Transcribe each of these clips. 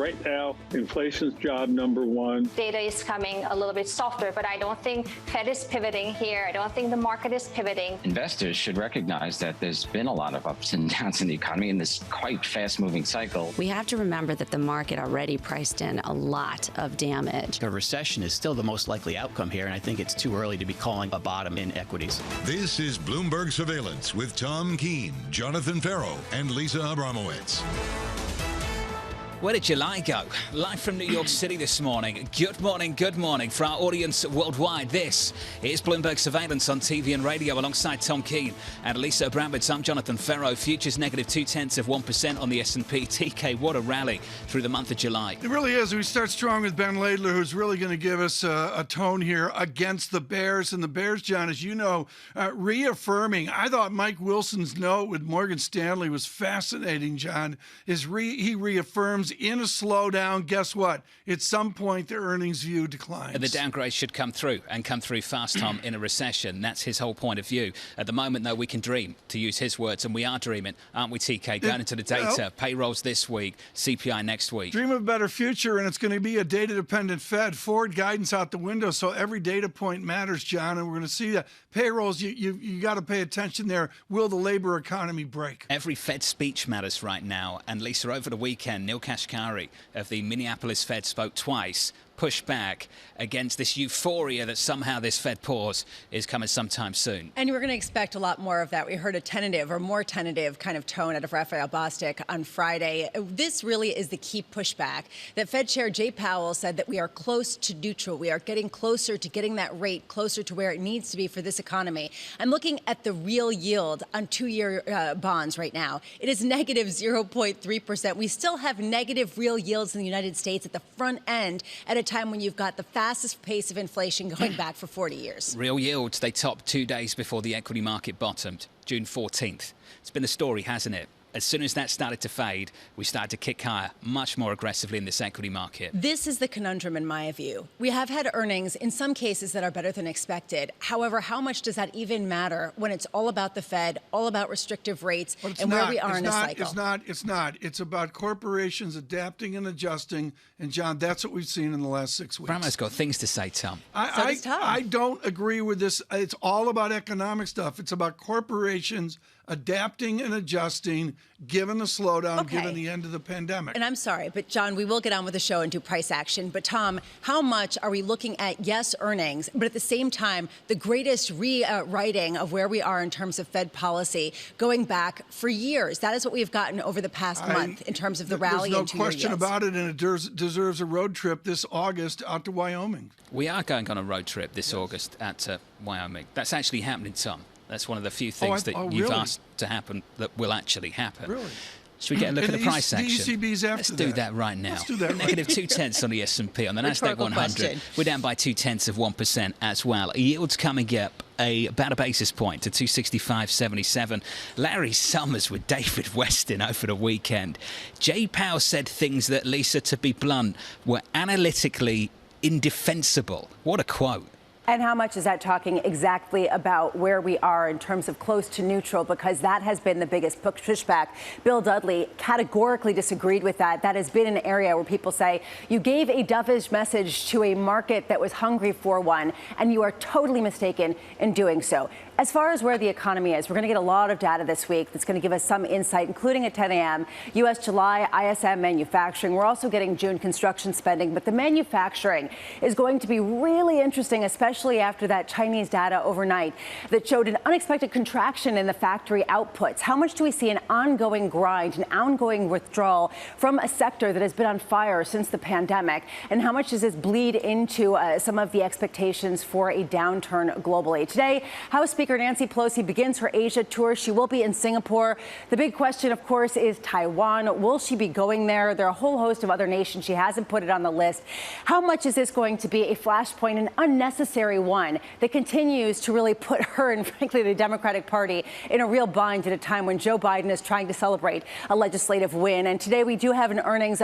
Right now, inflation's job number one. Data is coming a little bit softer, but I don't think Fed is pivoting here. I don't think the market is pivoting. Investors should recognize that there's been a lot of ups and downs in the economy in this quite fast-moving cycle. We have to remember that the market already priced in a lot of damage. A recession is still the most likely outcome here, and I think it's too early to be calling a bottom in equities. This is Bloomberg Surveillance with Tom Keene, Jonathan Ferro, and Lisa Abramowitz. Where did July go? Live from New York City this morning. Good morning for our audience worldwide. This is Bloomberg Surveillance on TV and radio alongside Tom Keene and Lisa Abramowitz. I'm Jonathan Ferro. Futures negative 0.2% on the S&P. TK, what a rally through the month of July. It really is. We start strong with Ben Laidler, who's really going to give us a tone here against the Bears. And the Bears, John, as you know, reaffirming. I thought Mike Wilson's note with Morgan Stanley was fascinating, John. He reaffirms in a slowdown, guess what? At some point, the earnings view declines. The downgrade should come through and come through fast, Tom, in a recession. That's his whole point of view. At the moment, though, we can dream, to use his words, and we are dreaming, aren't we, TK? Going into the data, payrolls this week, CPI next week. Dream of a better future, and it's going to be a data-dependent Fed. Forward guidance out the window, so every data point matters, John, and we're going to see that. Payrolls, you got to pay attention there. Will the labor economy break? Every Fed speech matters right now. And Lisa, over the weekend, Neil Kashkari of the Minneapolis Fed spoke twice, pushed back against this euphoria that somehow this Fed pause is coming sometime soon. And we're going to expect a lot more of that. We heard a tentative or more tentative kind of tone out of Raphael Bostic on Friday. This really is the key pushback that Fed Chair Jay Powell said that we are close to neutral. We are getting closer to getting that rate closer to where it needs to be for this economy. I'm looking at the real yield on two-year bonds right now. It is negative 0.3%. We still have negative real yields in the United States at the front end at a time when you've got the fastest pace of inflation going back for 40 years. Real yields, they topped 2 days before the equity market bottomed, June 14th. It's been the story, hasn't it? As soon as that started to fade, we started to kick higher much more aggressively in this equity market. This is the conundrum in my view. We have had earnings in some cases that are better than expected. However, how much does that even matter when it's all about the Fed, all about restrictive rates, and where we are in a cycle? It's not. It's about corporations adapting and adjusting. And, John, that's what we've seen in the last 6 weeks. Brahma's got things to say, Tom. I don't agree with this. It's all about economic stuff. It's about corporations adapting and adjusting given the slowdown, given the end of the pandemic. And I'm sorry, but John, we will get on with the show and do price action. But Tom, how much are we looking at, yes, earnings, but at the same time, the greatest rewriting of where we are in terms of Fed policy going back for years? That is what we've gotten over the past month in terms of the rally in 2 years. There's no question about it, and it deserves a road trip this August out to Wyoming. We are going on a road trip this August out to Wyoming. That's actually happening, Tom. That's one of the few things you've asked to happen that will actually happen. Really? Should we get a look at the price action? The ECB's after Let's do that right now. Let's do that. Negative 0.2 on the S&P. On the Nasdaq 100, we're down by 0.2% as well. Yields coming up about a basis point to 265.77. Larry Summers with David Weston over the weekend. Jay Powell said things that, Lisa, to be blunt, were analytically indefensible. What a quote. And how much is that talking exactly about where we are in terms of close to neutral? Because that has been the biggest pushback. Bill Dudley categorically disagreed with that. That has been an area where people say you gave a dovish message to a market that was hungry for one, and you are totally mistaken in doing so. As far as where the economy is, we're going to get a lot of data this week that's going to give us some insight, including at 10 a.m. U.S. July ISM manufacturing. We're also getting June construction spending, but the manufacturing is going to be really interesting, especially after that Chinese data overnight that showed an unexpected contraction in the factory outputs. How much do we see an ongoing grind, an ongoing withdrawal from a sector that has been on fire since the pandemic? And how much does this bleed into some of the expectations for a downturn globally? Today, House Speaker Nancy Pelosi begins her Asia tour. She will be in Singapore. The big question, of course, is Taiwan. Will she be going there? There are a whole host of other nations. She hasn't put it on the list. How much is this going to be a flashpoint, an unnecessary one that continues to really put her and, frankly, the Democratic Party in a real bind at a time when Joe Biden is trying to celebrate a legislative win? And today we do have an earnings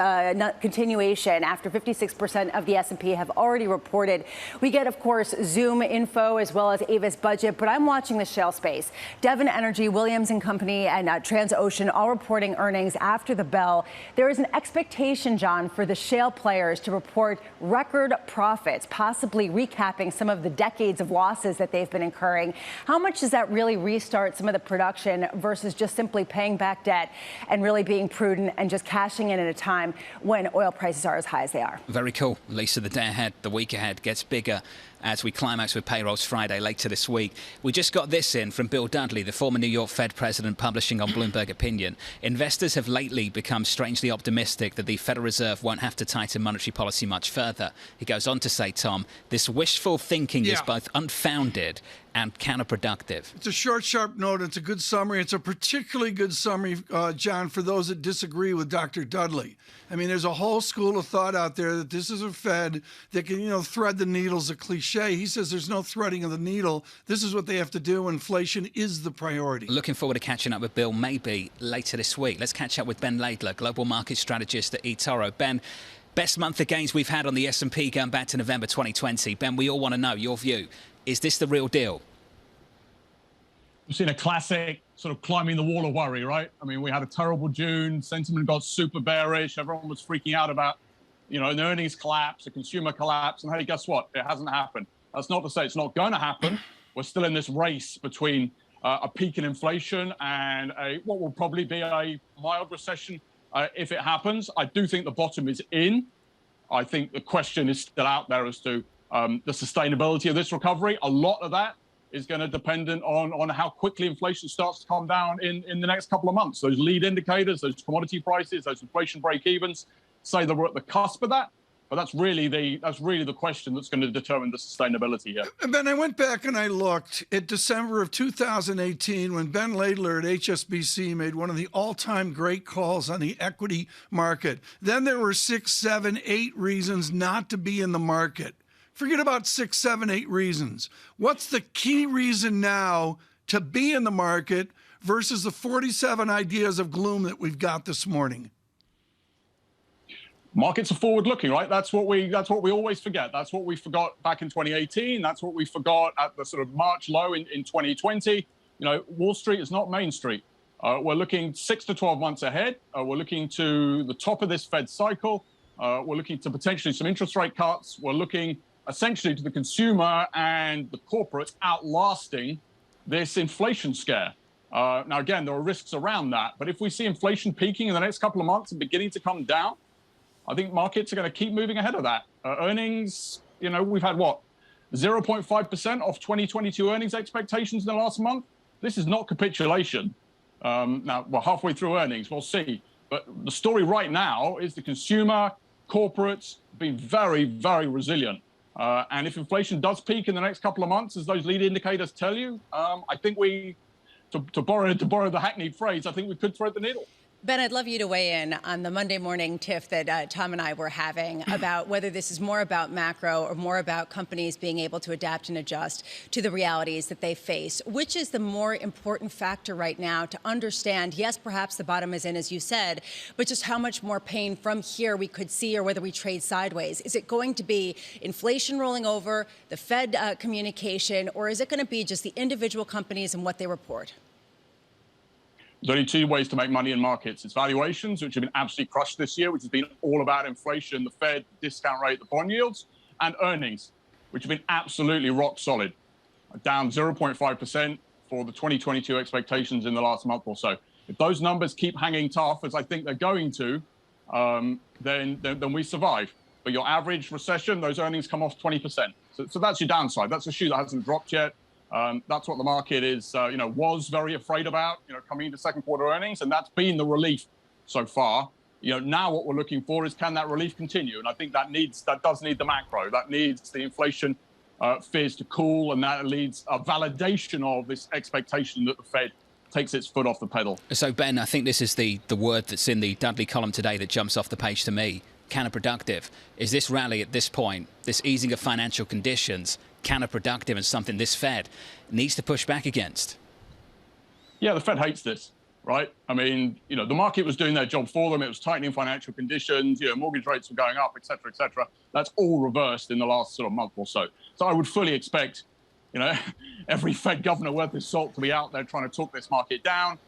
continuation after 56% of the S&P have already reported. We get, of course, Zoom info as well as Avis budget, but I'm I'm watching the shale space. Devon Energy, Williams and Company, and Transocean all reporting earnings after the bell. There is an expectation, John, for the shale players to report record profits, possibly recapping some of the decades of losses that they've been incurring. How much does that really restart some of the production versus just simply paying back debt and really being prudent and just cashing in at a time when oil prices are as high as they are? Very cool. Lisa, the day ahead, the week ahead gets bigger as we climax with payrolls Friday later this week. We just got this in from Bill Dudley, the former New York Fed president, publishing on Bloomberg Opinion. Investors have lately become strangely optimistic that the Federal Reserve won't have to tighten monetary policy much further. He goes on to say, Tom, this wishful thinking is both unfounded and counterproductive. It's a short, sharp note. It's a good summary. It's a particularly good summary, John, for those that disagree with Dr. Dudley. I mean, there's a whole school of thought out there that this is a Fed that can, thread the needle's a cliche. He says there's no threading of the needle. This is what they have to do. Inflation is the priority. Looking forward to catching up with Bill maybe later this week. Let's catch up with Ben Laidler, global market strategist at eToro. Ben, best month of gains we've had on the S&P going back to November 2020. Ben, we all want to know your view. Is this the real deal? We've seen a classic sort of climbing the wall of worry, right? I mean, we had a terrible June. Sentiment got super bearish. Everyone was freaking out about, an earnings collapse, a consumer collapse. And hey, guess what? It hasn't happened. That's not to say it's not going to happen. We're still in this race between a peak in inflation and what will probably be a mild recession if it happens. I do think the bottom is in. I think the question is still out there as to the sustainability of this recovery. A lot of that is going to depend on how quickly inflation starts to come down in the next couple of months. Those lead indicators, those commodity prices, those inflation break-evens say that we're at the cusp of that. But that's really the question that's going to determine the sustainability here. Ben, I went back and I looked at December of 2018 when Ben Laidler at HSBC made one of the all-time great calls on the equity market. Then there were 6, 7, 8 reasons not to be in the market. Forget about 6, 7, 8 reasons. What's the key reason now to be in the market versus the 47 ideas of gloom that we've got this morning? Markets are forward-looking, right? That's what we always forget. That's what we forgot back in 2018. That's what we forgot at the sort of March low in 2020. Wall Street is not Main Street. We're looking 6 to 12 months ahead. We're looking to the top of this Fed cycle. We're looking to potentially some interest rate cuts. We're looking essentially to the consumer and the corporates outlasting this inflation scare. Now, again, there are risks around that. But if we see inflation peaking in the next couple of months and beginning to come down, I think markets are going to keep moving ahead of that. Earnings, we've had 0.5% off 2022 earnings expectations in the last month. This is not capitulation. Now, we're halfway through earnings. We'll see. But the story right now is the consumer, corporates being very, very resilient. And if inflation does peak in the next couple of months, as those lead indicators tell you, I think to borrow the hackneyed phrase, I think we could thread the needle. Ben, I'd love you to weigh in on the Monday morning tiff that Tom and I were having about whether this is more about macro or more about companies being able to adapt and adjust to the realities that they face. Which is the more important factor right now to understand, yes, perhaps the bottom is in, as you said, but just how much more pain from here we could see or whether we trade sideways? Is it going to be inflation rolling over, the Fed communication, or is it going to be just the individual companies and what they report? There's only 2 ways to make money in markets. It's valuations, which have been absolutely crushed this year, which has been all about inflation, the Fed, the discount rate, the bond yields, and earnings, which have been absolutely rock solid, down 0.5% for the 2022 expectations in the last month or so. If those numbers keep hanging tough, as I think they're going to, then we survive. But your average recession, those earnings come off 20%. So that's your downside. That's a shoe that hasn't dropped yet. That's what the market is, was very afraid about, coming into second quarter earnings, and that's been the relief so far. Now what we're looking for is, can that relief continue? And I think that does need the macro, that needs the inflation fears to cool, and that leads a validation of this expectation that the Fed takes its foot off the pedal. So Ben, I think this is the word that's in the Dudley column today that jumps off the page to me. Counterproductive. Is this rally at this point, this easing of financial conditions, counterproductive and something this Fed needs to push back against? Yeah, the Fed hates this, right? I mean, the market was doing their job for them. It was tightening financial conditions, mortgage rates were going up, et cetera, et cetera. That's all reversed in the last sort of month or so. So I would fully expect every Fed governor worth his salt to be out there trying to talk this market down.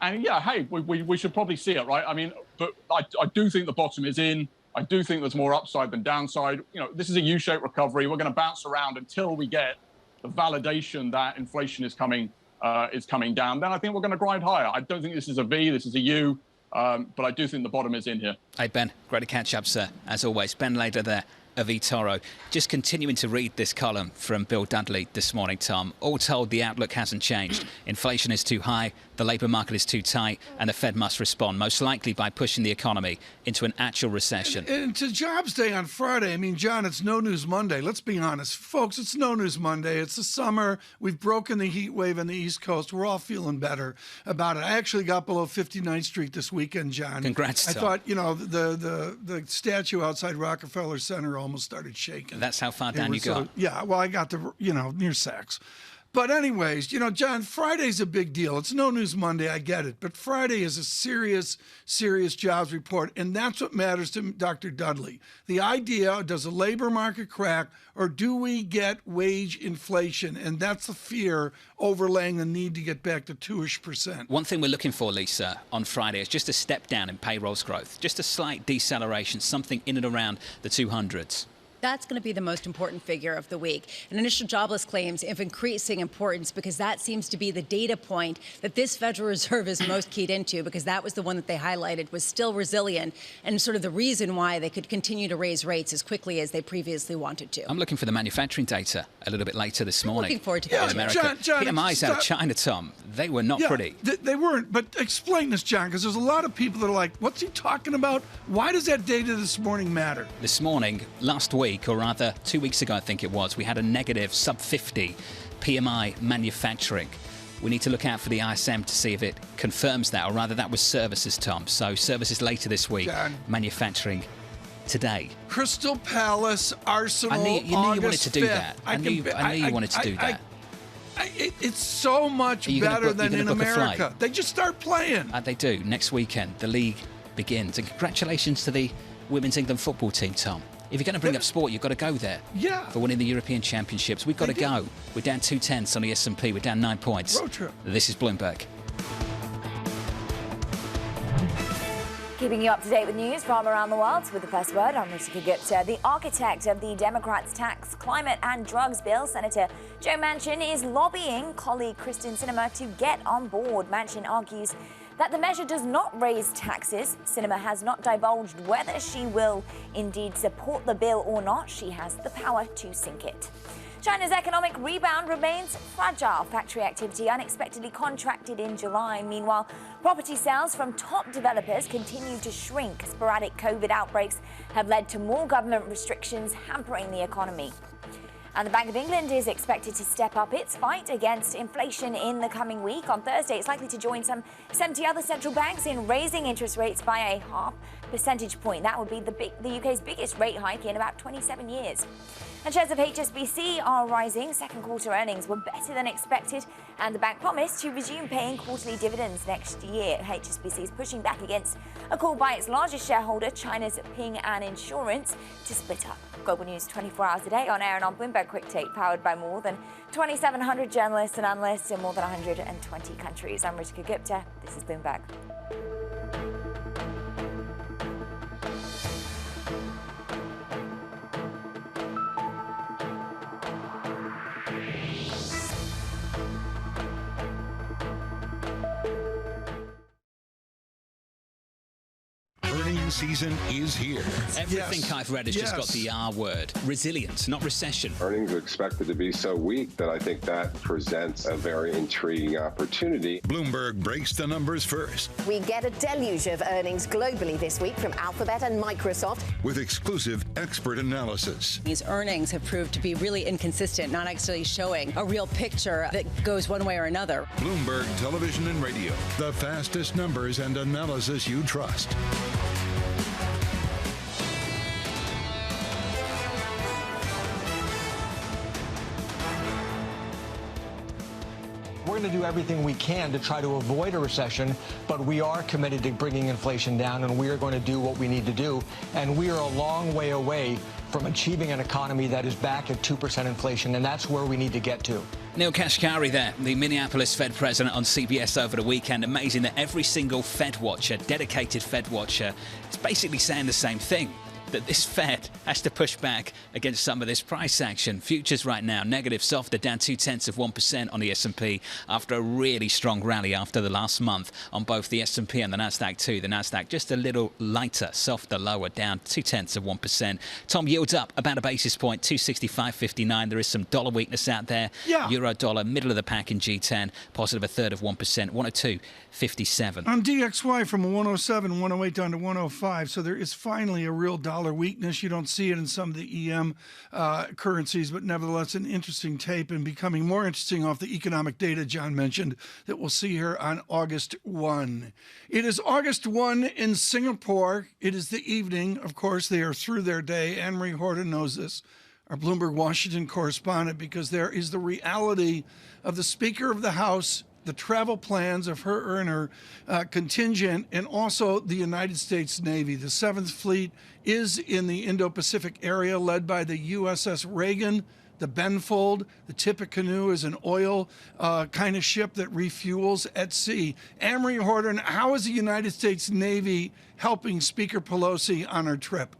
And yeah, hey, we should probably see it, right? I mean, but I do think the bottom is in. I do think there's more upside than downside. This is a U-shaped recovery. We're going to bounce around until we get the validation that inflation is coming down. Then I think we're going to grind higher. I don't think this is a V. This is a U. But I do think the bottom is in here. Hey, Ben, great to catch up, sir. As always, Ben Laidler there of eToro. Just continuing to read this column from Bill Dudley this morning, Tom. All told, the outlook hasn't changed. Inflation is too high, the labour market is too tight, and the Fed must respond, most likely by pushing the economy into an actual recession. And to Jobs Day on Friday, I mean, John, it's No News Monday. Let's be honest. Folks, it's No News Monday. It's the summer. We've broken the heat wave on the East Coast. We're all feeling better about it. I actually got below 59th Street this weekend, John. Congrats, Tom. I thought, the statue outside Rockefeller Center almost started shaking. That's how far down you got. Yeah, well, I got to, near Saks. But anyways, John, Friday's a big deal. It's No News Monday, I get it. But Friday is a serious, serious jobs report, and that's what matters to Dr. Dudley. The idea, does the labor market crack, or do we get wage inflation? And that's the fear overlaying the need to get back to 2-ish%. One thing we're looking for, Lisa, on Friday is just a step down in payrolls growth, just a slight deceleration, something in and around the 200s. That's going to be the most important figure of the week. And initial jobless claims of increasing importance because that seems to be the data point that this Federal Reserve is most keyed into, because that was the one that they highlighted was still resilient and sort of the reason why they could continue to raise rates as quickly as they previously wanted to. I'm looking for the manufacturing data a little bit later this morning. Looking forward to that. In America. John, PMIs out of China, Tom. They were not pretty. They weren't. But explain this, John, because there's a lot of people that are like, what's he talking about? Why does that data this morning matter? This morning, last week, or rather 2 weeks ago, I think it was, we had a negative sub-50 PMI manufacturing. We need to look out for the ISM to see if it confirms that, or rather that was services, Tom. So services later this week, John. Manufacturing today. Crystal Palace, Arsenal, I knew you wanted to do that. I knew you wanted to do that. It's so much better than in America. They just start playing. They do. Next weekend, the league begins. And congratulations to the Women's England football team, Tom. If you're going to bring up sport, you've got to go there. Yeah. For winning the European Championships. We've got to go. We're down 2/10 on the S&P. We're down 9 points. Road trip. This is Bloomberg. Keeping you up to date with news from around the world with the first word, I'm Ritika Gupta. The architect of the Democrats' tax, climate and drugs bill, Senator Joe Manchin, is lobbying colleague Kristen Sinema to get on board. Manchin argues that the measure does not raise taxes. Sinema has not divulged whether she will indeed support the bill or not. She has the power to sink it. China's economic rebound remains fragile. Factory activity unexpectedly contracted in July. Meanwhile, property sales from top developers continue to shrink. Sporadic COVID outbreaks have led to more government restrictions hampering the economy. And the Bank of England is expected to step up its fight against inflation in the coming week. On Thursday, it's likely to join some 70 other central banks in raising interest rates by a 0.5 percentage point. That would be the UK's biggest rate hike in about 27 years. And shares of HSBC are rising. Second quarter earnings were better than expected, and the bank promised to resume paying quarterly dividends next year. HSBC is pushing back against a call by its largest shareholder, China's Ping An Insurance, to split up. Global news 24 hours a day on air and on Bloomberg Quick Take, powered by more than 2,700 journalists and analysts in more than 120 countries. I'm Ritika Gupta. This is Bloomberg. Season is here. Everything I've read has just got the R word. Resilience, not recession. Earnings are expected to be so weak that I think that presents a very intriguing opportunity. Bloomberg breaks the numbers first. We get a deluge of earnings globally this week from Alphabet and Microsoft. With exclusive expert analysis. These earnings have proved to be really inconsistent, not actually showing a real picture that goes one way or another. Bloomberg Television and Radio. The fastest numbers and analysis you trust. We're going to do everything we can to try to avoid a recession, but we are committed to bringing inflation down, and we are going to do what we need to do. And we are a long way away from achieving an economy that is back at 2% inflation, and that's where we need to get to. Neil Kashkari there, the Minneapolis Fed president on CBS over the weekend. Amazing that every single Fed watcher, dedicated Fed watcher, is basically saying the same thing, that this Fed has to push back against some of this price action. Futures right now, negative, softer, down 0.2% on the S&P after a really strong rally after the last month on both the S&P and the Nasdaq too. The Nasdaq just a little lighter, softer, lower, down 0.2%. Tom, yields up about a basis point, 265.59. There is some dollar weakness out there. Yeah. Euro dollar, middle of the pack in G10, positive a third of 1%, 102.57. On DXY from 107, 108 down to 105. So there is finally a real dollar weakness. You don't see it in some of the EM currencies, but nevertheless an interesting tape and becoming more interesting off the economic data John mentioned that we'll see here on August 1. It is August 1 in Singapore. It is the evening. Of course, they are through their day. Anne-Marie Horton knows this, our Bloomberg Washington correspondent, because there is the reality of the Speaker of the House, the travel plans of her and her contingent, and also the United States Navy. The 7th Fleet is in the Indo-Pacific area, led by the USS Reagan, the Benfold. The Tippecanoe is an oil kind of ship that refuels at sea. Anne-Marie Horton, how is the United States Navy helping Speaker Pelosi on her trip?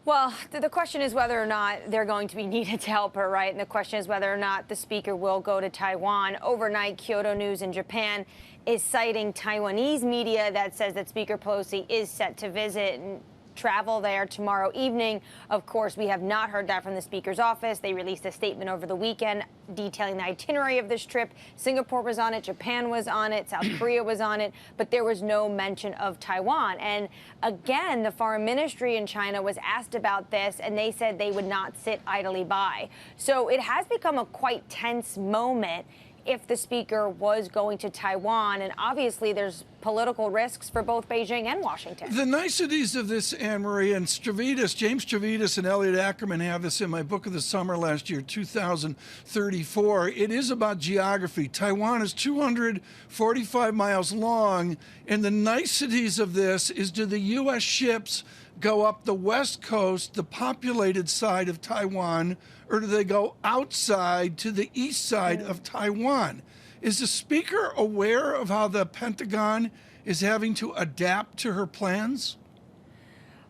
Well, the question is whether or not they're going to be needed to help her, right? And the question is whether or not the speaker will go to Taiwan. Overnight, Kyodo News in Japan is citing Taiwanese media that says that Speaker Pelosi is set to visit and travel there tomorrow evening. Of course, we have not heard that from the speaker's office. They released a statement over the weekend detailing the itinerary of this trip. Singapore was on it, Japan was on it, South Korea was on it, but there was no mention of Taiwan. And again, the foreign ministry in China was asked about this, and they said they would not sit idly by. So it has become a quite tense moment if the speaker was going to Taiwan. And obviously there's political risks for both Beijing and Washington. The niceties of this, Anne-Marie, and James Stavridis and Elliot Ackerman have this in my book of the summer last year, 2034. It is about geography. Taiwan is 245 miles long, and the niceties of this is, do the U.S. ships go up the west coast, the populated side of Taiwan, or do they go outside to the east side of Taiwan? Is the speaker aware of how the Pentagon is having to adapt to her plans?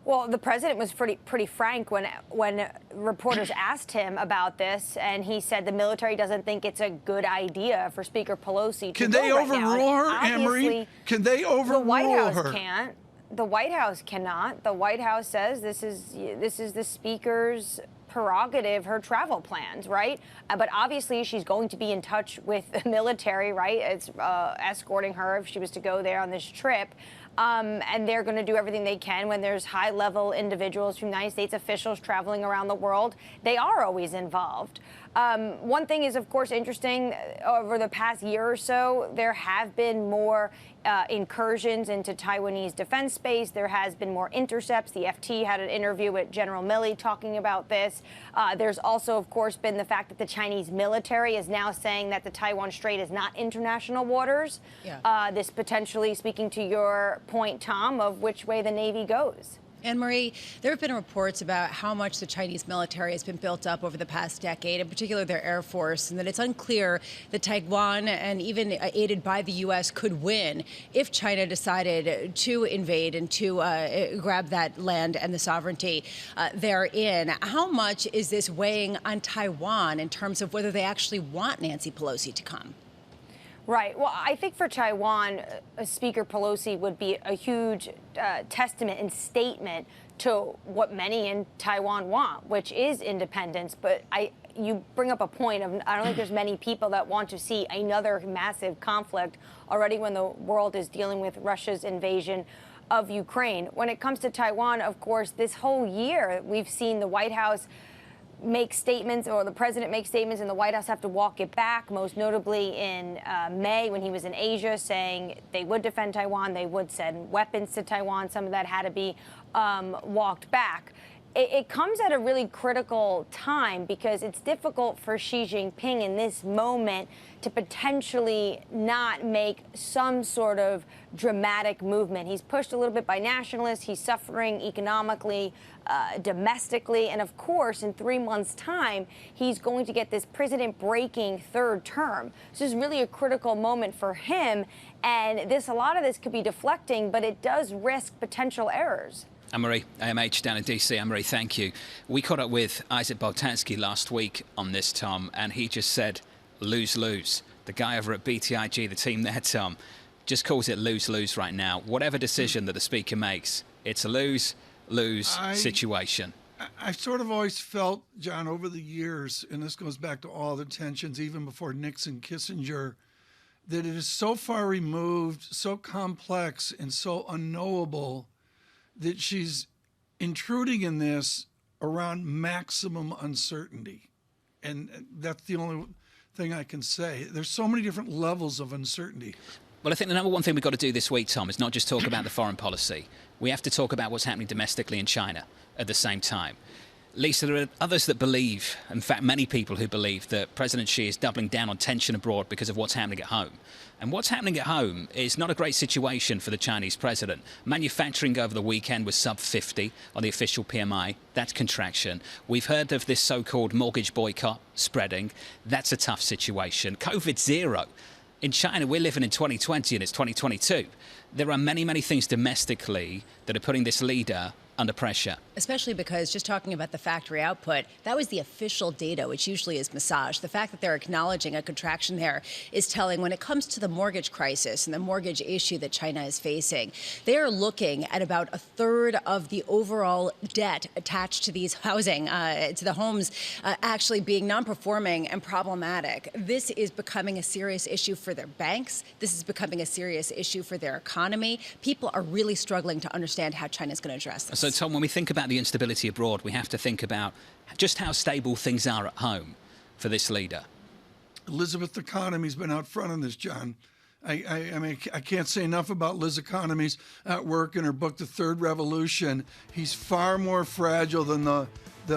Well, the president was pretty frank when reporters asked him about this, and he said the military doesn't think it's a good idea for Speaker Pelosi to Can they overrule her, Anne-Marie? Can they overrule her? The White House can't. The White House cannot. The White House says this is the speaker's prerogative, her travel plans, right? But obviously she's going to be in touch with the military, right? It's escorting her if she was to go there on this trip. And they're going to do everything they can when there's high-level individuals from United States officials traveling around the world. They are always involved. One thing is, of course, interesting. Over the past year or so, there have been more incursions into Taiwanese defense space. There has been more intercepts. The FT had an interview with General Milley talking about this. There's also, of course, been the fact that the Chinese military is now saying that the Taiwan Strait is not international waters. Yeah. This potentially speaking to your point, Tom, of which way the Navy goes. Anne-Marie, there have been reports about how much the Chinese military has been built up over the past decade, in particular their Air Force, and that it's unclear that Taiwan, and even aided by the U.S., could win if China decided to invade and to grab that land and the sovereignty therein. How much is this weighing on Taiwan in terms of whether they actually want Nancy Pelosi to come? Right. Well, I think for Taiwan, Speaker Pelosi would be a huge testament and statement to what many in Taiwan want, which is independence. But you bring up a point of, I don't think there's many people that want to see another massive conflict already when the world is dealing with Russia's invasion of Ukraine. When it comes to Taiwan, of course, this whole year we've seen the White House make statements, or the president make statements, and the White House have to walk it back, most notably in May when he was in Asia, saying they would defend Taiwan, they would send weapons to Taiwan. Some of that had to be walked back. it comes at a really critical time because it's difficult for Xi Jinping in this moment to potentially not make some sort of dramatic movement. He's pushed a little bit by nationalists. He's suffering economically, domestically. And of course, in 3 months' time, he's going to get this president-breaking third term. This is really a critical moment for him. And a lot of this could be deflecting, but it does risk potential errors. Anne-Marie, AMH down in DC. Anne-Marie, thank you. We caught up with Isaac Boltanski last week on this, Tom, and he just said, lose-lose. The guy over at BTIG, the team there, Tom, just calls it lose-lose right now. Whatever decision that the speaker makes, it's a lose-lose situation. I've sort of always felt, John, over the years, and this goes back to all the tensions, even before Nixon, Kissinger, that it is so far removed, so complex, and so unknowable that she's intruding in this around maximum uncertainty. And that's the only thing I can say. There's so many different levels of uncertainty. Well, I think the number one thing we've got to do this week, Tom, is not just talk about the foreign policy. We have to talk about what's happening domestically in China at the same time. Lisa, there are others that believe, in fact, many people who believe that President Xi is doubling down on tension abroad because of what's happening at home. And what's happening at home is not a great situation for the Chinese president. Manufacturing over the weekend was sub 50 on the official PMI. That's contraction. We've heard of this so-called mortgage boycott spreading. That's a tough situation. COVID zero. In China, we're living in 2020 and it's 2022. There are many, many things domestically that are putting this leader under pressure. Especially because just talking about the factory output, that was the official data, which usually is massaged. The fact that they're acknowledging a contraction there is telling. When it comes to the mortgage crisis and the mortgage issue that China is facing, they are looking at about a third of the overall debt attached to these housing, to the homes, actually being non-performing and problematic. This is becoming a serious issue for their banks. This is becoming a serious issue for their economy. People are really struggling to understand how China is going to address this. So, Tom, when we think about the instability abroad, we have to think about just how stable things are at home for this leader. Elizabeth Economy's been out front on this, John. I mean, I can't say enough about Liz Economy's at work in her book, The Third Revolution. He's far more fragile than the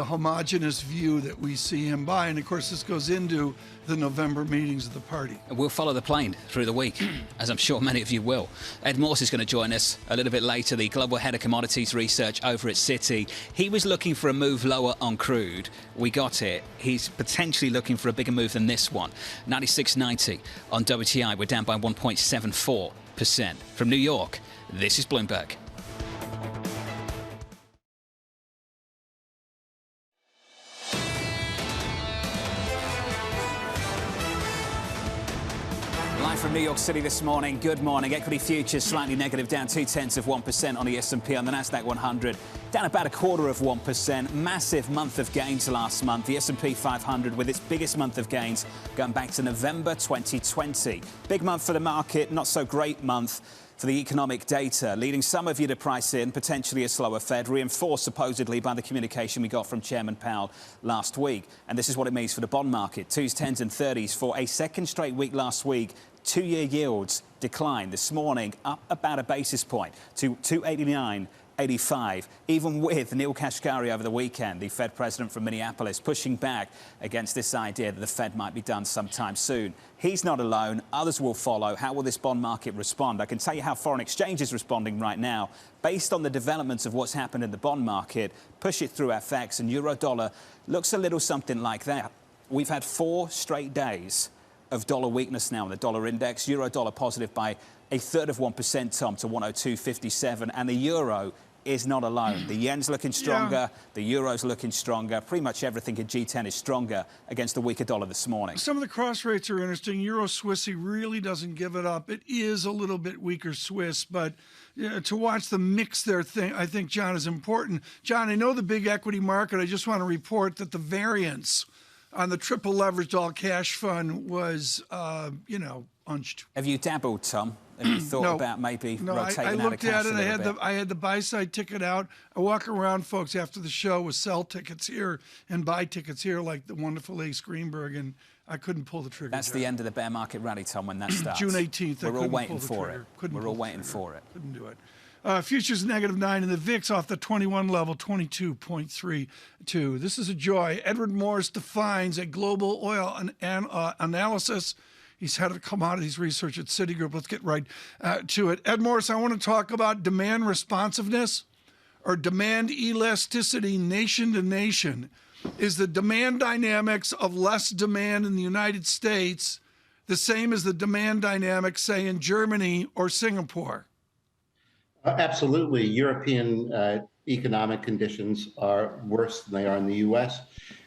homogenous view that we see him by. And of course, this goes into the November meetings of the party. We'll follow the plane through the week, as I'm sure many of you will. Ed Morse is going to join us a little bit later, the global head of commodities research over at Citi. He was looking for a move lower on crude. We got it. He's potentially looking for a bigger move than this one. 96.90 on WTI. We're down by 1.74%. From New York, this is Bloomberg. From New York City this morning. Good morning. Equity futures slightly negative, down 0.2% on the S&P. On the Nasdaq 100, down about 0.25%. Massive month of gains last month. The S&P 500 with its biggest month of gains going back to November 2020. Big month for the market, not so great month for the economic data, leading some of you to price in potentially a slower Fed, reinforced supposedly by the communication we got from Chairman Powell last week. And this is what it means for the bond market. 2s, 10s and 30s for a second straight week last week. Two-year yields declined this morning, up about a basis point to 289.85, even with Neil Kashkari over the weekend, the Fed president from Minneapolis, pushing back against this idea that the Fed might be done sometime soon. He's not alone. Others will follow. How will this bond market respond? I can tell you how foreign exchange is responding right now. Based on the developments of what's happened in the bond market, push it through FX, and euro-dollar looks a little something like that. We've had 4 straight days of dollar weakness now in the dollar index. Euro-dollar positive by 1/3%, Tom, to 102.57. And the euro is not alone. The yen's looking stronger. The euro's looking stronger. Pretty much everything in G10 is stronger against the weaker dollar this morning. Some of the cross rates are interesting. Euro-Swissy really doesn't give it up. It is a little bit weaker Swiss, but to watch the mix there, I think, John, is important. John, I know the big equity market. I just want to report that the variance on the triple leveraged all cash fund was, unched. Have you dabbled, Tom? Have you thought about maybe rotating out of cash? I looked at it. I had the buy side ticket out. I walk around, folks, after the show with sell tickets here and buy tickets here, like the wonderful Ace Greenberg, and I couldn't pull the trigger. That's the end of the bear market rally, Tom, when that starts. June 18th. We're all waiting for it. We're all waiting for it. Couldn't do it. Futures -9 and the VIX off the 21 level, 22.32. This is a joy. Edward Morris defines a global oil analysis. He's head of commodities research at Citigroup. Let's get right to it. Ed Morris, I want to talk about demand responsiveness or demand elasticity nation to nation. Is the demand dynamics of less demand in the United States the same as the demand dynamics, say, in Germany or Singapore? Absolutely. European economic conditions are worse than they are in the U.S.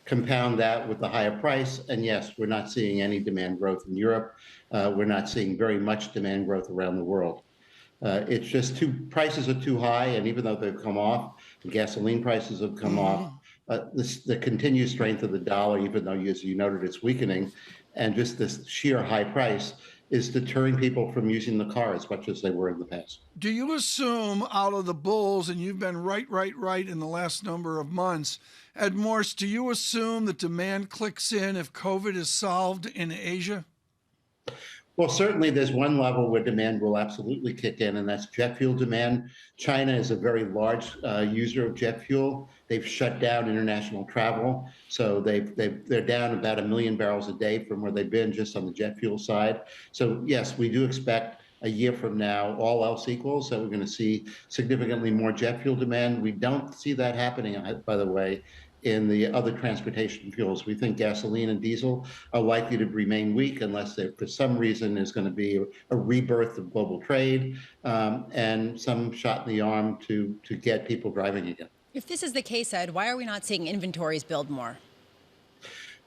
Compound that with the higher price, and yes, we're not seeing any demand growth in Europe. We're not seeing very much demand growth around the world. It's just prices are too high, and even though they've come off, the gasoline prices have come off. The continued strength of the dollar, even though, as you noted, it's weakening, and just this sheer high price is deterring people from using the car as much as they were in the past. Do you assume out of the bulls, and you've been right in the last number of months, Ed Morse, do you assume that demand clicks in if COVID is solved in Asia? Well, certainly there's one level where demand will absolutely kick in, and that's jet fuel demand. China is a very large user of jet fuel. They've shut down international travel, so they're down about 1 million barrels a day from where they've been just on the jet fuel side. So yes, we do expect a year from now, all else equals, that we're going to see significantly more jet fuel demand. We don't see that happening, by the way, in the other transportation fuels. We think gasoline and diesel are likely to remain weak unless there, for some reason, is going to be a rebirth of global trade and some shot in the arm to get people driving again. If this is the case, Ed, why are we not seeing inventories build more?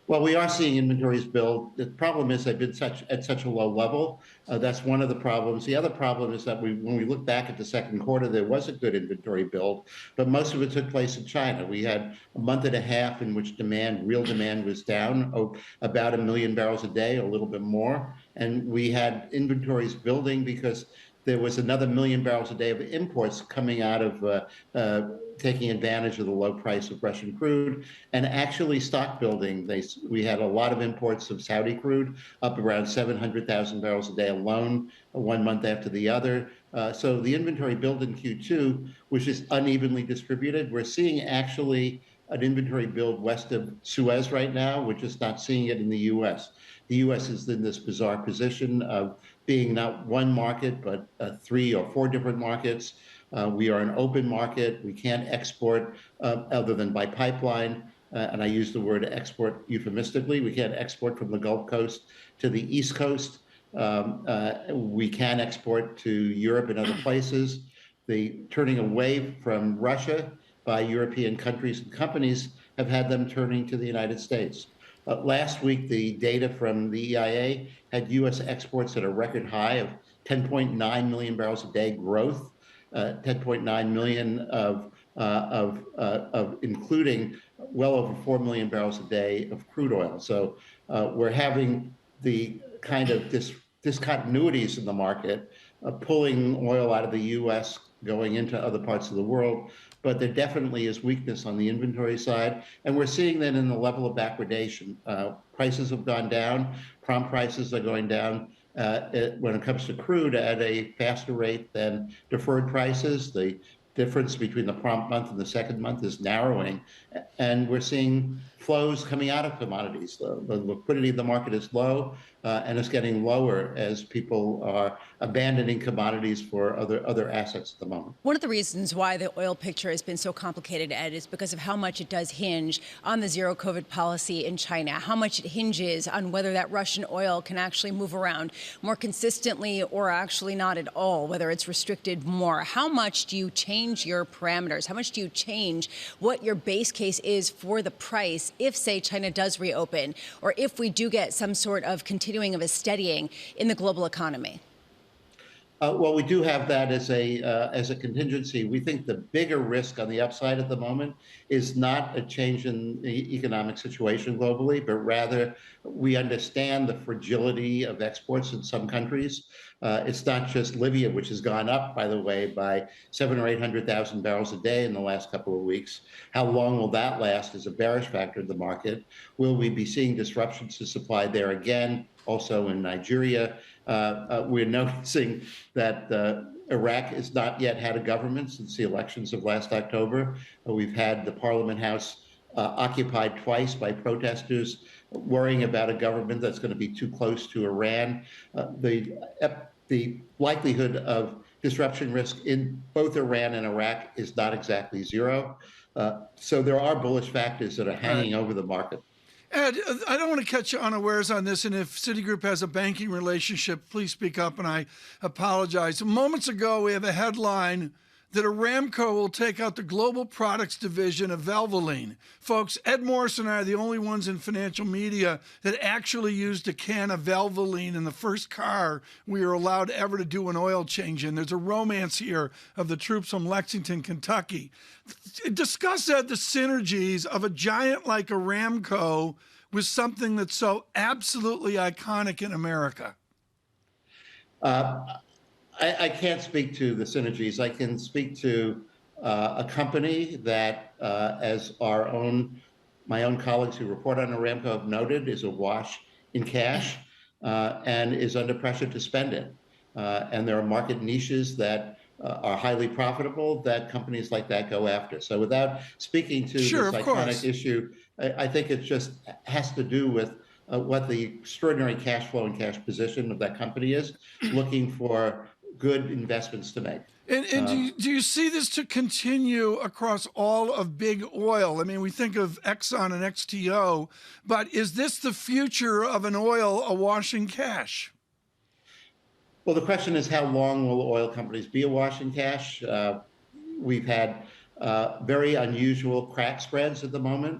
Well, we are seeing inventories build. The problem is they've been at such a low level. That's one of the problems. The other problem is that when we look back at the second quarter, there was a good inventory build, but most of it took place in China. We had a month and a half in which real demand was down about 1 million barrels a day, a little bit more. And we had inventories building because there was another 1 million barrels a day of imports coming out of taking advantage of the low price of Russian crude and actually stock building. We had a lot of imports of Saudi crude, up around 700,000 barrels a day alone, 1 month after the other. So the inventory build in Q2, which is unevenly distributed, we're seeing actually an inventory build west of Suez right now. We're just not seeing it in the U.S. The U.S. is in this bizarre position of being not one market, but 3 or 4 different markets. We are an open market. We can't export other than by pipeline. And I use the word export euphemistically. We can't export from the Gulf Coast to the East Coast. We can export to Europe and other places. The turning away from Russia by European countries and companies have had them turning to the United States. Last week, the data from the EIA had U.S. exports at a record high of 10.9 million barrels a day growth, 10.9 million of including well over 4 million barrels a day of crude oil. So we're having the kind of discontinuities in the market, pulling oil out of the U.S., going into other parts of the world. But there definitely is weakness on the inventory side. And we're seeing that in the level of backwardation. Prices have gone down. Prompt prices are going down when it comes to crude at a faster rate than deferred prices. The difference between the prompt month and the second month is narrowing. And we're seeing flows coming out of commodities. The liquidity of the market is low, and it's getting lower as people are abandoning commodities for other assets at the moment. One of the reasons why the oil picture has been so complicated, Ed, is because of how much it does hinge on the zero COVID policy in China, how much it hinges on whether that Russian oil can actually move around more consistently or actually not at all, whether it's restricted more. How much do you change your parameters? How much do you change what your base case is for the price if, say, China does reopen, or if we do get some sort of continuing of a steadying in the global economy? Well, we do have that as a contingency. We think the bigger risk on the upside at the moment is not a change in the economic situation globally, but rather we understand the fragility of exports in some countries. It's not just Libya, which has gone up, by the way, by 700,000 or 800,000 barrels a day in the last couple of weeks. How long will that last is a bearish factor in the market. Will we be seeing disruptions to supply there again? also in Nigeria. We're noticing that Iraq has not yet had a government since the elections of last October. We've had the Parliament House occupied twice by protesters worrying about a government that's going to be too close to Iran. The likelihood of disruption risk in both Iran and Iraq is not exactly zero. So there are bullish factors that are hanging over the market. Ed, I don't want to catch you unawares on this, and if Citigroup has a banking relationship, please speak up, and I apologize. Moments ago, we have a headline that Aramco will take out the global products division of Valvoline. Folks, Ed Morris and I are the only ones in financial media that actually used a can of Valvoline in the first car we were allowed ever to do an oil change in. There's a romance here of the troops from Lexington, Kentucky. Discuss, Ed, the synergies of a giant like Aramco with something that's so absolutely iconic in America. I can't speak to the synergies. I can speak to a company that, as my own colleagues who report on Aramco have noted, is awash in cash and is under pressure to spend it. And there are market niches that are highly profitable that companies like that go after. So without speaking to this iconic issue, I think it just has to do with what the extraordinary cash flow and cash position of that company is, looking for good investments to make. And do you see this to continue across all of big oil? I mean, we think of Exxon and XTO, but is this the future of an oil awash in cash? Well, the question is, how long will oil companies be awash in cash? We've had very unusual crack spreads at the moment.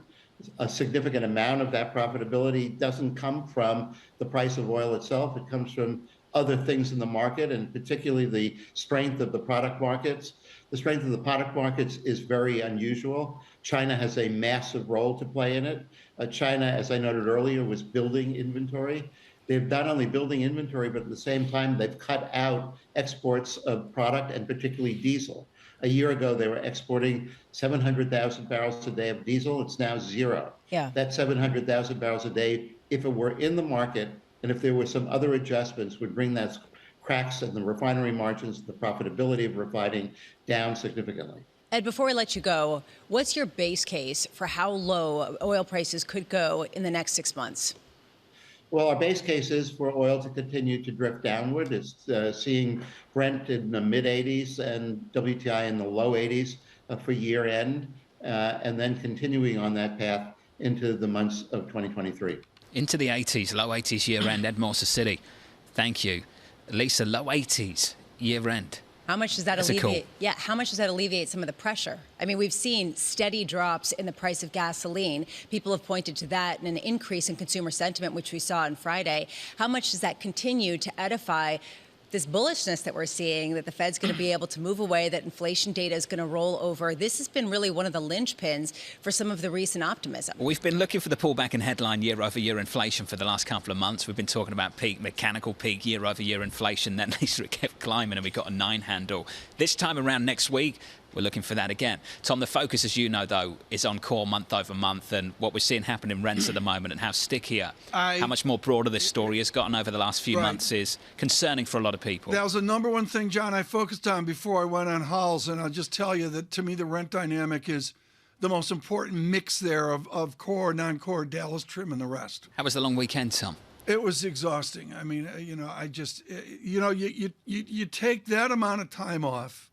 A significant amount of that profitability doesn't come from the price of oil itself. It comes from other things in the market, and particularly the strength of the product markets. The strength of the product markets is very unusual. China has a massive role to play in it. China, as I noted earlier, was building inventory. They're not only building inventory, but at the same time, they've cut out exports of product, and particularly diesel. A year ago, they were exporting 700,000 barrels a day of diesel. It's now zero. Yeah. That 700,000 barrels a day, if it were in the market, and if there were some other adjustments, would bring that cracks in the refinery margins, the profitability of refining down significantly. Ed, before we let you go, what's your base case for how low oil prices could go in the next 6 months? Well, our base case is for oil to continue to drift downward. It's seeing Brent in the mid-80s and WTI in the low 80s for year end, and then continuing on that path into the months of 2023. Into the 80s, low 80s year end. Ed Morse City, thank you. Lisa, low 80s year end. How much does that alleviate? Yeah, how much does that alleviate some of the pressure? I mean, we've seen steady drops in the price of gasoline. People have pointed to that and an increase in consumer sentiment, which we saw on Friday. How much does that continue to edify this bullishness that we're seeing, that the Fed's going to be able to move away, that inflation data is going to roll over? This has been really one of the linchpins for some of the recent optimism. We've been looking for the pullback in headline year-over-year inflation for the last couple of months. We've been talking about mechanical peak year-over-year inflation. Then Lisa, it kept climbing and we got a 9 handle. This time around next week, we're looking for that again. Tom, the focus, as you know, though, is on core month over month and what we're seeing happen in rents at the moment and how stickier, how much more broader this story has gotten over the last few months is concerning for a lot of people. That was the number one thing, John, I focused on before I went on Halls, and I'll just tell you that to me the rent dynamic is the most important mix there of core, non-core, Dallas trim, and the rest. How was the long weekend, Tom? It was exhausting. I mean, you take that amount of time off.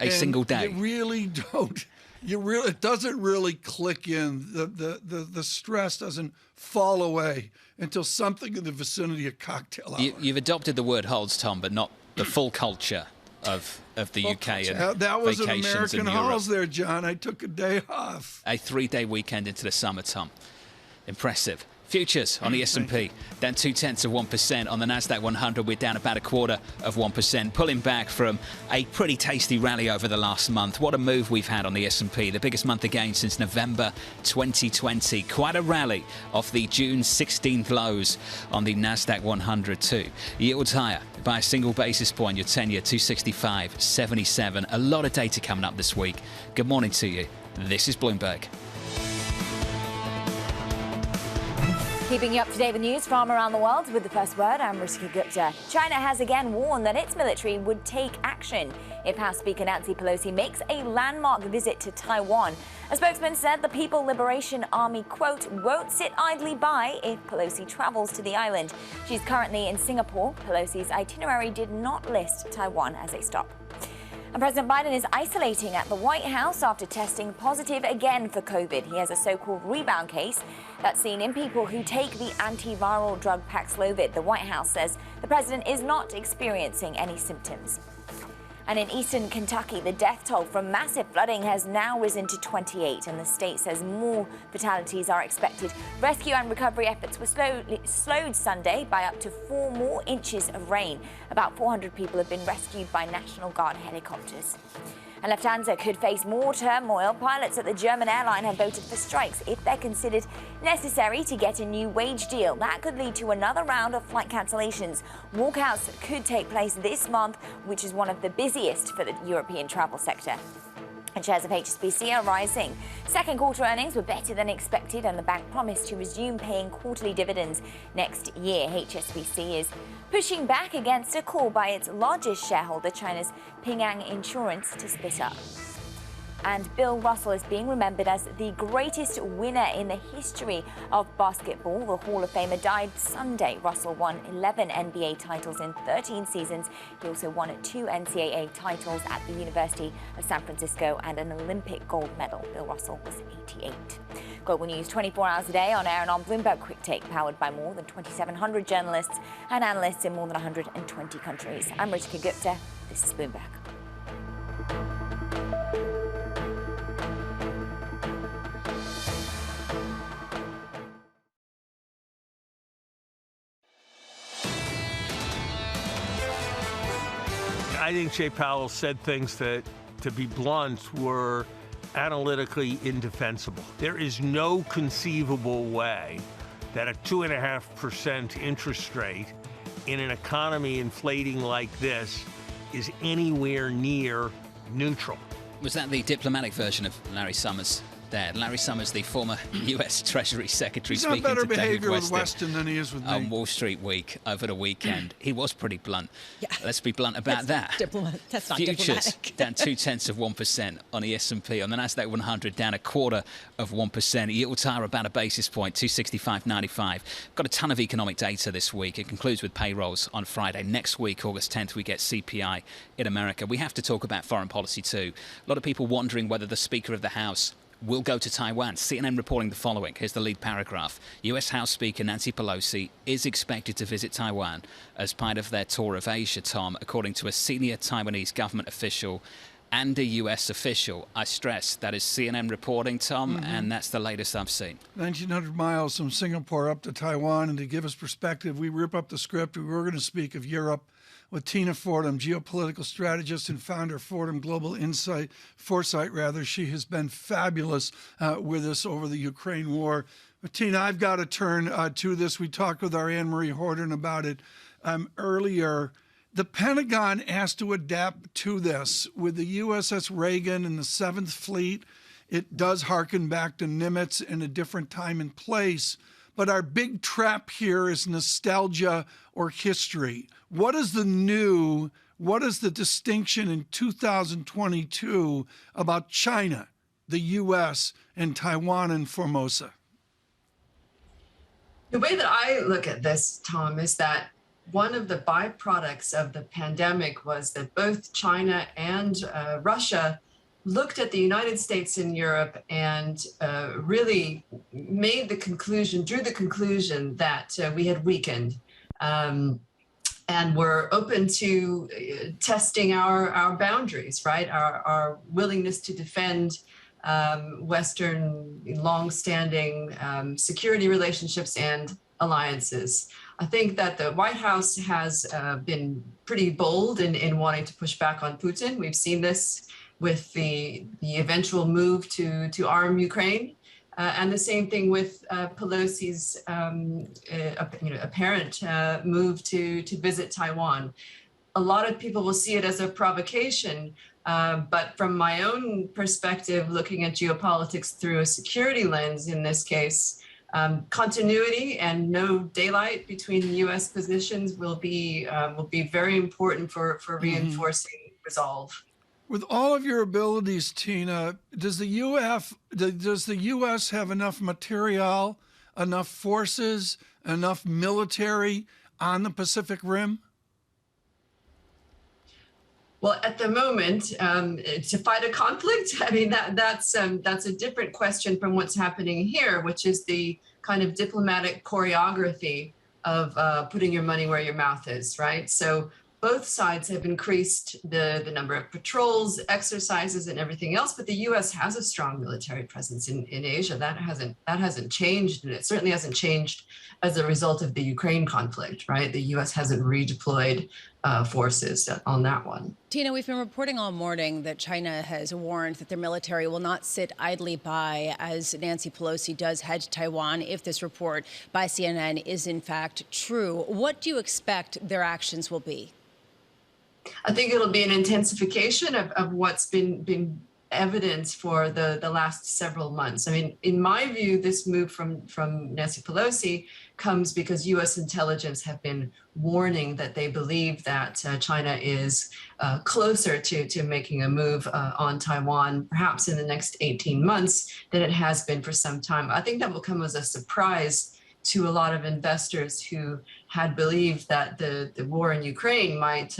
A single day. You really don't. It doesn't really click in. The stress doesn't fall away until something in the vicinity of cocktail hour. You've adopted the word holds, Tom, but not the full culture of the UK and that was an vacations American in Europe. Halls there, John. I took a day off. A 3-day weekend into the summer, Tom. Impressive. Futures on the S&P down 0.2% on the Nasdaq 100. We're down about 0.25%, pulling back from a pretty tasty rally over the last month. What a move we've had on the S&P, the biggest month again since November 2020. Quite a rally off the June 16th lows on the Nasdaq 100 too. Yields higher by a single basis point. Your 10-year 265.77. A lot of data coming up this week. Good morning to you. This is Bloomberg. Keeping you up to date with news from around the world with the first word, I'm Rishika Gupta. China has again warned that its military would take action if House Speaker Nancy Pelosi makes a landmark visit to Taiwan. A spokesman said the People Liberation Army, quote, won't sit idly by if Pelosi travels to the island. She's currently in Singapore. Pelosi's itinerary did not list Taiwan as a stop. And President Biden is isolating at the White House after testing positive again for COVID. He has a so-called rebound case that's seen in people who take the antiviral drug Paxlovid. The White House says the president is not experiencing any symptoms. And in eastern Kentucky, the death toll from massive flooding has now risen to 28, and the state says more fatalities are expected. Rescue and recovery efforts were slowed Sunday by up to 4 more inches of rain. About 400 people have been rescued by National Guard helicopters. And Lufthansa could face more turmoil. Pilots at the German airline have voted for strikes if they're considered necessary to get a new wage deal. That could lead to another round of flight cancellations. Walkouts could take place this month, which is one of the busiest for the European travel sector. And shares of HSBC are rising. Second quarter earnings were better than expected, and the bank promised to resume paying quarterly dividends next year. HSBC is pushing back against a call by its largest shareholder, China's Ping An Insurance, to split up. And Bill Russell is being remembered as the greatest winner in the history of basketball. The Hall of Famer died Sunday. Russell won 11 NBA titles in 13 seasons. He also won 2 NCAA titles at the University of San Francisco and an Olympic gold medal. Bill Russell was 88. Global news 24 hours a day on air and on Bloomberg Quick Take, powered by more than 2,700 journalists and analysts in more than 120 countries. I'm Rishika Gupta. This is Bloomberg. I think Jay Powell said things that, to be blunt, were analytically indefensible. There is no conceivable way that a 2.5% interest rate in an economy inflating like this is anywhere near neutral. Was that the diplomatic version of Larry Summers there? Larry Summers, the former U.S. Treasury Secretary, He's got speaking better to David behavior with Weston than he is with me. On Wall Street Week over the weekend. He was pretty blunt. Yeah. Let's be blunt about that. That's not Futures diplomatic. down 0.2% on the S&P. On the Nasdaq 100, down 0.25%. Yields higher about a basis point, 265.95. Got a ton of economic data this week. It concludes with payrolls on Friday. Next week, August 10th, we get CPI in America. We have to talk about foreign policy too. A lot of people wondering whether the Speaker of the House will go to Taiwan. CNN reporting the following. Here's the lead paragraph. U.S. House Speaker Nancy Pelosi is expected to visit Taiwan as part of their tour of Asia, Tom, according to a senior Taiwanese government official and a U.S. official. I stress that is CNN reporting, Tom, and that's the latest I've seen. 1,900 miles from Singapore up to Taiwan, and to give us perspective, we rip up the script. We were going to speak of Europe with Tina Fordham, geopolitical strategist and founder of Fordham Global Foresight. She has been fabulous with us over the Ukraine war. But Tina, I've got to turn to this. We talked with our Anne-Marie Horton about it earlier. The Pentagon has to adapt to this. With the USS Reagan and the 7th Fleet, it does harken back to Nimitz in a different time and place. But our big trap here is nostalgia or history. What is the new, what is the distinction in 2022 about China, the U.S., and Taiwan and Formosa? The way that I look at this, Tom, is that one of the byproducts of the pandemic was that both China and Russia looked at the United States and Europe and really drew the conclusion that we had weakened and were open to testing our boundaries, right? Our willingness to defend Western long-standing security relationships and alliances. I think that the White House has been pretty bold in wanting to push back on Putin. We've seen this with the eventual move to arm Ukraine, and the same thing with Pelosi's apparent move to visit Taiwan. A lot of people will see it as a provocation, but from my own perspective, looking at geopolitics through a security lens in this case, Continuity and no daylight between the U.S. positions will be very important for reinforcing resolve. With all of your abilities, Tina, does the U.S. have enough material, enough forces, enough military on the Pacific Rim? Well, at the moment, to fight a conflict, I mean, that's a different question from what's happening here, which is the kind of diplomatic choreography of putting your money where your mouth is, right? So both sides have increased the number of patrols, exercises, and everything else, but the U.S. has a strong military presence in Asia. That hasn't changed, and it certainly hasn't changed as a result of the Ukraine conflict, right? The U.S. hasn't redeployed forces on that one. Tina, we've been reporting all morning that China has warned that their military will not sit idly by as Nancy Pelosi does head to Taiwan if this report by CNN is in fact true. What do you expect their actions will be? I think it'll be an intensification of what's been evidence for the last several months. I mean, in my view, this move from Nancy Pelosi comes because U.S. intelligence have been warning that they believe that China is closer to making a move on Taiwan, perhaps in the next 18 months, than it has been for some time. I think that will come as a surprise to a lot of investors who had believed that the war in Ukraine might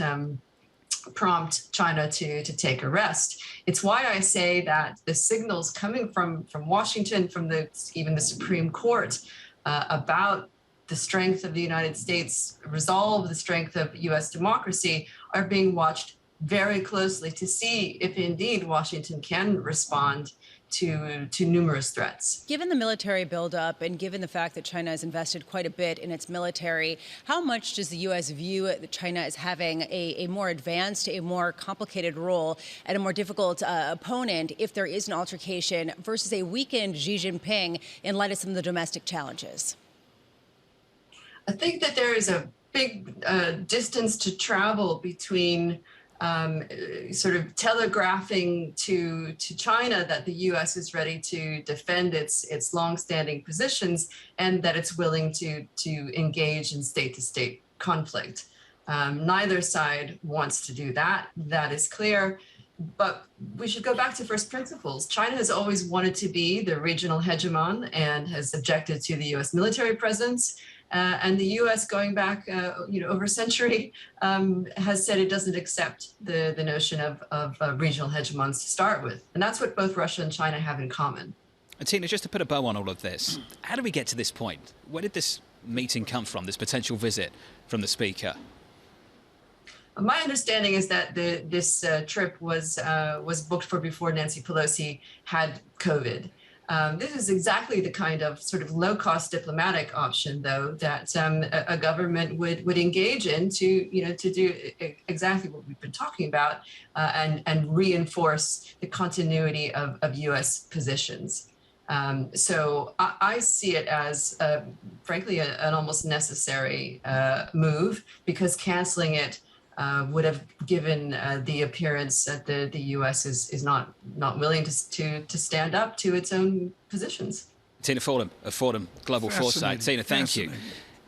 prompt China to take a rest. It's why I say that the signals coming from Washington, from even the Supreme Court, about the strength of the United States resolve, the strength of U.S. democracy, are being watched very closely to see if indeed Washington can respond to numerous threats. Given the military buildup and given the fact that China has invested quite a bit in its military, how much does the U.S. view that China as having a more advanced, a more complicated role and a more difficult opponent if there is an altercation versus a weakened Xi Jinping in light of some of the domestic challenges? I think that there is a big distance to travel between sort of telegraphing to China that the U.S. is ready to defend its longstanding positions and that it's willing to engage in state-to-state conflict. Neither side wants to do that. That is clear. But we should go back to first principles. China has always wanted to be the regional hegemon and has objected to the U.S. military presence. And the U.S. going back, over a century, has said it doesn't accept the notion of regional hegemons to start with. And that's what both Russia and China have in common. And Tina, just to put a bow on all of this, how did we get to this point? Where did this meeting come from, this potential visit from the speaker? My understanding is that this trip was booked for before Nancy Pelosi had COVID. This is exactly the kind of sort of low-cost diplomatic option, though, that a government would engage in to do exactly what we've been talking about and reinforce the continuity of U.S. positions. So I see it as, frankly, an almost necessary move, because canceling it would have given the appearance that the U.S. is not willing to stand up to its own positions. Tina Fordham of Fordham Global Foresight. Tina, thank you.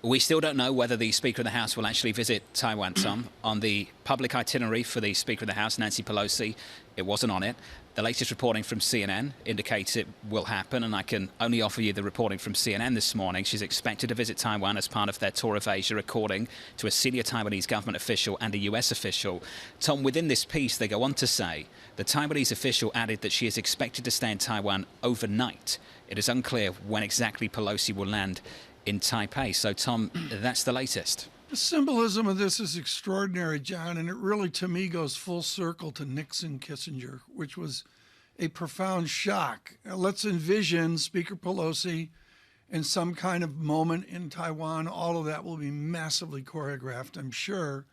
We still don't know whether the Speaker of the House will actually visit Taiwan, Tom. On the public itinerary for the Speaker of the House, Nancy Pelosi, it wasn't on it. The latest reporting from CNN indicates it will happen, and I can only offer you the reporting from CNN this morning. She's expected to visit Taiwan as part of their tour of Asia, according to a senior Taiwanese government official and a US official. Tom, within this piece, they go on to say the Taiwanese official added that she is expected to stay in Taiwan overnight. It is unclear when exactly Pelosi will land in Taipei. So, Tom, that's the latest. The symbolism of this is extraordinary, John, and it really, to me, goes full circle to Nixon-Kissinger, which was a profound shock. Now, let's envision Speaker Pelosi in some kind of moment in Taiwan. All of that will be massively choreographed, I'm sure.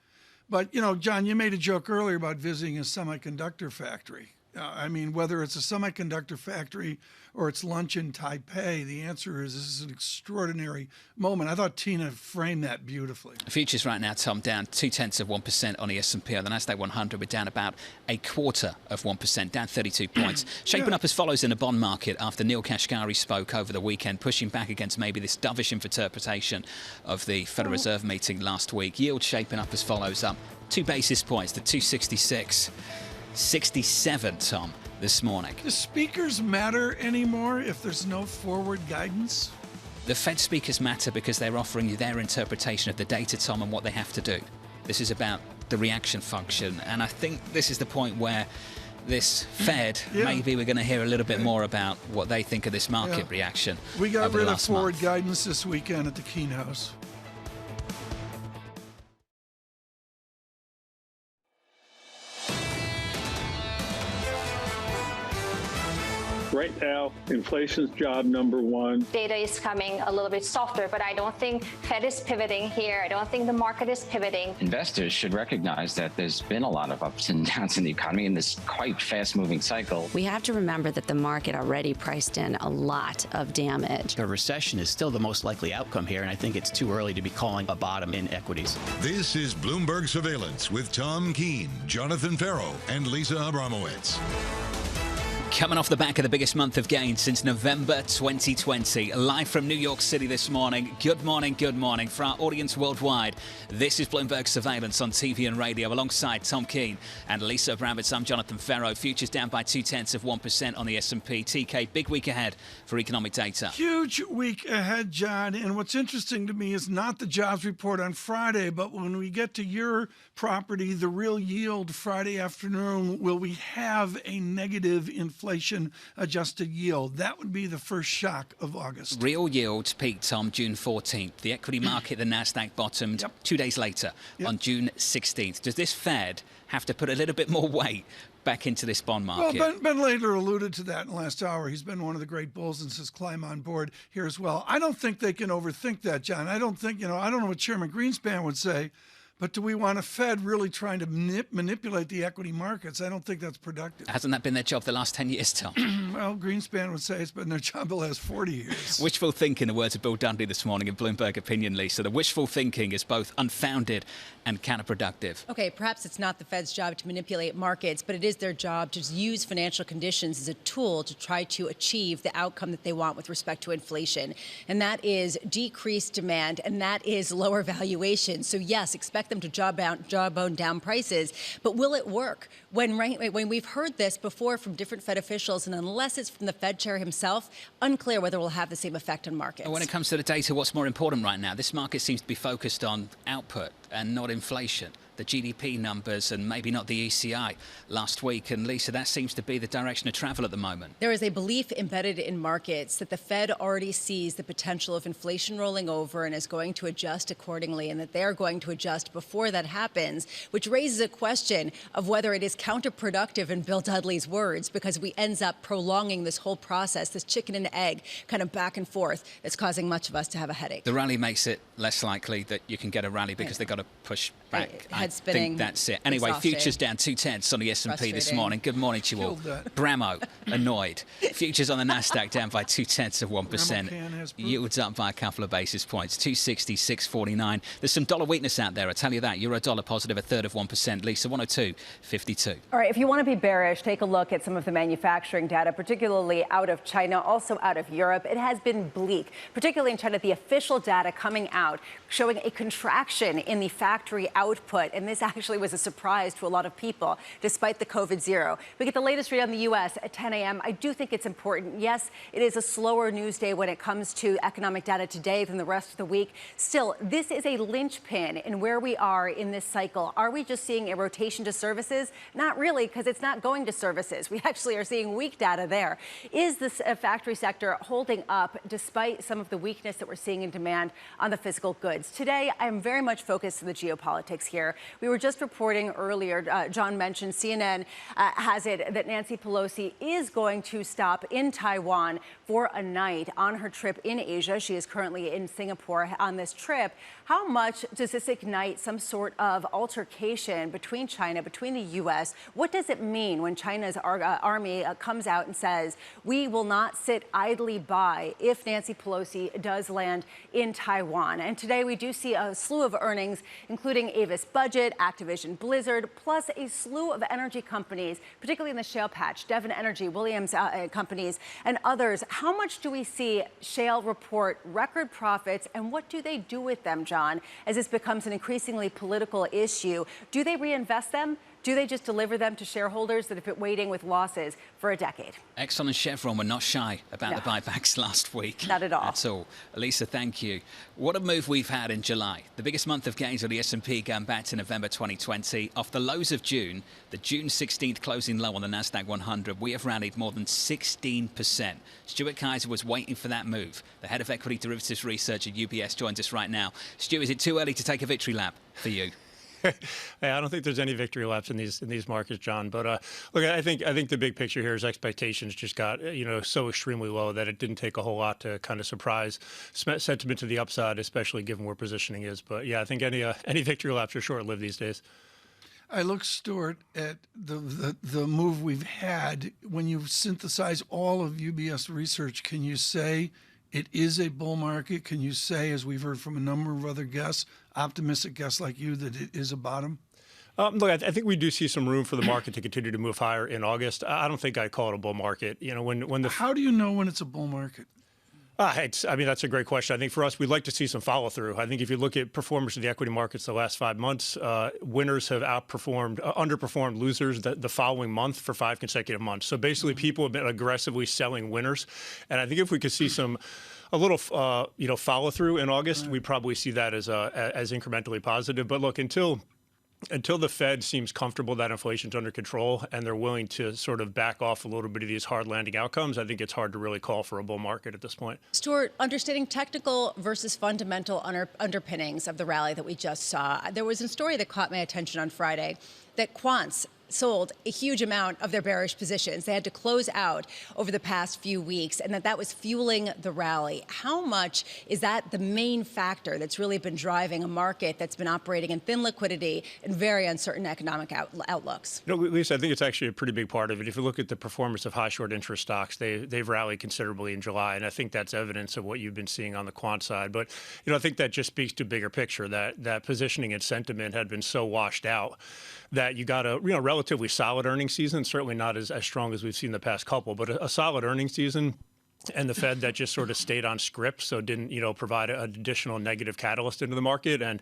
But, John, you made a joke earlier about visiting a semiconductor factory. I mean, whether it's a semiconductor factory or it's lunch in Taipei, the answer is this is an extraordinary moment. I thought Tina framed that beautifully. Futures right now, Tom, down 0.2% on the S&P. On the Nasdaq 100, we're down about 0.25%, down 32 points. Shaping up as follows in the bond market after Neil Kashkari spoke over the weekend, pushing back against maybe this dovish interpretation of the Federal Reserve meeting last week. Yield shaping up as follows, up 2 basis points to 266.67, Tom, this morning. Do speakers matter anymore if there's no forward guidance? The Fed speakers matter because they're offering you their interpretation of the data, Tom, and what they have to do. This is about the reaction function, and I think this is the point where this Fed, maybe we're going to hear a little bit more about what they think of this market reaction. We got rid of forward month. guidance this weekend at the Keene House. Right now, inflation's job number one. Data is coming a little bit softer, but I don't think Fed is pivoting here. I don't think the market is pivoting. Investors should recognize that there's been a lot of ups and downs in the economy in this quite fast-moving cycle. We have to remember that the market already priced in a lot of damage. A recession is still the most likely outcome here, and I think it's too early to be calling a bottom in equities. This is Bloomberg Surveillance with Tom Keene, Jonathan Ferro, and Lisa Abramowitz. Coming off the back of the biggest month of gains since November 2020. Live from New York City this morning. Good morning, good morning. For our audience worldwide, this is Bloomberg Surveillance on TV and radio alongside Tom Keene and Lisa Abramowitz. I'm Jonathan Ferro. Futures down by 0.2% on the S&P. TK, big week ahead for economic data. Huge week ahead, John. And what's interesting to me is not the jobs report on Friday, but when we get to your property, the real yield Friday afternoon, will we have a negative inflation-adjusted yield? That would be the first shock of August. Real yields peaked on June 14th. The equity market, the Nasdaq, bottomed 2 days later on June 16th. Does this Fed have to put a little bit more weight back into this bond market? Well, Ben Laidler alluded to that in the last hour. He's been one of the great bulls and says climb on board here as well. I don't think they can overthink that, John. I don't think, I don't know what Chairman Greenspan would say, but do we want a Fed really trying to manipulate the equity markets? I don't think that's productive. Hasn't that been their job the last 10 years, Tom? Well, Greenspan would say it's been their job the last 40 years. Wishful thinking, the words of Bill Dundee this morning in Bloomberg Opinion, Lisa. The wishful thinking is both unfounded and counterproductive. Okay, perhaps it's not the Fed's job to manipulate markets, but it is their job to use financial conditions as a tool to try to achieve the outcome that they want with respect to inflation. And that is decreased demand, and that is lower valuation. So yes, expect them to jawbone down prices, but will it work? When we've heard this before from different Fed officials, and unless it's from the Fed chair himself, unclear whether it will have the same effect on markets. When it comes to the data, what's more important right now? This market seems to be focused on output and not inflation. The GDP numbers and maybe not the ECI last week. And Lisa, that seems to be the direction of travel at the moment. There is a belief embedded in markets that the Fed already sees the potential of inflation rolling over and is going to adjust accordingly, and that they're going to adjust before that happens, which raises a question of whether it is counterproductive, in Bill Dudley's words, because we ends up prolonging this whole process, this chicken and egg kind of back and forth that's causing much of us to have a headache. The rally makes it less likely that you can get a rally because they've got to push back. I think that's it. Anyway, exhausted. Futures down 0.2 on the S&P this morning. Good morning to you all. Bramo, annoyed. Futures on the Nasdaq down by 0.2%. Yields up by a couple of basis points. 260.649. There's some dollar weakness out there, I tell you that. Euro dollar positive 1/3%. Lisa, 102.52. All right, if you want to be bearish, take a look at some of the manufacturing data, particularly out of China, also out of Europe. It has been bleak, particularly in China. The official data coming out showing a contraction in the factory output. And this actually was a surprise to a lot of people, despite the COVID zero. We get the latest read on the U.S. at 10 a.m. I do think it's important. Yes, it is a slower news day when it comes to economic data today than the rest of the week. Still, this is a linchpin in where we are in this cycle. Are we just seeing a rotation to services? Not really, because it's not going to services. We actually are seeing weak data there. Is this factory sector holding up despite some of the weakness that we're seeing in demand on the physical goods? Today, I'm very much focused on the geopolitics. politics here. We were just reporting earlier, John mentioned CNN has it that Nancy Pelosi is going to stop in Taiwan for a night on her trip in Asia. She is currently in Singapore on this trip. How much does this ignite some sort of altercation between China, between the U.S.? What does it mean when China's army comes out and says, we will not sit idly by if Nancy Pelosi does land in Taiwan? And today we do see a slew of earnings, including Avis Budget, Activision Blizzard, plus a slew of energy companies, particularly in the shale patch, Devon Energy, Williams companies, and others. How much do we see shale report record profits, and what do they do with them, John, as this becomes an increasingly political issue? Do they reinvest them? Do they just deliver them to shareholders that have been waiting with losses for a decade? Exxon and Chevron were not shy about the buybacks last week. Not at all. That's all. Lisa, thank you. What a move we've had in July. The biggest month of gains of the S&P going back to November 2020. Off the lows of June, the June 16th closing low on the Nasdaq 100, we have rallied more than 16%. Stuart Kaiser was waiting for that move. The head of equity derivatives research at UBS joins us right now. Stuart, is it too early to take a victory lap for you? Hey, I don't think there's any victory laps in these markets, John. But look, I think the big picture here is expectations just got so extremely low that it didn't take a whole lot to kind of surprise sentiment to the upside, especially given where positioning is. But yeah, I think any victory laps are short-lived these days. I look, Stuart, at the move we've had. When you synthesize all of UBS research, can you say it is a bull market? Can you say, as we've heard from a number of other guests, optimistic guests like you, that it is a bottom? Look, I think we do see some room for the market to continue to move higher in August. I don't think I'd call it a bull market. How do you know when it's a bull market? That's a great question. I think for us, we'd like to see some follow through. I think if you look at performance of the equity markets the last 5 months, winners have underperformed losers the following month for 5 consecutive months. So basically, people have been aggressively selling winners, and I think if we could see a little follow through in August, we'd probably see that as incrementally positive. But look, until the Fed seems comfortable that inflation's under control and they're willing to sort of back off a little bit of these hard landing outcomes, I think it's hard to really call for a bull market at this point. Stuart, understanding technical versus fundamental underpinnings of the rally that we just saw. There was a story that caught my attention on Friday that quants sold a huge amount of their bearish positions. They had to close out over the past few weeks, and that was fueling the rally. How much is that the main factor that's really been driving a market that's been operating in thin liquidity and very uncertain economic outlooks? Lisa, I think it's actually a pretty big part of it. If you look at the performance of high short interest stocks, they've rallied considerably in July, and I think that's evidence of what you've been seeing on the quant side. But I think that just speaks to a bigger picture, that positioning and sentiment had been so washed out that you got a relatively solid earnings season, certainly not as strong as we've seen the past couple, but a solid earnings season. And the Fed that just sort of stayed on script, so didn't provide an additional negative catalyst into the market, and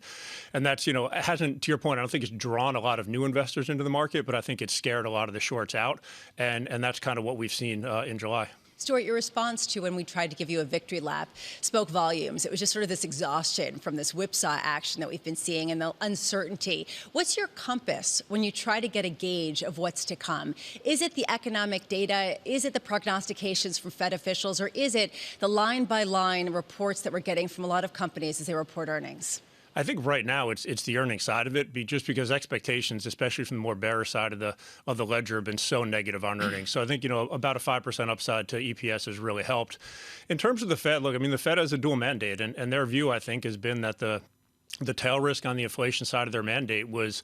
that's hasn't, to your point, I don't think it's drawn a lot of new investors into the market, but I think it's scared a lot of the shorts out, and that's kind of what we've seen in July. Stuart, your response to when we tried to give you a victory lap spoke volumes. It was just sort of this exhaustion from this whipsaw action that we've been seeing and the uncertainty. What's your compass when you try to get a gauge of what's to come? Is it the economic data? Is it the prognostications from Fed officials? Or is it the line-by-line reports that we're getting from a lot of companies as they report earnings? I think right now it's the earnings side of it, just because expectations, especially from the more bearish side of the ledger, have been so negative on earnings. So I think about a 5% upside to EPS has really helped. In terms of the Fed, look, the Fed has a dual mandate, and their view, I think, has been that the tail risk on the inflation side of their mandate was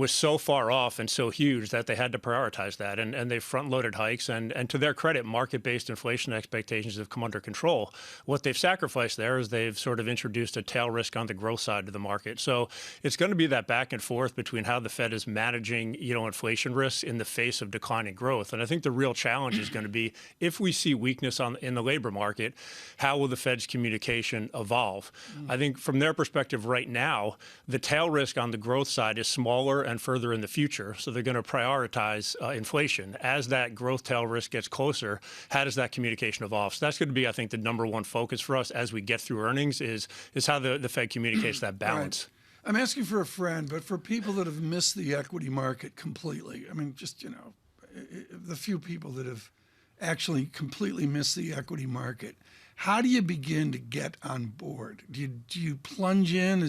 so far off and so huge that they had to prioritize that. And they front-loaded hikes. And to their credit, market-based inflation expectations have come under control. What they've sacrificed there is they've sort of introduced a tail risk on the growth side of the market. So it's going to be that back and forth between how the Fed is managing, inflation risks in the face of declining growth. And I think the real challenge is going to be, if we see weakness in the labor market, how will the Fed's communication evolve? I think from their perspective right now, the tail risk on the growth side is smaller and further in the future. So they're going to prioritize inflation. As that growth tail risk gets closer, how does that communication evolve? So that's going to be, I think, the number one focus for us as we get through earnings is how the Fed communicates that balance. Right. I'm asking for a friend, but for people that have missed the equity market completely, the few people that have actually completely missed the equity market, How do you begin to get on board? Do you plunge in?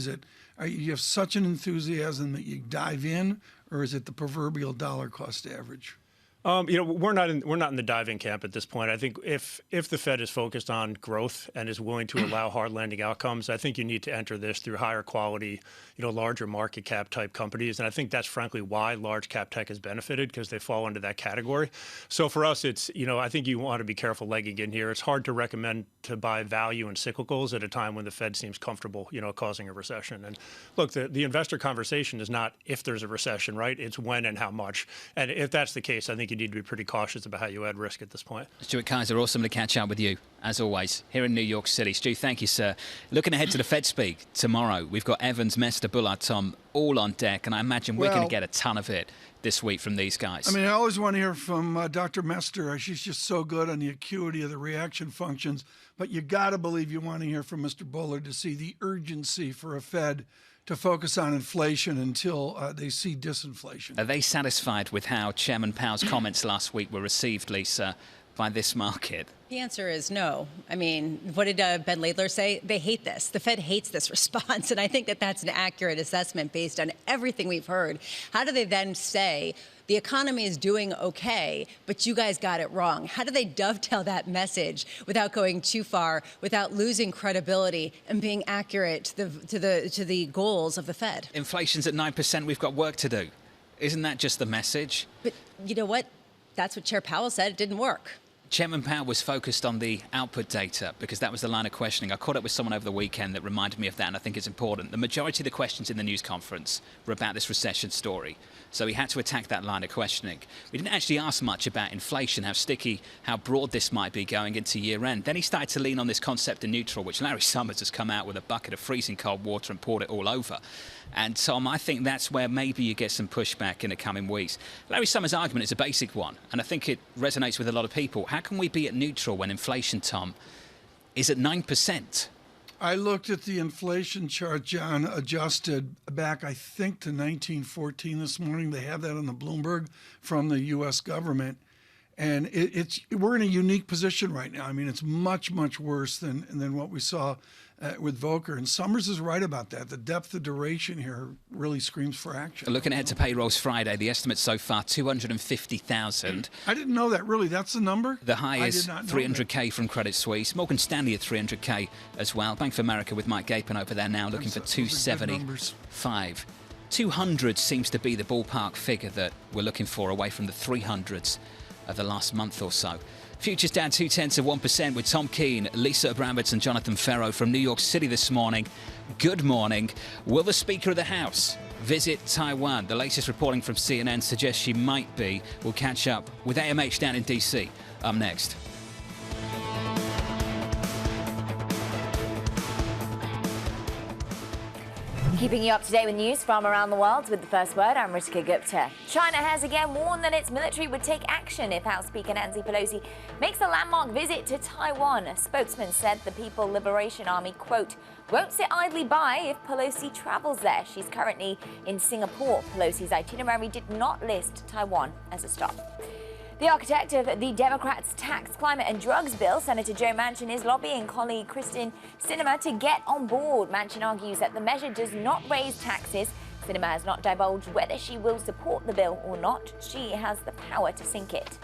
You have such an enthusiasm that you dive in, or is it the proverbial dollar cost average? We're not in the diving camp at this point. I think if the Fed is focused on growth and is willing to allow hard landing outcomes, I think you need to enter this through higher quality, larger market cap type companies. And I think that's frankly why large cap tech has benefited, because they fall into that category. So for us, it's, I think you want to be careful legging in here. It's hard to recommend to buy value and cyclicals at a time when the Fed seems comfortable, causing a recession. And look, the investor conversation is not if there's a recession, right? It's when and how much. And if that's the case, I think you need to be pretty cautious about how you add risk at this point. Stuart Kaiser, awesome to catch up with you, as always, here in New York City. Stu, thank you, sir. Looking ahead to the Fed speak tomorrow, we've got Evans, Mester, Bullard, Tom, all on deck, and I imagine we're going to get a ton of it this week from these guys. I always want to hear from Dr. Mester. She's just so good on the acuity of the reaction functions, but you got to believe you want to hear from Mr. Bullard to see the urgency for a Fed to focus on inflation until they see disinflation. Are they satisfied with how Chairman Powell's comments last week were received, Lisa, by this market? The answer is no. What did Ben Laidler say? They hate this. The Fed hates this response, and I think that that's an accurate assessment based on everything we've heard. How do they then say the economy is doing okay, but you guys got it wrong? How do they dovetail that message without going too far, without losing credibility and being accurate to the goals of the Fed? Inflation's at 9%. We've got work to do. Isn't that just the message? But you know what? That's what Chair Powell said. It didn't work. Chairman Powell was focused on the output data because that was the line of questioning. I caught up with someone over the weekend that reminded me of that, and I think it's important. The majority of the questions in the news conference were about this recession story, so he had to attack that line of questioning. We didn't actually ask much about inflation, how sticky, how broad this might be going into year end. Then he started to lean on this concept of neutral, which Larry Summers has come out with a bucket of freezing cold water and poured it all over. And Tom, I think that's where maybe you get some pushback in the coming weeks. Larry Summers' argument is a basic one, and I think it resonates with a lot of people. How can we be at neutral when inflation, Tom, is at 9%? I looked at the inflation chart, John, adjusted back, I think, to 1914 this morning. They have that on the Bloomberg from the U.S. government. And we're in a unique position right now. It's much, much worse than what we saw with Volcker. And Summers is right about that. The depth of duration here really screams for action. Looking ahead to payrolls Friday, the estimate so far, 250,000. I didn't know that, really. That's the number? The high is 300K from Credit Suisse. Morgan Stanley at 300K as well. Bank of America with Mike Gapin over there now looking for 275. 200 seems to be the ballpark figure that we're looking for, away from the 300s of the last month or so. Futures down 0.2% with Tom Keene, Lisa Abramowitz and Jonathan Ferro from New York City this morning. Good morning. Will the Speaker of the House visit Taiwan? The latest reporting from CNN suggests she might be. We'll catch up with AMH down in D.C. Up next. Keeping you up to date with news from around the world with the first word, I'm Ritika Gupta. China has again warned that its military would take action if House Speaker Nancy Pelosi makes a landmark visit to Taiwan. A spokesman said the People Liberation Army, quote, won't sit idly by if Pelosi travels there. She's currently in Singapore. Pelosi's itinerary did not list Taiwan as a stop. The architect of the Democrats' tax, climate and drugs bill, Senator Joe Manchin, is lobbying colleague Kristen Sinema to get on board. Manchin argues that the measure does not raise taxes. Sinema has not divulged whether she will support the bill or not. She has the power to sink it.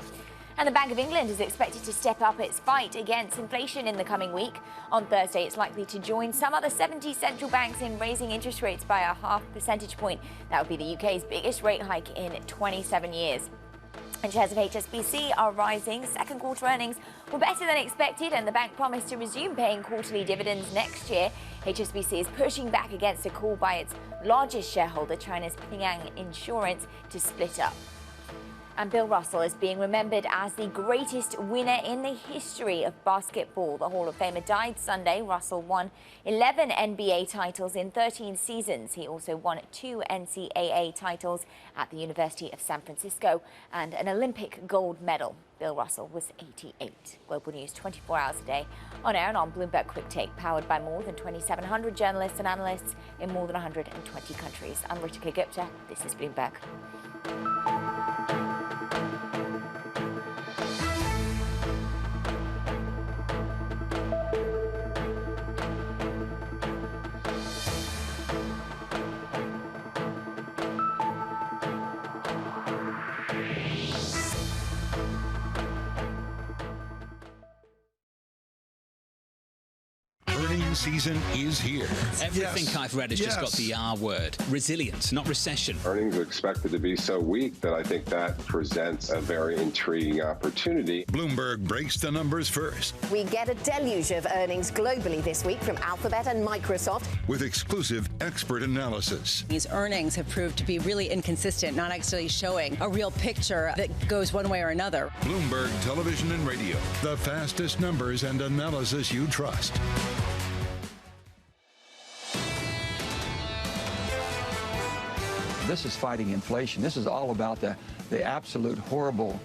And the Bank of England is expected to step up its fight against inflation in the coming week. On Thursday, it's likely to join some other 70 central banks in raising interest rates by a half percentage point. That would be the UK's biggest rate hike in 27 years. And shares of HSBC are rising. Second quarter earnings were better than expected, and the bank promised to resume paying quarterly dividends next year. HSBC is pushing back against a call by its largest shareholder, China's Ping An Insurance, to split up. And Bill Russell is being remembered as the greatest winner in the history of basketball. The Hall of Famer died Sunday. Russell won 11 NBA titles in 13 seasons. He also won 2 NCAA titles at the University of San Francisco and an Olympic gold medal. Bill Russell was 88. Global News 24 hours a day, on air and on Bloomberg Quick Take, powered by more than 2,700 journalists and analysts in more than 120 countries. I'm Ritika Gupta. This is Bloomberg. Spring season is here. Everything I've read has just got the R word. Resilience, not recession. Earnings are expected to be so weak that I think that presents a very intriguing opportunity. Bloomberg breaks the numbers first. We get a deluge of earnings globally this week from Alphabet and Microsoft. With exclusive expert analysis. These earnings have proved to be really inconsistent, not actually showing a real picture that goes one way or another. Bloomberg Television and Radio. The fastest numbers and analysis you trust. This is fighting inflation. This is all about the absolute horrible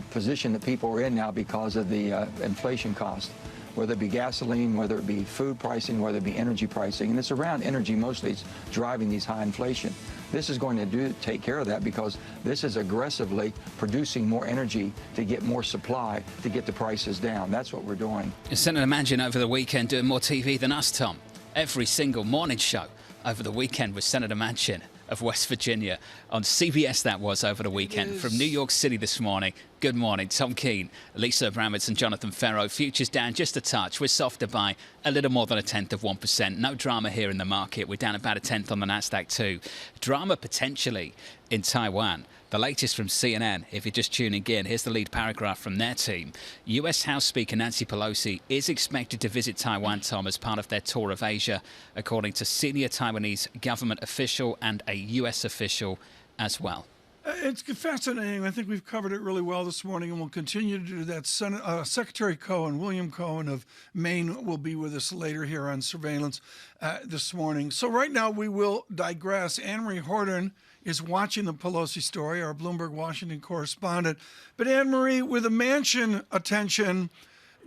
position that people are in now because of the inflation cost, whether it be gasoline, whether it be food pricing, whether it be energy pricing. And it's around energy mostly it's driving these high inflation. This is going to take care of that because this is aggressively producing more energy to get more supply to get the prices down. That's what we're doing. Senator Manchin over the weekend doing more TV than us, Tom. Every single morning show over the weekend with Senator Manchin of West Virginia. On CBS that was over the weekend. From New York City this morning. Good morning. Tom Keene, Lisa Abramowitz and Jonathan Ferro. Futures down just a touch. We're softer by a little more than 0.1%. No drama here in the market. We're down about 0.1 on the Nasdaq too. Drama potentially in Taiwan. The latest from CNN, if you're just tuning in, here's the lead paragraph from their team. U.S. House Speaker Nancy Pelosi is expected to visit Taiwan, Tom, as part of their tour of Asia, according to senior Taiwanese government official and a U.S. official as well. It's fascinating. I think we've covered it really well this morning, and we'll continue to do that. Secretary Cohen, William Cohen of Maine, will be with us later here on Surveillance this morning. So right now we will digress. Anne-Marie Horton is watching the Pelosi story, our Bloomberg Washington correspondent. But Anne-Marie, with the Manchin attention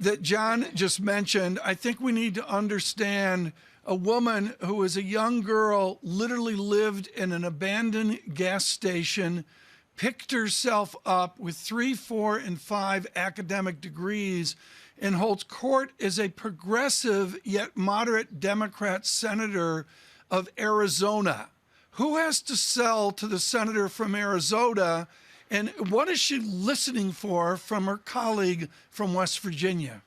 that John just mentioned, I think we need to understand a woman who is a young girl, literally lived in an abandoned gas station, picked herself up with 3, 4, and 5 academic degrees, and holds court as a progressive yet moderate Democrat senator of Arizona. Who has to sell to the senator from Arizona, and what is she listening for from her colleague from West Virginia?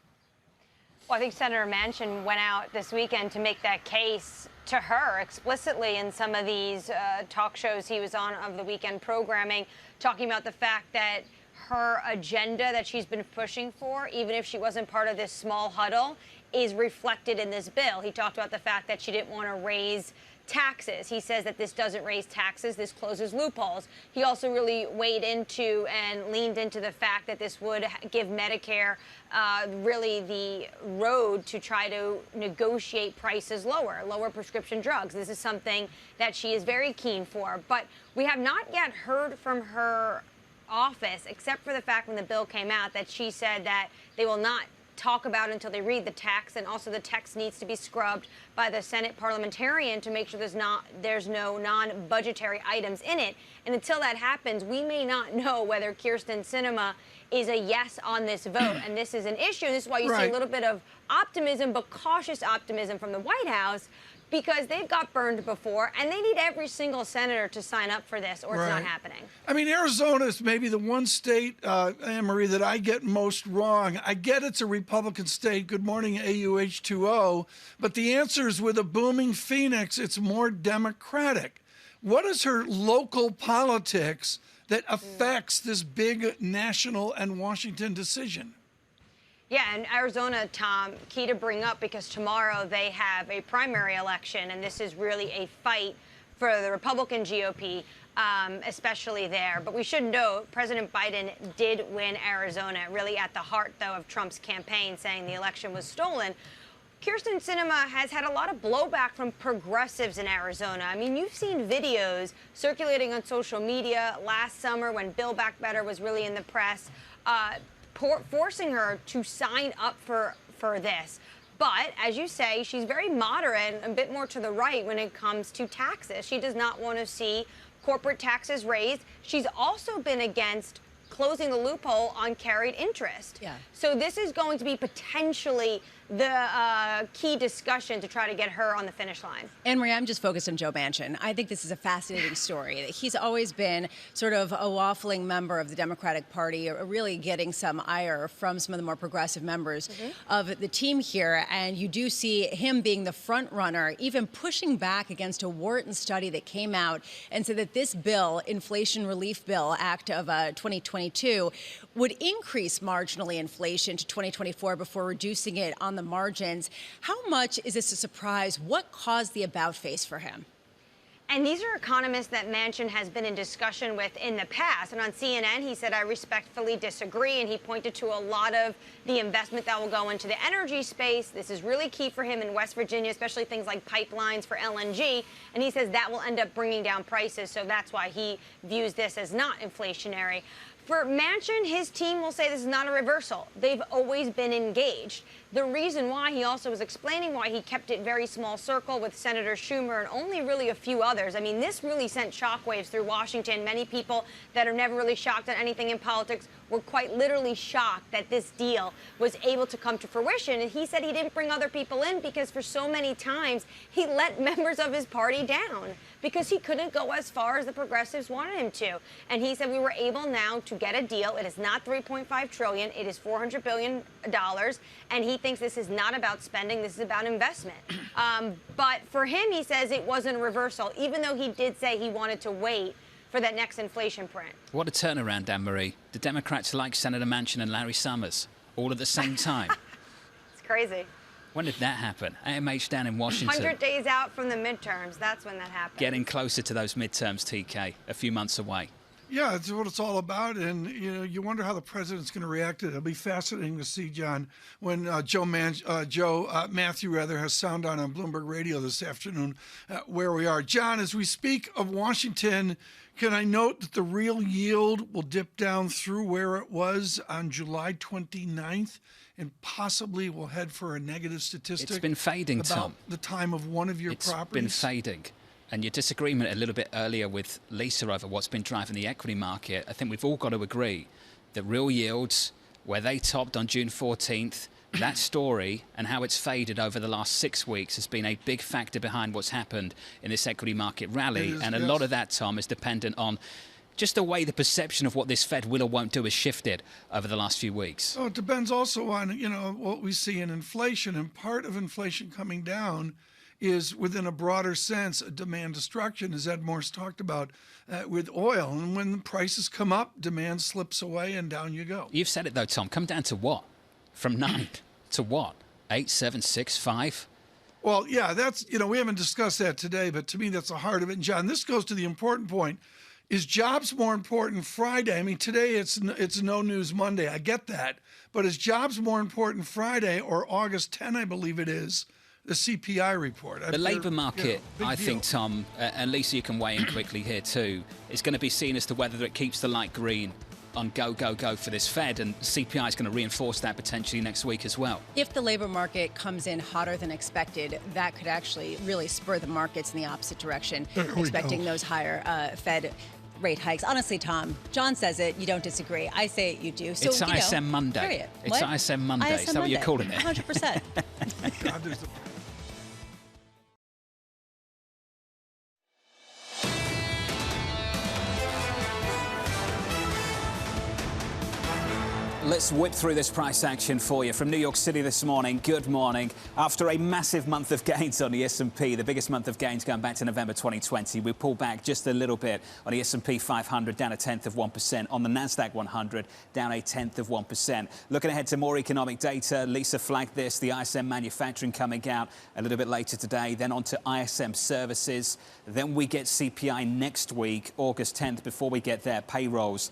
Well, I think Senator Manchin went out this weekend to make that case to her explicitly in some of these talk shows he was on of the weekend programming, talking about the fact that her agenda that she's been pushing for, even if she wasn't part of this small huddle, is reflected in this bill. He talked about the fact that she didn't want to raise taxes. He says that this doesn't raise taxes, this closes loopholes. He also really weighed into and leaned into the fact that this would give Medicare really the road to try to negotiate prices lower prescription drugs. This is something that she is very keen for. But we have not yet heard from her office, except for the fact when the bill came out that she said that they will not talk about until they read the text, and also the text needs to be scrubbed by the Senate parliamentarian to make sure there's no non-budgetary items in it. And until that happens, we may not know whether Kyrsten Sinema is a yes on this vote. And this is an issue. This is why you see a little bit of optimism, but cautious optimism from the White House, because they've got burned before, and they need every single senator to sign up for this, or it's not happening. I mean, Arizona is maybe the one state, Anne-Marie, that I get most wrong. I get it's a Republican state. Good morning, AUH2O. But the answer is, with a booming Phoenix, it's more Democratic. What is her local politics that affects this big national and Washington decision? Yeah, and Arizona, Tom, key to bring up, because tomorrow they have a primary election, and this is really a fight for the Republican GOP, especially there. But we should note President Biden did win Arizona, really at the heart, though, of Trump's campaign, saying the election was stolen. Kyrsten Sinema has had a lot of blowback from progressives in Arizona. I mean, you've seen videos circulating on social media last summer when Build Back Better was really in the press, forcing her to sign up for this. But, as you say, she's very moderate, a bit more to the right when it comes to taxes. She does not want to see corporate taxes raised. She's also been against closing the loophole on carried interest. Yeah. So this is going to be potentially the key discussion to try to get her on the finish line. Anne-Marie, I'm just focused on Joe Manchin. I think this is a fascinating story. He's always been sort of a waffling member of the Democratic Party, really getting some ire from some of the more progressive members of the team here. And you do see him being the front runner, even pushing back against a Wharton study that came out and said that this bill, Inflation Relief Bill Act of 2022, would increase marginally inflation to 2024 before reducing it on the margins. How much is this a surprise? What caused the about face for him? And these are economists that Manchin has been in discussion with in the past. And on CNN, he said, I respectfully disagree. And he pointed to a lot of the investment that will go into the energy space. This is really key for him in West Virginia, especially things like pipelines for LNG. And he says that will end up bringing down prices. So that's why he views this as not inflationary. For Manchin, his team will say this is not a reversal. They've always been engaged. The reason why, he also was explaining why he kept it very small circle with Senator Schumer and only really a few others. I mean, this really sent shockwaves through Washington. Many people that are never really shocked at anything in politics were quite literally shocked that this deal was able to come to fruition. And he said he didn't bring other people in because for so many times he let members of his party down because he couldn't go as far as the progressives wanted him to. And he said we were able now to get a deal. It is not $3.5 trillion. It is $400 billion. And he thinks this is not about spending. This is about investment. But for him, he says it wasn't a reversal, even though he did say he wanted to wait for that next inflation print. What a turnaround, Anne-Marie. The Democrats like Senator Manchin and Larry Summers all at the same time. It's crazy. When did that happen? AMH down in Washington. 100 days out from the midterms. That's when that happened. Getting closer to those midterms, TK, a few months away. Yeah, it's what it's all about, and you wonder how the president's going to react to it. It'll be fascinating to see, John, when Matthew has sound on Bloomberg Radio this afternoon, where we are. John, as we speak of Washington, can I note that the real yield will dip down through where it was on July 29th, and possibly will head for a negative statistic? It's been fading, about Tom. The time of one of your properties. It's been fading. And your disagreement a little bit earlier with Lisa over what's been driving the equity market, I think we've all got to agree that real yields, where they topped on June 14th, that story and how it's faded over the last 6 weeks has been a big factor behind what's happened in this equity market rally. And a lot of that, Tom, is dependent on just the way the perception of what this Fed will or won't do has shifted over the last few weeks. Oh, it depends also on, what we see in inflation. And part of inflation coming down is, within a broader sense, a demand destruction, as Ed Morse talked about with oil. And when the prices come up, demand slips away and down you go. You've said it, though, Tom. Come down to what? From 9 to what? 8, 7, 6, 5? Well, yeah, that's, we haven't discussed that today, but to me, that's the heart of it. And John, this goes to the important point. Is jobs more important Friday? I mean, today it's no news Monday. I get that. But is jobs more important Friday or August 10, I believe it is, the CPI report? The labour market, I think, Tom, and Lisa, you can weigh in quickly here too, is going to be seen as to whether it keeps the light green on go for this Fed, and CPI is going to reinforce that potentially next week as well. If the labor market comes in hotter than expected, that could actually really spur the markets in the opposite direction, expecting those higher Fed rate hikes. Honestly, Tom, John says it, you don't disagree. I say it, you do. So, it's ISM Monday. Period. It's what? ISM Monday. ISM Is that what you're calling it? 100%. God, there's the... Let's whip through this price action for you. From New York City this morning, good morning. After a massive month of gains on the S&P, the biggest month of gains going back to November 2020, we pulled back just a little bit on the S&P 500, down 0.1%. On the NASDAQ 100, down 0.1%. Looking ahead to more economic data, Lisa flagged this, the ISM manufacturing coming out a little bit later today, then on to ISM services. Then we get CPI next week, August 10th, before we get their payrolls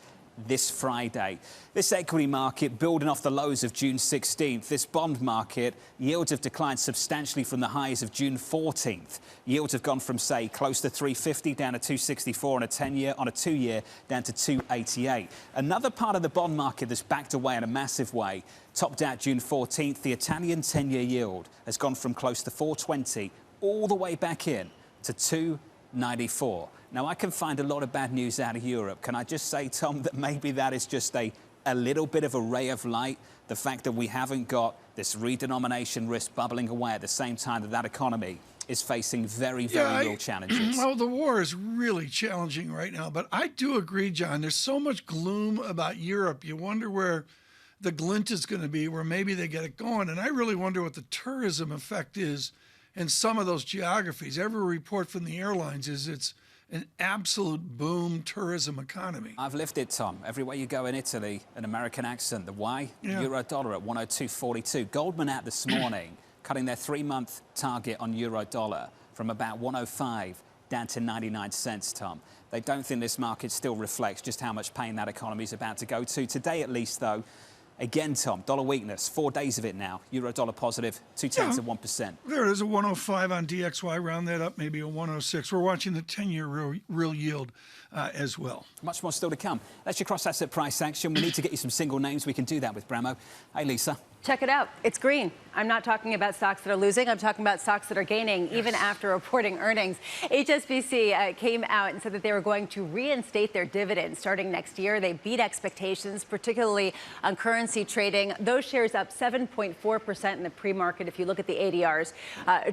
this Friday. This equity market building off the lows of June 16th. This bond market, yields have declined substantially from the highs of June 14th. Yields have gone from, say, close to 350 down to 264 on a 10-year, on a 2-year down to 288. Another part of the bond market that's backed away in a massive way, topped out June 14th, the Italian 10-year yield has gone from close to 420 all the way back in to 294. Now, I can find a lot of bad news out of Europe. Can I just say, Tom, that maybe that is just a little bit of a ray of light? The fact that we haven't got this redenomination risk bubbling away at the same time that that economy is facing very, very real challenges. Well, the war is really challenging right now. But I do agree, John, there's so much gloom about Europe. You wonder where the glint is going to be, where maybe they get it going. And I really wonder what the tourism effect is in some of those geographies. Every report from the airlines is it's an absolute boom tourism economy. I've lived it, Tom. Everywhere you go in Italy, an American accent. The why? Euro dollar at 102.42. Goldman out this morning, cutting their 3-month target on euro dollar from about 105 down to 99 cents, Tom. They don't think this market still reflects just how much pain that economy is about to go to. Today, at least, though, again, Tom, dollar weakness, 4 days of it now. Euro dollar positive, 0.2 of 1%. There it is, a 105 on DXY. Round that up, maybe a 106. We're watching the 10-year real yield as well. Much more still to come. That's your cross-asset price action. We need to get you some single names. We can do that with Bramo. Hey, Lisa. Check it out. It's green. I'm not talking about stocks that are losing. I'm talking about stocks that are gaining, even after reporting earnings. HSBC came out and said that they were going to reinstate their dividends starting next year. They beat expectations, particularly on currency trading. Those shares up 7.4% in the pre-market if you look at the ADRs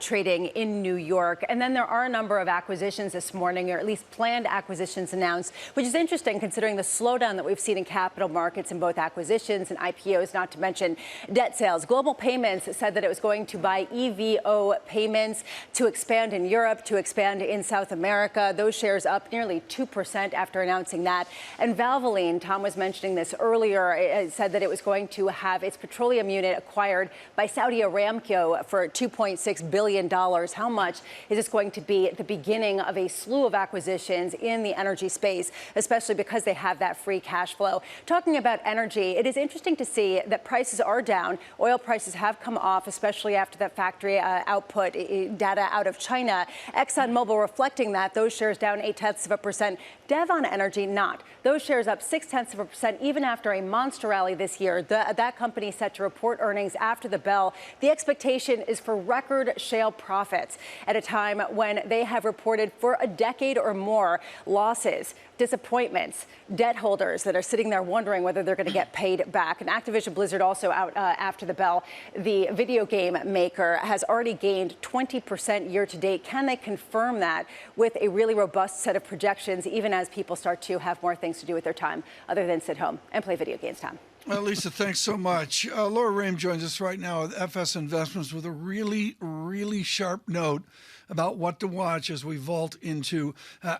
trading in New York. And then there are a number of acquisitions this morning, or at least planned acquisitions announced, which is interesting considering the slowdown that we've seen in capital markets in both acquisitions and IPOs, not to mention debt sales. Global Payments said that it was going to buy EVO Payments to expand in Europe, to expand in South America. Those shares up nearly 2% after announcing that. And Valvoline, Tom was mentioning this earlier, it said that it was going to have its petroleum unit acquired by Saudi Aramco for $2.6 billion. How much is this going to be at the beginning of a slew of acquisitions in the energy space, especially because they have that free cash flow? Talking about energy, it is interesting to see that prices are down. Oil prices have come off, especially after that factory output data out of China. ExxonMobil reflecting that. Those shares down 0.8%. Devon Energy not. Those shares up 0.6%, even after a monster rally this year. That company set to report earnings after the bell. The expectation is for record shale profits at a time when they have reported for a decade or more losses, disappointments, debt holders that are sitting there wondering whether they're going to get paid back. And Activision Blizzard also out after the bell. The video game maker has already gained 20% year to date. Can they confirm that with a really robust set of projections, even as people start to have more things to do with their time other than sit home and play video games, Tom? Well, Lisa, thanks so much. Laura Rame joins us right now with FS Investments with a really, really sharp note about what to watch as we vault into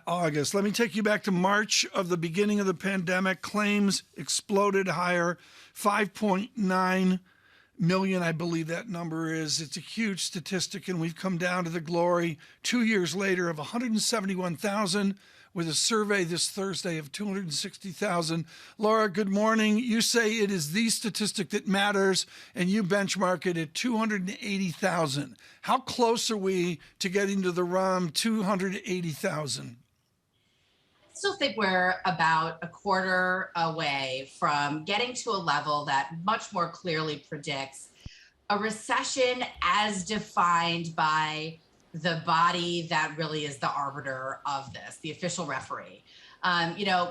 August. Let me take you back to March of the beginning of the pandemic. Claims exploded higher, 5.9 million, I believe that number is. It's a huge statistic, and we've come down to the glory 2 years later of 171,000 with a survey this Thursday of 260,000. Laura, good morning. You say it is the statistic that matters, and you benchmark it at 280,000. How close are we to getting to the ROM 280,000? I still think we're about a quarter away from getting to a level that much more clearly predicts a recession as defined by the body that really is the arbiter of this, the official referee.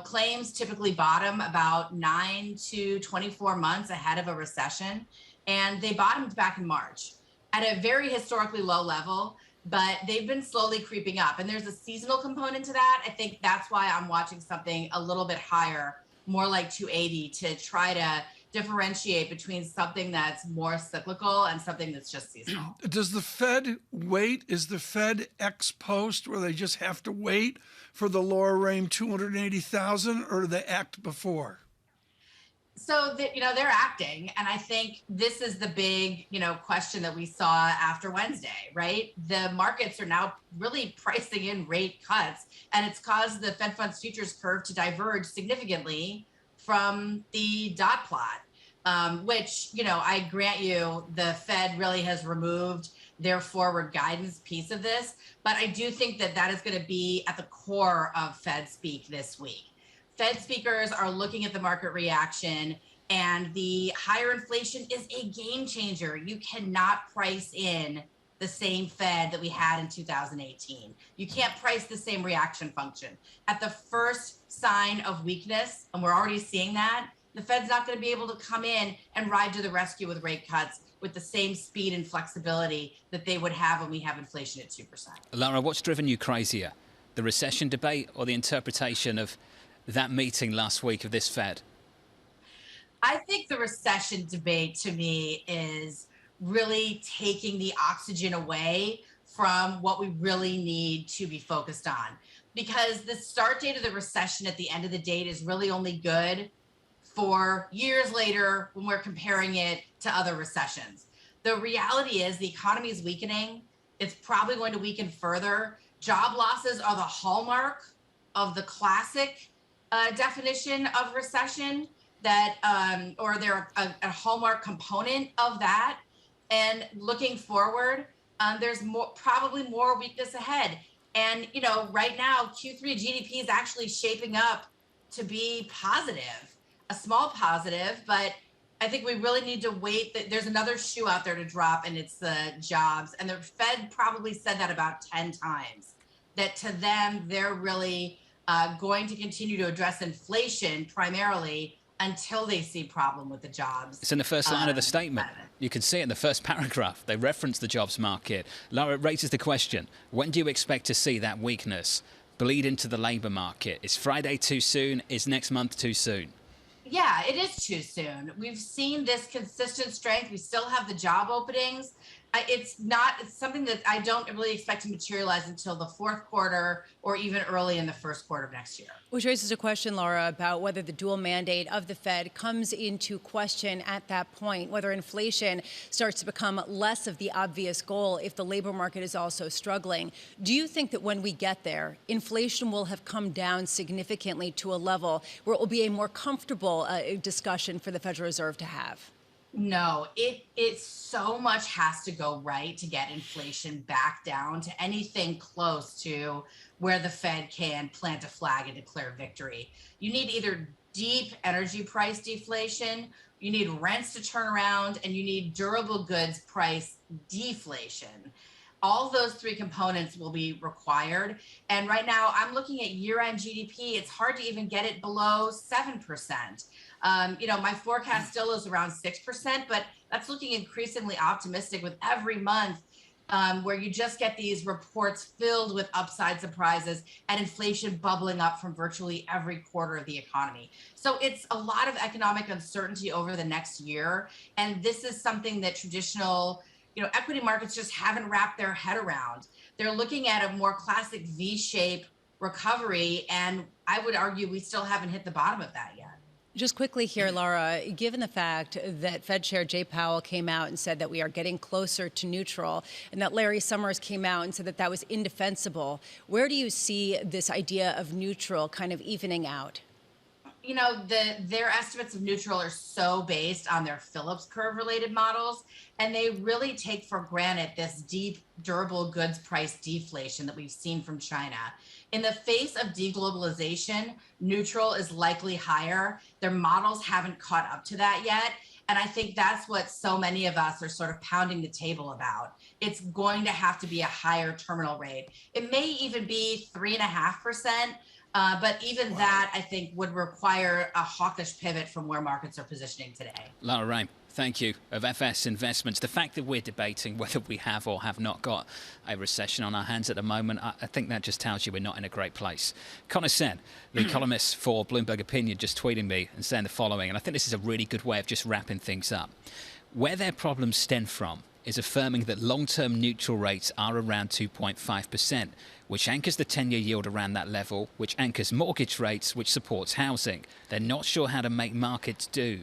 Claims typically bottom about 9 to 24 months ahead of a recession, and they bottomed back in March at a very historically low level, but they've been slowly creeping up. And there's a seasonal component to that. I think that's why I'm watching something a little bit higher, more like 280, to try to differentiate between something that's more cyclical and something that's just seasonal. Does the Fed wait? Is the Fed ex post where they just have to wait for the lower range 280,000, or do they act before? So that, they're acting. And I think this is the big, question that we saw after Wednesday, right? The markets are now really pricing in rate cuts, and it's caused the Fed funds futures curve to diverge significantly from the dot plot, which, I grant you, the Fed really has removed their forward guidance piece of this. But I do think that that is going to be at the core of Fed speak this week. Fed speakers are looking at the market reaction, and the higher inflation is a game changer. You cannot price in the same Fed that we had in 2018. You can't price the same reaction function. At the first sign of weakness, and we're already seeing that, the Fed's not going to be able to come in and ride to the rescue with rate cuts with the same speed and flexibility that they would have when we have inflation at 2%. Lara, what's driven you crazier? The recession debate or the interpretation of that meeting last week of this Fed? I think the recession debate to me is really taking the oxygen away from what we really need to be focused on. Because the start date of the recession at the end of the date is really only good for years later when we're comparing it to other recessions. The reality is the economy is weakening. It's probably going to weaken further. Job losses are the hallmark of the classic definition of recession, that or they're a hallmark component of that. And looking forward, there's probably more weakness ahead. And right now, Q3 GDP is actually shaping up to be positive, a small positive, but I think we really need to wait. There's another shoe out there to drop, and it's the jobs. And the Fed probably said that about 10 times, that to them, they're really going to continue to address inflation primarily until they see problem with the jobs. It's in the first line of the statement. You can see it in the first paragraph. They reference the jobs market. Lara, it raises the question, when do you expect to see that weakness bleed into the labour market? Is Friday too soon? Is next month too soon? Yeah, it is too soon. We've seen this consistent strength. We still have the job openings. It's something that I don't really expect to materialize until the fourth quarter or even early in the first quarter of next year. Which raises a question, Laura, about whether the dual mandate of the Fed comes into question at that point, whether inflation starts to become less of the obvious goal if the labor market is also struggling. Do you think that when we get there, inflation will have come down significantly to a level where it will be a more comfortable discussion for the Federal Reserve to have? No, it so much has to go right to get inflation back down to anything close to where the Fed can plant a flag and declare victory. You need either deep energy price deflation, you need rents to turn around, and you need durable goods price deflation. All those three components will be required. And right now, I'm looking at year-end GDP. It's hard to even get it below 7%. My forecast still is around 6%, but that's looking increasingly optimistic with every month where you just get these reports filled with upside surprises and inflation bubbling up from virtually every quarter of the economy. So it's a lot of economic uncertainty over the next year. And this is something that traditional equity markets just haven't wrapped their head around. They're looking at a more classic V-shape recovery, and I would argue we still haven't hit the bottom of that yet. Just quickly here, Laura, given the fact that Fed Chair Jay Powell came out and said that we are getting closer to neutral, and that Larry Summers came out and said that that was indefensible, where do you see this idea of neutral kind of evening out? Their estimates of neutral are so based on their Phillips curve related models, and they really take for granted this deep, durable goods price deflation that we've seen from China. In the face of deglobalization, neutral is likely higher. Their models haven't caught up to that yet. And I think that's what so many of us are sort of pounding the table about. It's going to have to be a higher terminal rate. It may even be 3.5%. But even that, I think, would require a hawkish pivot from where markets are positioning today. Lara Rame, thank you, of FS Investments. The fact that we're debating whether we have or have not got a recession on our hands at the moment, I think that just tells you we're not in a great place. Connor Sen, the columnist for Bloomberg Opinion, just tweeting me and saying the following, and I think this is a really good way of just wrapping things up. Where their problems stem from is affirming that long-term neutral rates are around 2.5%, which anchors the 10-year yield around that level, which anchors mortgage rates, which supports housing. They're not sure how to make markets do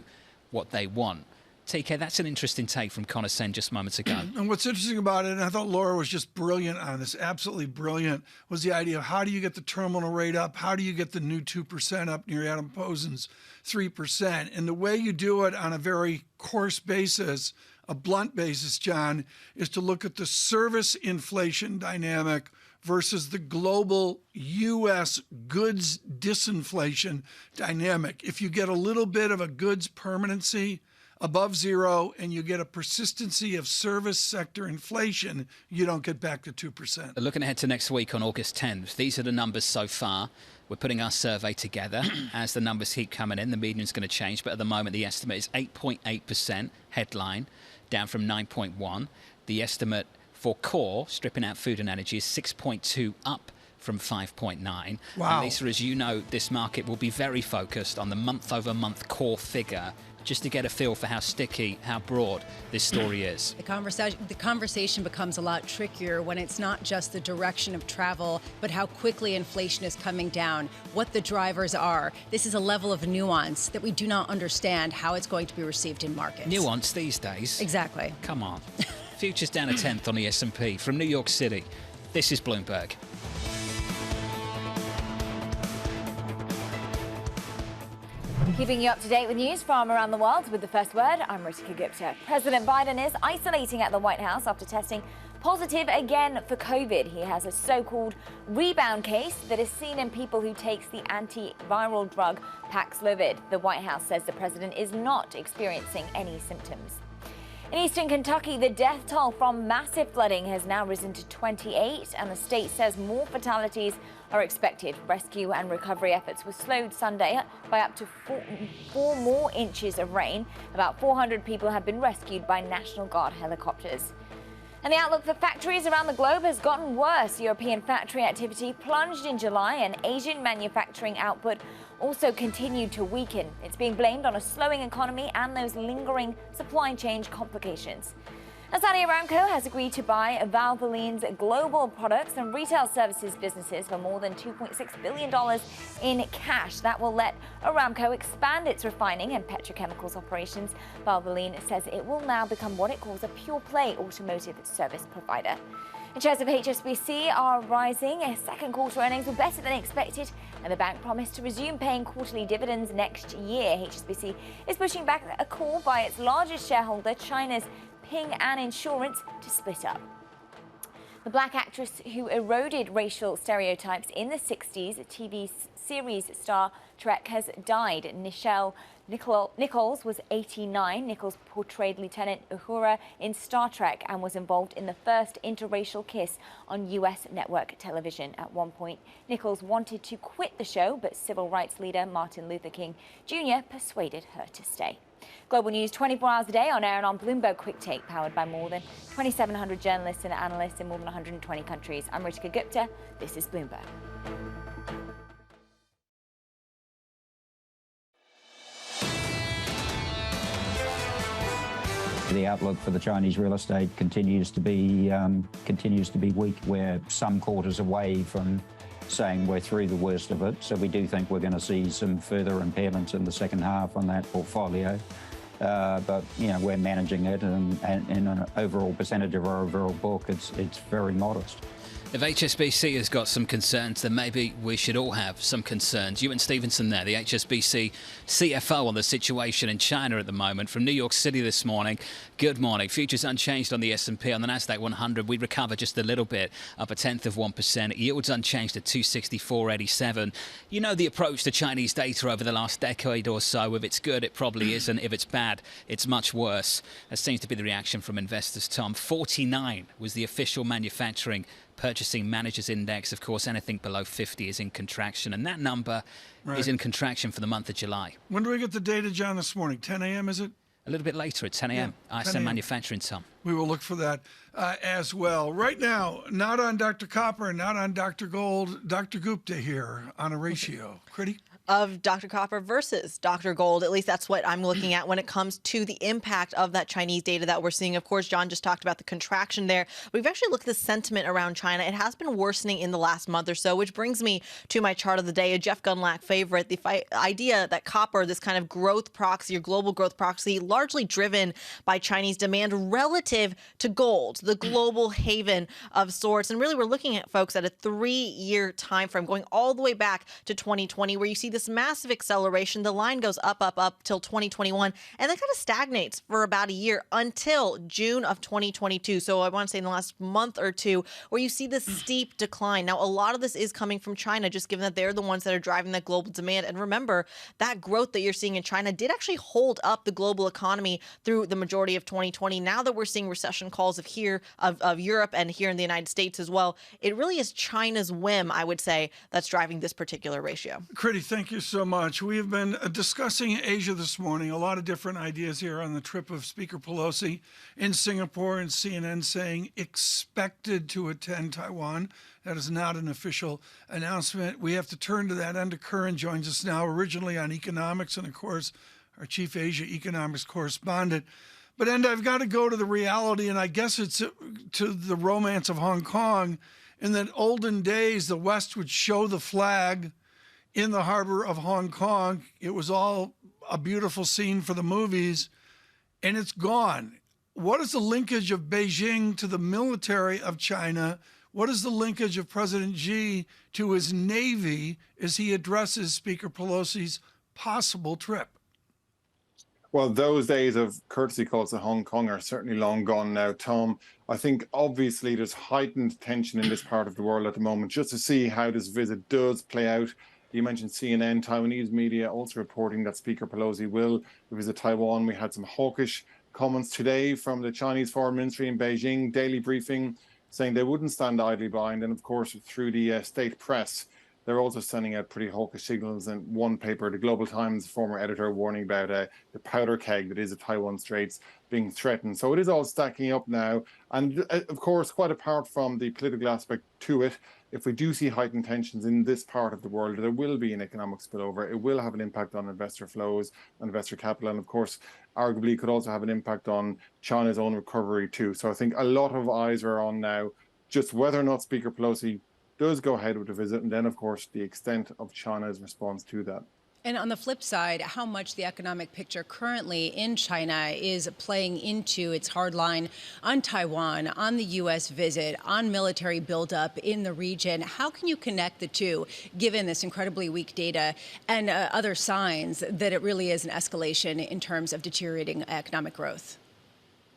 what they want. TK, that's an interesting take from Connor Sen just moments ago. And what's interesting about it, and I thought Laura was just brilliant on this, absolutely brilliant, was the idea of how do you get the terminal rate up? How do you get the new 2% up near Adam Posen's 3%? And the way you do it on a very coarse basis, a blunt basis, John, is to look at the service inflation dynamic versus the global U.S. goods disinflation dynamic. If you get a little bit of a goods permanency, above zero and you get a persistency of service sector inflation, you don't get back to 2%. Looking ahead to next week on August 10th, these are the numbers so far. We're putting our survey together. As the numbers keep coming in, the median's going to change, but at the moment the estimate is 8.8% headline, down from 9.1. The estimate for core, stripping out food and energy, is 6.2, up from 5.9. Wow. And Lisa, as you know, this market will be very focused on the month-over-month core figure, just to get a feel for how sticky, how broad this story is. The conversation becomes a lot trickier when it's not just the direction of travel, but how quickly inflation is coming down, what the drivers are. This is a level of nuance that we do not understand how it's going to be received in markets. Nuance these days. Exactly. Come on. Futures down a tenth on the S&P. From New York City, this is Bloomberg. Keeping you up to date with news from around the world with the first word, I'm Ritika Gupta. President Biden is isolating at the White House after testing positive again for COVID. He has a so-called rebound case that is seen in people who takes the antiviral drug Paxlovid. The White House says the president is not experiencing any symptoms. In eastern Kentucky, the death toll from massive flooding has now risen to 28, and the state says more fatalities are expected. Rescue and recovery efforts were slowed Sunday by up to four more inches of rain. About 400 people have been rescued by National Guard helicopters. And the outlook for factories around the globe has gotten worse. European factory activity plunged in July, and Asian manufacturing output also continued to weaken. It's being blamed on a slowing economy and those lingering supply chain complications. And Saudi Aramco has agreed to buy Valvoline's global products and retail services businesses for more than $2.6 billion in cash. That will let Aramco expand its refining and petrochemicals operations. Valvoline says it will now become what it calls a pure-play automotive service provider. And shares of HSBC are rising. Second quarter earnings were better than expected, and the bank promised to resume paying quarterly dividends next year. HSBC is pushing back a call by its largest shareholder, China's Ping An Insurance, to split up. The black actress who eroded racial stereotypes in the 60s, TV series Star Trek, has died. Nichols was 89. Nichols portrayed Lieutenant Uhura in Star Trek and was involved in the first interracial kiss on U.S. network television. At one point, Nichols wanted to quit the show, but civil rights leader Martin Luther King Jr. persuaded her to stay. Global news 24 hours a day on air and on Bloomberg Quick Take, powered by more than 2,700 journalists and analysts in more than 120 countries. I'm Ritika Gupta. This is Bloomberg. The outlook for the Chinese real estate continues to be weak. We're some quarters away from saying we're through the worst of it. So we do think we're going to see some further impairments in the second half on that portfolio. But we're managing it, and in an overall percentage of our overall book, it's very modest. If HSBC has got some concerns, then maybe we should all have some concerns. Ewan Stevenson there, the HSBC CFO, on the situation in China at the moment. From New York City this morning, good morning. Futures unchanged on the S&P. On the Nasdaq 100, we recover just a little bit, up 0.1%. Yields unchanged at 264.87. You know the approach to Chinese data over the last decade or so. If it's good, it probably isn't. If it's bad, it's much worse. That seems to be the reaction from investors, Tom. 49 was the official manufacturing Purchasing Managers Index. Of course, anything below 50 is in contraction, and that number is in contraction for the month of July. When do we get the data, John, this morning? 10 a.m., is it? A little bit later at 10 a.m. Yeah, 10 ISM a.m. Manufacturing, Tom. We will look for that as well. Right now, not on Dr. Copper, not on Dr. Gold, Dr. Gupta here on a ratio. Critty? Of Dr. Copper versus Dr. Gold. At least that's what I'm looking at when it comes to the impact of that Chinese data that we're seeing. Of course, John just talked about the contraction there. We've actually looked at the sentiment around China. It has been worsening in the last month or so, which brings me to my chart of the day, a Jeff Gundlach favorite. The idea that copper, this kind of growth proxy or global growth proxy, largely driven by Chinese demand relative to gold, the global haven of sorts. And really, we're looking at, folks, at a 3-year time frame going all the way back to 2020, where you see this this massive acceleration. The line goes up till 2021, and then kind of stagnates for about a year until June of 2022. So I want to say in the last month or two, where you see this steep decline. Now, a lot of this is coming from China, just given that they're the ones that are driving that global demand. And remember, that growth that you're seeing in China did actually hold up the global economy through the majority of 2020. Now that we're seeing recession calls of Europe and here in the United States as well, it really is China's whim, I would say, that's driving this particular ratio. Critty, thank you so much. We have been discussing Asia this morning, a lot of different ideas here on the trip of Speaker Pelosi in Singapore, and CNN saying expected to attend Taiwan. That is not an official announcement. We have to turn to that. Enda Curran joins us now, originally on economics and, of course, our chief Asia economics correspondent. But Enda, I've got to go to the reality, and I guess it's to the romance of Hong Kong. In the olden days, the West would show the flag in the harbor of Hong Kong. It was all a beautiful scene for the movies, and it's gone. What is the linkage of Beijing to the military of China? What is the linkage of President Xi to his Navy as he addresses Speaker Pelosi's possible trip? Well, those days of courtesy calls to Hong Kong are certainly long gone now, Tom. I think obviously there's heightened tension in this part of the world at the moment, just to see how this visit does play out. You mentioned CNN, Taiwanese media also reporting that Speaker Pelosi will visit Taiwan. We had some hawkish comments today from the Chinese Foreign Ministry in Beijing, daily briefing, saying they wouldn't stand idly by. And then, of course, through the state press, they're also sending out pretty hawkish signals. And one paper, the Global Times former editor, warning about the powder keg that is the Taiwan Straits being threatened. So it is all stacking up now. And of course, quite apart from the political aspect to it, if we do see heightened tensions in this part of the world, there will be an economic spillover. It will have an impact on investor flows, investor capital, and of course, arguably could also have an impact on China's own recovery too. So I think a lot of eyes are on now just whether or not Speaker Pelosi does go ahead with the visit, and then, of course, the extent of China's response to that. And on the flip side, how much the economic picture currently in China is playing into its hard line on Taiwan, on the U.S. visit, on military buildup in the region. How can you connect the two, given this incredibly weak data and other signs that it really is an escalation in terms of deteriorating economic growth?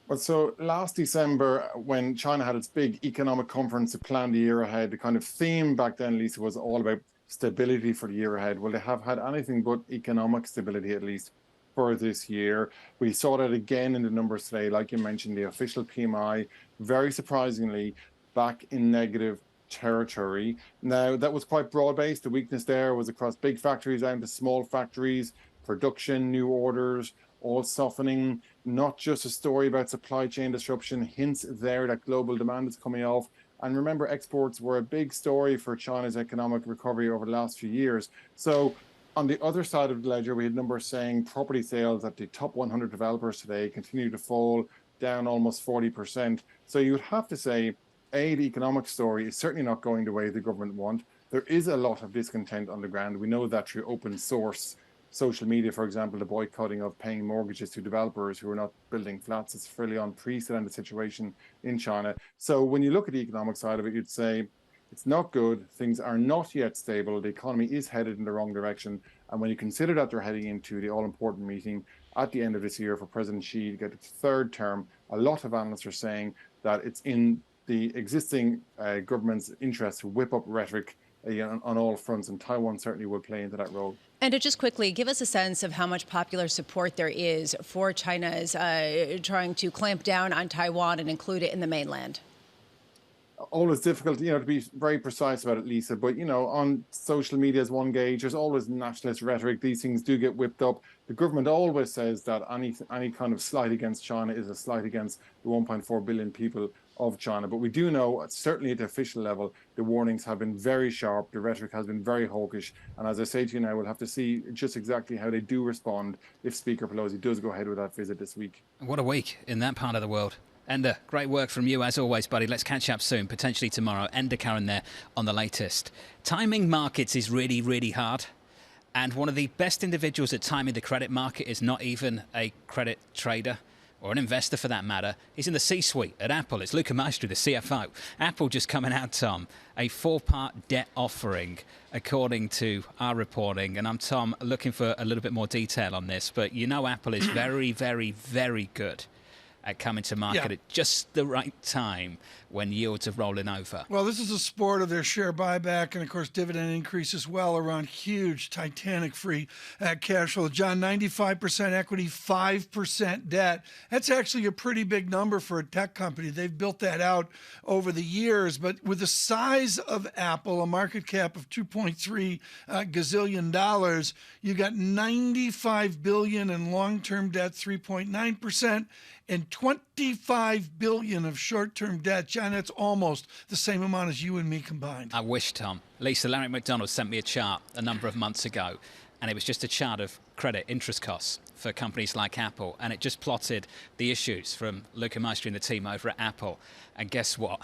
Well, so last December, when China had its big economic conference to plan the year ahead, the kind of theme back then, Lisa, was all about stability for the year ahead. Well, they have had anything but economic stability, at least for this year. We saw that again in the numbers today. Like you mentioned, the official PMI, very surprisingly, back in negative territory. Now, that was quite broad-based. The weakness there was across big factories down to small factories, production, new orders, all softening. Not just a story about supply chain disruption, hints there that global demand is coming off. And remember, exports were a big story for China's economic recovery over the last few years. So on the other side of the ledger, we had numbers saying property sales at the top 100 developers today continue to fall, down almost 40%. So you would have to say, A, the economic story is certainly not going the way the government want. There is a lot of discontent on the ground. We know that through open source social media, for example, the boycotting of paying mortgages to developers who are not building flats is a fairly unprecedented situation in China. So when you look at the economic side of it, you'd say it's not good. Things are not yet stable. The economy is headed in the wrong direction. And when you consider that they're heading into the all-important meeting at the end of this year for President Xi to get its third term, a lot of analysts are saying that it's in the existing government's interest to whip up rhetoric on all fronts, and Taiwan certainly will play into that role. And to just quickly give us a sense of how much popular support there is for China's trying to clamp down on Taiwan and include it in the mainland. Always difficult, to be very precise about it, Lisa. But, on social media as one gauge, there's always nationalist rhetoric. These things do get whipped up. The government always says that any kind of slight against China is a slight against the 1.4 billion people of China. But we do know, certainly at the official level, the warnings have been very sharp. The rhetoric has been very hawkish. And as I say to you now, we'll have to see just exactly how they do respond if Speaker Pelosi does go ahead with that visit this week. What a week in that part of the world. Enda, great work from you as always, buddy. Let's catch up soon, potentially tomorrow. Enda Curran there on the latest. Timing markets is really, really hard. And one of the best individuals at timing the credit market is not even a credit trader. or an investor for that matter, is in the C-suite at Apple. It's Luca Maestri, the CFO. Apple just coming out, Tom, a 4-part debt offering, according to our reporting. And I'm, Tom, looking for a little bit more detail on this. But you know Apple is very, very, very good at coming to market at just the right time when yields are rolling over. Well, this is a sport of their share buyback and, of course, dividend increase as well around huge Titanic free cash flow. John, 95% equity, 5% debt. That's actually a pretty big number for a tech company. They've built that out over the years. But with the size of Apple, a market cap of $2.3 gazillion, you got $95 billion in long-term debt, 3.9%. And $25 billion of short-term debt. John, that's almost the same amount as you and me combined. I wish, Tom. Lisa, Larry McDonald sent me a chart a number of months ago, and it was just a chart of credit interest costs for companies like Apple, and it just plotted the issues from Luca Maestri and the team over at Apple. And guess what?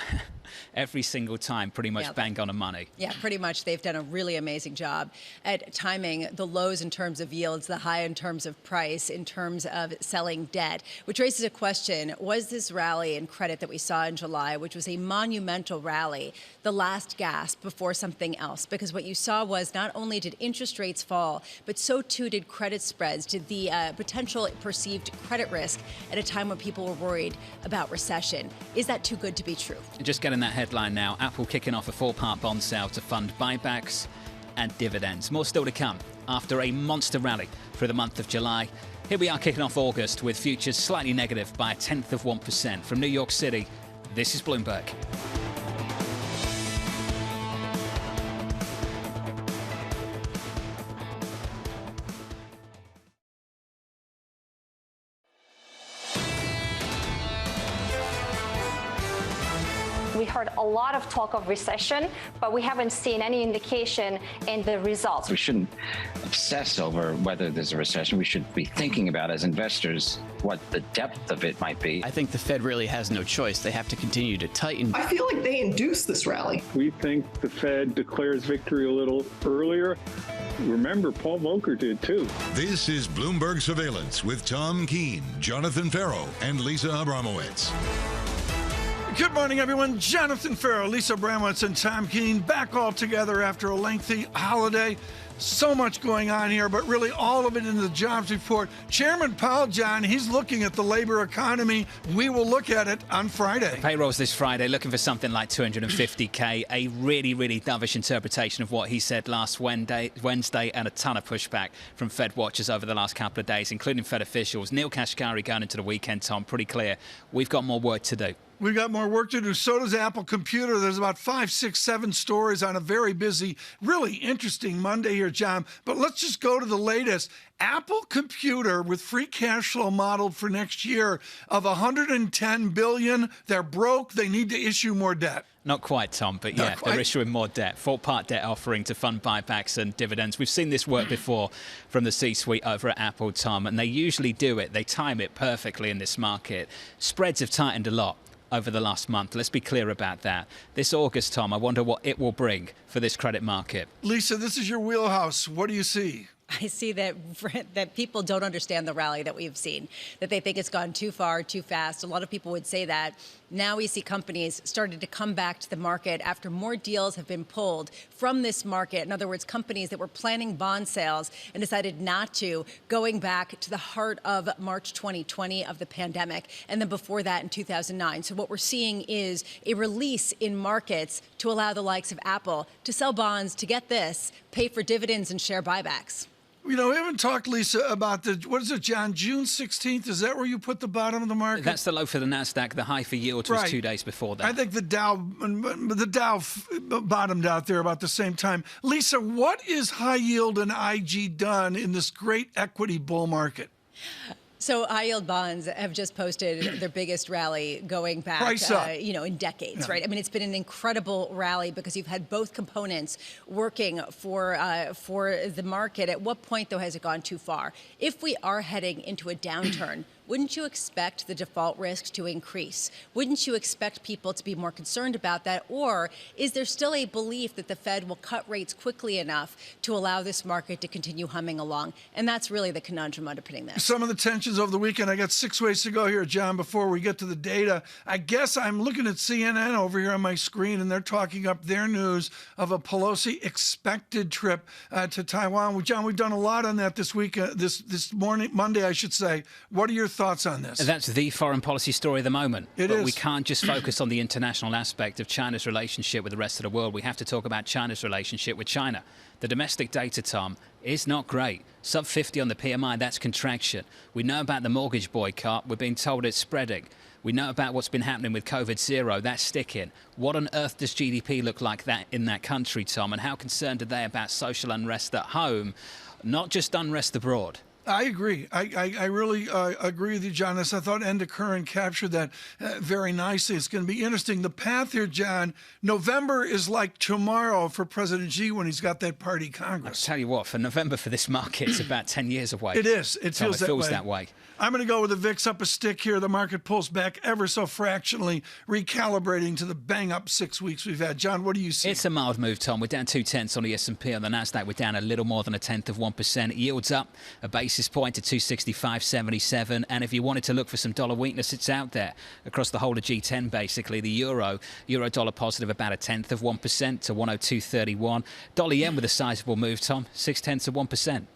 Every single time, pretty much bang on the money. Yeah, pretty much. They've done a really amazing job at timing the lows in terms of yields, the high in terms of price, in terms of selling debt, which raises a question. Was this rally in credit that we saw in July, which was a monumental rally, the last gasp before something else? Because what you saw was not only did interest rates fall, but so too did credit spreads, did the potential perceived credit risk at a time when people were worried about recession. Is that too good to be true? Just getting that headline now. Apple kicking off a 4-part bond sale to fund buybacks and dividends. More still to come after a monster rally through the month of July. Here we are kicking off August with futures slightly negative by 0.1%. From New York City, this is Bloomberg. We heard a lot of talk of recession, but we haven't seen any indication in the results. We shouldn't obsess over whether there's a recession. We should be thinking about, as investors, what the depth of it might be. I think the Fed really has no choice. They have to continue to tighten. I feel like they induced this rally. We think the Fed declares victory a little earlier. Remember, Paul Volcker did too. This is Bloomberg Surveillance with Tom Keene, Jonathan Farrow, and Lisa Abramowitz. Good morning, everyone. Jonathan Farrow, Lisa Abramowitz, and Tom Keene back all together after a lengthy holiday. So much going on here, but really all of it in the jobs report. Chairman Powell, John, he's looking at the labor economy. We will look at it on Friday. Payrolls this Friday, looking for something like 250K. A really, really dovish interpretation of what he said last Wednesday, and a ton of pushback from Fed watchers over the last couple of days, including Fed officials. Neil Kashkari going into the weekend, Tom, pretty clear. We've got more work to do. We've got more work to do. So does Apple Computer. There's about 5, 6, 7 stories on a very busy, really interesting Monday here, John. But let's just go to the latest. Apple Computer with free cash flow modeled for next year of $110 billion. They're broke. They need to issue more debt. Not quite, Tom, but yeah, they're issuing more debt. 4-part debt offering to fund buybacks and dividends. We've seen this work before from the C-suite over at Apple, Tom, and they usually do it. They time it perfectly in this market. Spreads have tightened a lot over the last month. Let's be clear about that. This August, Tom, I wonder what it will bring for this credit market. Lisa, this is your wheelhouse. What do you see? I see that people don't understand the rally that we've seen, that they think it's gone too far, too fast. A lot of people would say that. Now we see companies starting to come back to the market after more deals have been pulled from this market. In other words, companies that were planning bond sales and decided not to, going back to the heart of March 2020 of the pandemic, and then before that in 2009. So what we're seeing is a release in markets to allow the likes of Apple to sell bonds, to get this, pay for dividends and share buybacks. You know, we haven't talked, Lisa, about what is it, John? June 16th? Is that where you put the bottom of the market? That's the low for the NASDAQ. The high for yields was 2 days before that. I think the Dow bottomed out there about the same time. Lisa, what is high yield and IG done in this great equity bull market? So high-yield bonds have just posted their biggest rally going back, in decades, right? I mean, it's been an incredible rally because you've had both components working for the market. At what point, though, has it gone too far? If we are heading into a downturn, wouldn't you expect the default risk to increase? Wouldn't you expect people to be more concerned about that? Or is there still a belief that the Fed will cut rates quickly enough to allow this market to continue humming along? And that's really the conundrum underpinning this. Some of the tensions over the weekend. I got 6 ways to go here, John, before we get to the data. I guess I'm looking at CNN over here on my screen, and they're talking up their news of a Pelosi expected trip to Taiwan. John, we've done a lot on that this week, this morning, Monday, I should say. What are your thoughts on this? That's the foreign policy story of the moment. But is. We can't just focus on the international aspect of China's relationship with the rest of the world. We have to talk about China's relationship with China. The domestic data, Tom, is not great. Sub 50 on the PMI, that's contraction. We know about the mortgage boycott. We're being told it's spreading. We know about what's been happening with COVID zero. That's sticking. What on earth does GDP look like that in that country, Tom? And how concerned are they about social unrest at home, not just unrest abroad? I agree. I really agree with you, John. As I thought Enda Curran captured that very nicely. It's going to be interesting. The path here, John, November is like tomorrow for President Xi when he's got that party Congress. I'll tell you what, for November for this market, it's about 10 years away. It is. It Tom, feels that way. I'm going to go with the VIX up a stick here. The market pulls back ever so fractionally, recalibrating to the bang-up 6 weeks we've had. John, what do you see? It's a mild move, Tom. We're down 0.2 on the S&P. On the Nasdaq, we're down a little more than 1/10%. Yields up a basis point to 265.77. And if you wanted to look for some dollar weakness, it's out there across the whole of G10, basically. The euro dollar positive about 0.1% to 102.31. Dollar yen with a sizable move, Tom, 0.6%.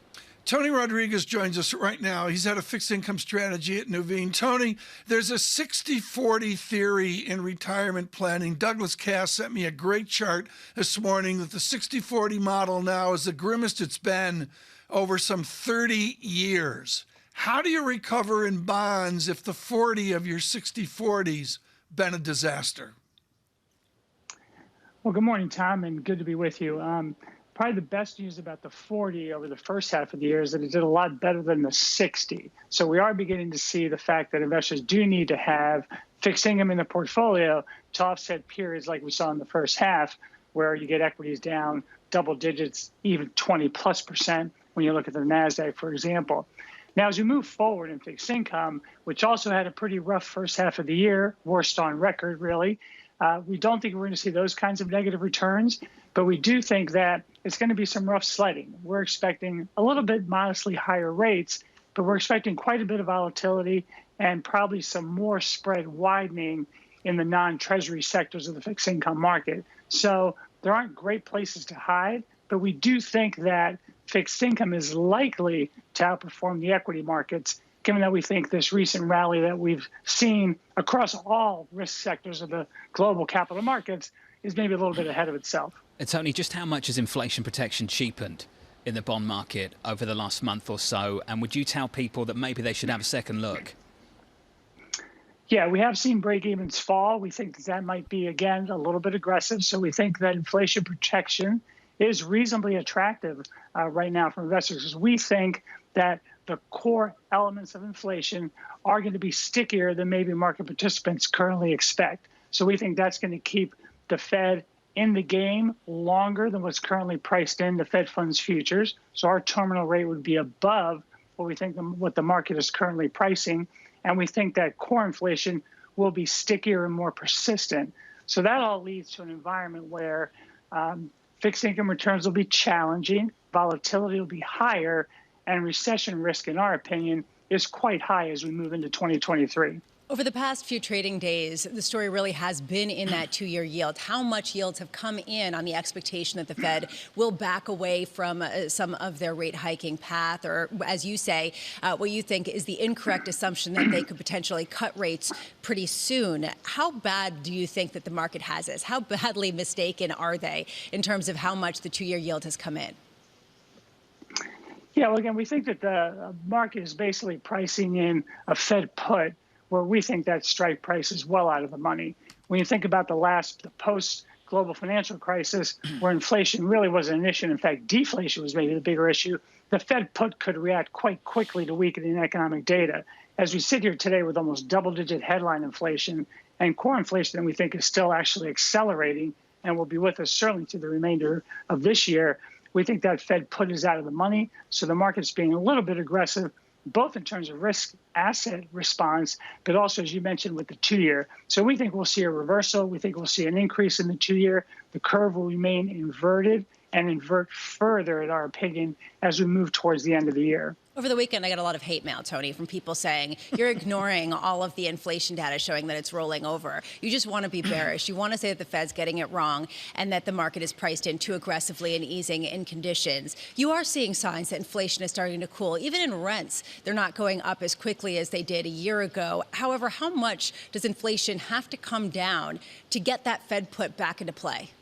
Tony Rodriguez joins us right now. He's had a fixed income strategy at Nuveen. Tony, there's a 60-40 theory in retirement planning. Douglas Cass sent me a great chart this morning that the 60-40 model now is the grimmest it's been over some 30 years. How do you recover in bonds if the 40 of your 60-40's been a disaster? Well, good morning, Tom, and good to be with you. Probably the best news about the 40 over the first half of the year is that it did a lot better than the 60. So we are beginning to see the fact that investors do need to have fixed income in the portfolio to offset periods like we saw in the first half, where you get equities down double digits, even 20+% when you look at the NASDAQ, for example. Now, as we move forward in fixed income, which also had a pretty rough first half of the year, worst on record, really, we don't think we're going to see those kinds of negative returns, but we do think that it's going to be some rough sledding. We're expecting a little bit modestly higher rates, but we're expecting quite a bit of volatility and probably some more spread widening in the non-treasury sectors of the fixed income market. So there aren't great places to hide, but we do think that fixed income is likely to outperform the equity markets, given that we think this recent rally that we've seen across all risk sectors of the global capital markets is maybe a little bit ahead of itself. Tony, just how much has inflation protection cheapened in the bond market over the last month or so? And would you tell people that maybe they should have a second look? Yeah, we have seen break-evens fall. We think that might be, again, a little bit aggressive. So we think that inflation protection is reasonably attractive right now for investors, because we think that the core elements of inflation are going to be stickier than maybe market participants currently expect. So we think that's going to keep the Fed in the game longer than what's currently priced in the Fed funds futures. So our terminal rate would be above what we think what the market is currently pricing. And we think that core inflation will be stickier and more persistent. So that all leads to an environment where fixed income returns will be challenging, volatility will be higher, and recession risk, in our opinion, is quite high as we move into 2023. Over the past few trading days, the story really has been in that two-year yield. How much yields have come in on the expectation that the Fed will back away from some of their rate hiking path, or as you say, what you think is the incorrect assumption that they could potentially cut rates pretty soon. How bad do you think that the market has this? How badly mistaken are they in terms of how much the two-year yield has come in? Yeah, well, again, we think that the market is basically pricing in a Fed put, where we think that strike price is well out of the money. When you think about the post-global financial crisis, where inflation really wasn't an issue, in fact, deflation was maybe the bigger issue, the Fed put could react quite quickly to weakening economic data. As we sit here today with almost double-digit headline inflation and core inflation that we think is still actually accelerating and will be with us certainly through the remainder of this year, we think that Fed put is out of the money. So the market's being a little bit aggressive, both in terms of risk asset response, but also, as you mentioned, with the 2-year. So we think we'll see a reversal. We think we'll see an increase in the 2-year. The curve will remain inverted and invert further, in our opinion, as we move towards the end of the year. Over the weekend, I got a lot of hate mail, Tony, from people saying you're ignoring all of the inflation data showing that it's rolling over. You just want to be bearish. You want to say that the Fed's getting it wrong and that the market is priced in too aggressively and easing in conditions. You are seeing signs that inflation is starting to cool. Even in rents, they're not going up as quickly as they did a year ago. However, how much does inflation have to come down to get that Fed put back into play?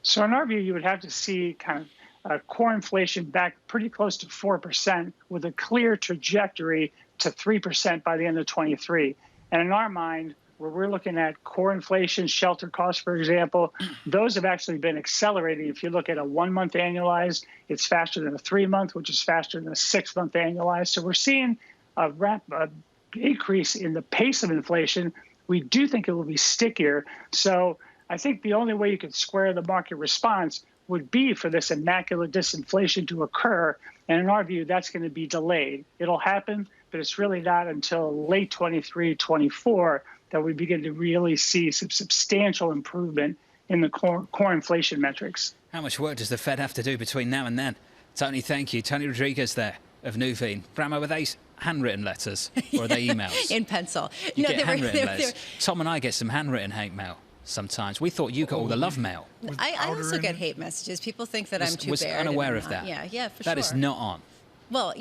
So in our view, you would have to see kind of core inflation back pretty close to 4% with a clear trajectory to 3% by the end of 23. And in our mind, where we're looking at core inflation, shelter costs, for example, those have actually been accelerating. If you look at a 1-month annualized, it's faster than a 3-month, which is faster than a 6-month annualized. So we're seeing a increase in the pace of inflation. We do think it will be stickier. So I think the only way you could square the market response would be for this immaculate disinflation to occur. And in our view, that's going to be delayed. It'll happen, but it's really not until late 23, 24 that we begin to really see some substantial improvement in the core inflation metrics. How much work does the Fed have to do between now and then? Tony, thank you. Tony Rodriguez there of Nuveen. Bramo, were they handwritten letters or are they emails? In pencil. You get handwritten letters. Tom and I get some handwritten hate mail. Sometimes we thought you got all the love mail. I also get hate messages. People think that I'm too was bared. unaware of that. Yeah, for sure. That is not on. Well,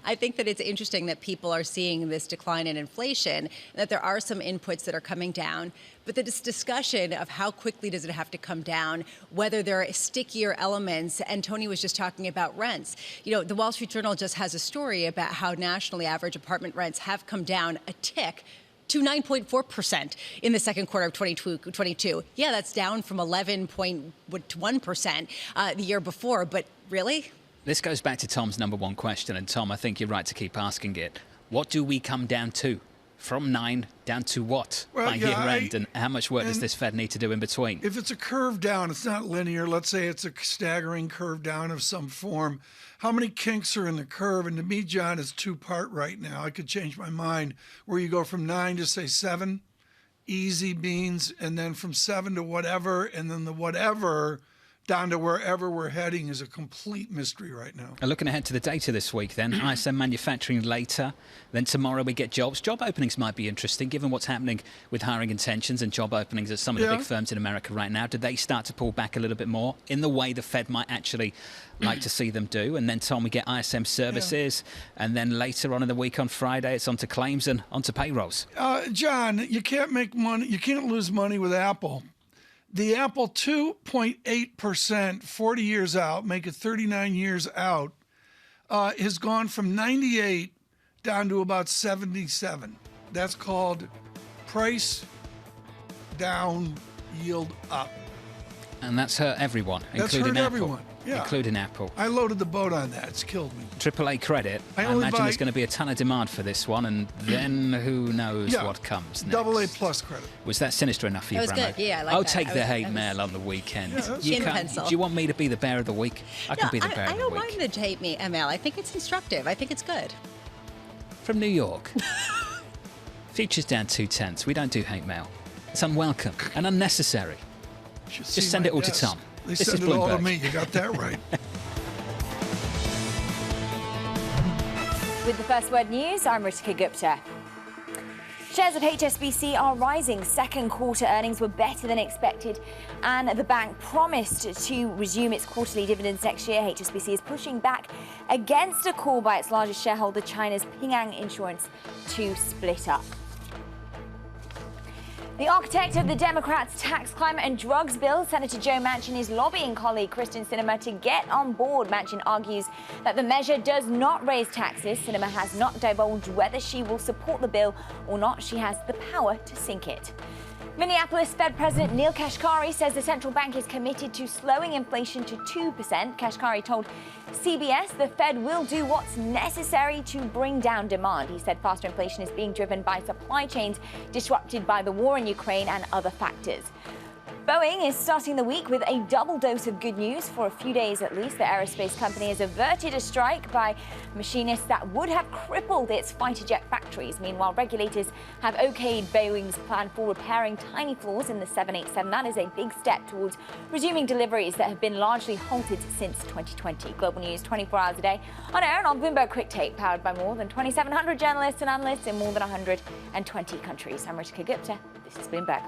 I think that it's interesting that people are seeing this decline in inflation, that there are some inputs that are coming down, but this discussion of how quickly does it have to come down, whether there are stickier elements, and Tony was just talking about rents. The Wall Street Journal just has a story about how nationally average apartment rents have come down a tick to 9.4% in the second quarter of 2022. Yeah, that's down from 11.1% the year before, but really? This goes back to Tom's number one question, and Tom, I think you're right to keep asking it. What do we come down to? From 9 down to what by year end, and how much work does this Fed need to do in between? If it's a curve down, it's not linear. Let's say it's a staggering curve down of some form. How many kinks are in the curve? And to me, John, it's 2-part right now. I could change my mind. Where you go from 9 to say 7, easy beans, and then from 7 to whatever, and then the whatever down to wherever we're heading is a complete mystery right now. Looking ahead to the data this week then, ISM manufacturing later, then tomorrow we get jobs. Job openings might be interesting given what's happening with hiring intentions and job openings at some of the big firms in America right now. Do they start to pull back a little bit more in the way the Fed might actually like to see them do? And then, Tom, we get ISM services, and then later on in the week on Friday, it's onto claims and onto payrolls. John, you can't make money, you can't lose money with Apple. The Apple 2.8%, 40 years out, make it 39 years out, has gone from 98 down to about 77. That's called price down, yield up. And that's hurt everyone, including Apple. Including Apple. I loaded the boat on that. It's killed me. AAA credit. I imagine there's going to be a ton of demand for this one, and then who knows what comes next. AA plus credit. Was that sinister enough for you, That was Bramo? good. Yeah, I like I'll that. take the hate mail on the weekend. In pencil. Do you want me to be the bear of the week? I can be the bear of the week. I don't mind the hate me ML. I think it's instructive. I think it's good. From New York. Futures down 0.2. We don't do hate mail. It's unwelcome and unnecessary. Just send it all to Tom. They This is send it all to Bloomberg. me. You got that right. With the First Word News, I'm Ritika Gupta. Shares of HSBC are rising. Second quarter earnings were better than expected, and the bank promised to resume its quarterly dividends next year. HSBC is pushing back against a call by its largest shareholder, China's Ping An Insurance, to split up. The architect of the Democrats' tax, climate and drugs bill, Senator Joe Manchin, is lobbying colleague Kristen Sinema to get on board. Manchin argues that the measure does not raise taxes. Sinema has not divulged whether she will support the bill or not. She has the power to sink it. Minneapolis Fed President Neil Kashkari says the central bank is committed to slowing inflation to 2%. Kashkari told CBS the Fed will do what's necessary to bring down demand. He said faster inflation is being driven by supply chains disrupted by the war in Ukraine and other factors. Boeing is starting the week with a double dose of good news. For a few days at least, the aerospace company has averted a strike by machinists that would have crippled its fighter jet factories. Meanwhile, regulators have okayed Boeing's plan for repairing tiny flaws in the 787. That is a big step towards resuming deliveries that have been largely halted since 2020. Global news 24 hours a day on air and on Bloomberg Quick Take, powered by more than 2,700 journalists and analysts in more than 120 countries. I'm Ritika Gupta. This is Bloomberg.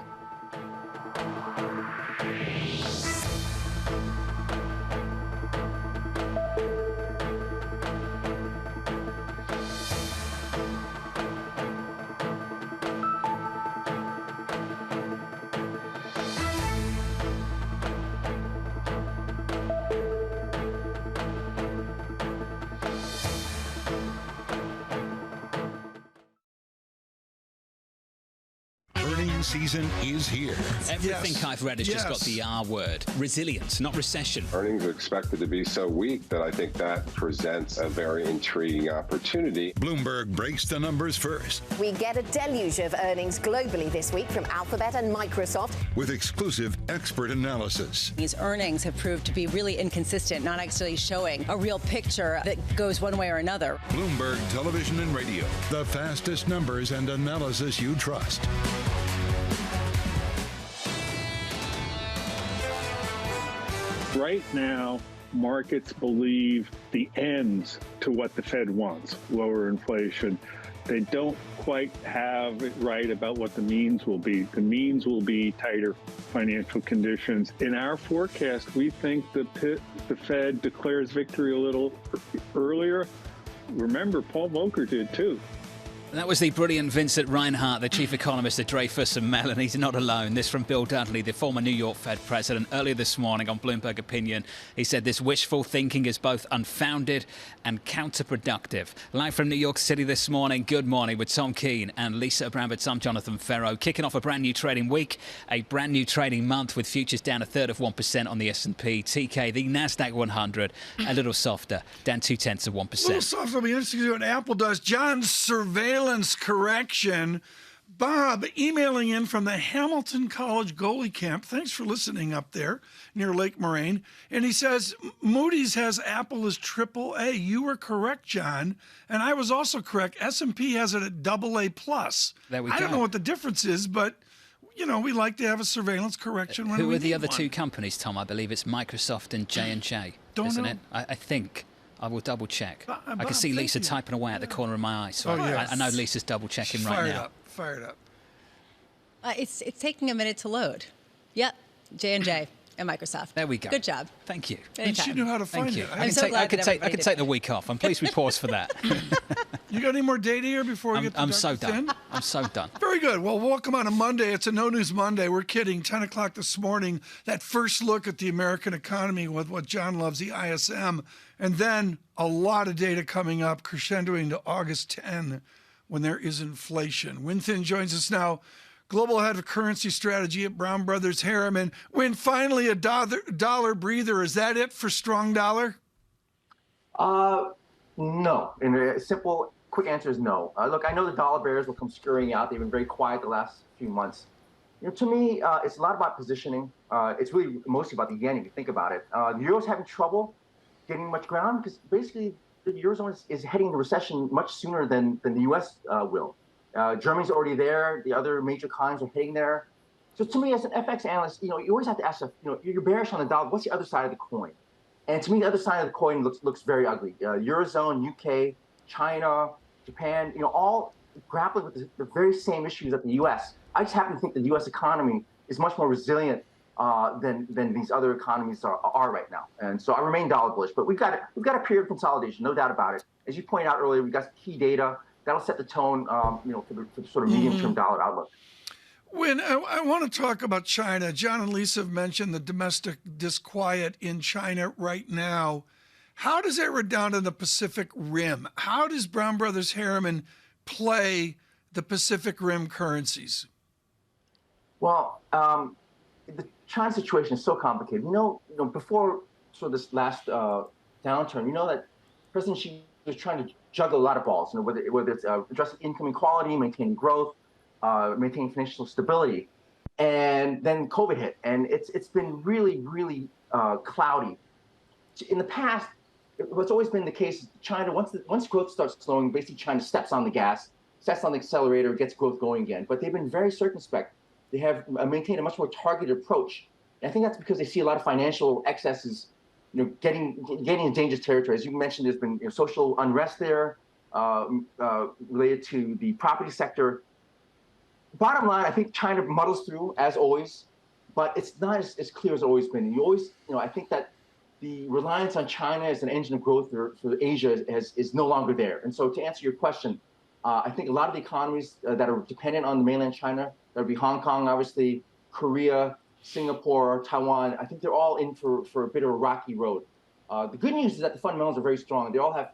Season is here. Everything I've read has just got the R word. Resilience, not recession. Earnings are expected to be so weak that I think that presents a very intriguing opportunity. Bloomberg breaks the numbers first. We get a deluge of earnings globally this week from Alphabet and Microsoft, with exclusive expert analysis. These earnings have proved to be really inconsistent, not actually showing a real picture that goes one way or another. Bloomberg Television and Radio, the fastest numbers and analysis you trust. Right now, markets believe the ends to what the Fed wants, lower inflation. They don't quite have it right about what the means will be. The means will be tighter financial conditions. In our forecast, we think the Fed declares victory a little earlier. Remember, Paul Volcker did too. That was the brilliant Vincent Reinhart, the chief economist at Dreyfus and Mellon. He's not alone. This from Bill Dudley, the former New York Fed president. Earlier this morning on Bloomberg Opinion, he said this wishful thinking is both unfounded and counterproductive. Live from New York City this morning, good morning with Tom Keene and Lisa Abramovitz. I'm Jonathan Ferro. Kicking off a brand new trading week, a brand new trading month with futures down 1/3% on the S&P. TK, the NASDAQ 100, a little softer, down 0.2%. A little softer. It'll be interesting to see what Apple does. John's surveillance correction. Bob emailing in from the Hamilton College goalie camp. Thanks for listening up there near Lake Moraine. And he says, Moody's has Apple as AAA. You were correct, John. And I was also correct. S&P has it at AA+. There we go. I don't know what the difference is, but, you know, we like to have a surveillance correction when we need one. Who are the other two companies, Tom? I believe it's Microsoft and J&J, isn't it? I think. I will double check. I can see Lisa typing away at the corner of my eye, so I know Lisa's double checking right now. Fired up. It's taking a minute to load. Yep, J&J and Microsoft. There we go. Good job. Thank you. And she knew how to find it. I'm so glad I could take the week off. I'm pleased we paused for that. You got any more data here before we get to I'm so done. I'm so done. Very good. Well, welcome on a Monday. It's a No News Monday. We're kidding. 10 o'clock this morning, that first look at the American economy with what John loves, the ISM. And then a lot of data coming up, crescendoing to August 10 when there is inflation. Winthin joins us now, global head of currency strategy at Brown Brothers Harriman. When finally a dollar breather, is that it for strong dollar? No. And a simple, quick answer is no. Look, I know the dollar bears will come scurrying out. They've been very quiet the last few months. You know, to me, it's a lot about positioning. It's really mostly about the yen, if you think about it. The euro's having trouble getting much ground because basically the Eurozone is heading into recession much sooner than the U.S. Will. Germany's already there. The other major economies are heading there. So to me, as an FX analyst, you know, you always have to ask yourself, you know, you're bearish on the dollar. What's the other side of the coin? And to me, the other side of the coin looks very ugly. Eurozone, UK, China, Japan, you know, all grappling with the very same issues that the U.S. I just happen to think the U.S. economy is much more resilient than these other economies are right now. And so I remain dollar bullish. But we've got a period of consolidation, no doubt about it. As you pointed out earlier, we've got some key data that'll set the tone, you know, for the sort of medium-term dollar outlook. When I want to talk about China, John and Lisa have mentioned the domestic disquiet in China right now. How does that redound on the Pacific Rim? How does Brown Brothers Harriman play the Pacific Rim currencies? Well, the China situation is so complicated. You know, before sort of this last downturn, you know that President Xi was trying to juggle a lot of balls. You know, whether it's addressing income inequality, maintaining growth, maintaining financial stability. And then COVID hit, and it's been really, really cloudy. In the past, what's always been the case is China, once growth starts slowing, basically China steps on the gas, steps on the accelerator, gets growth going again. But they've been very circumspect. They have maintained a much more targeted approach. And I think that's because they see a lot of financial excesses, getting in dangerous territory. As you mentioned, there's been social unrest there related to the property sector. Bottom line, I think China muddles through as always, but it's not as clear as it's always been. I think that the reliance on China as an engine of growth for Asia is no longer there. And so to answer your question, I think a lot of the economies that are dependent on the mainland China, that would be Hong Kong, obviously, Korea, Singapore, Taiwan, I think they're all in for a bit of a rocky road. The good news is that the fundamentals are very strong. They all have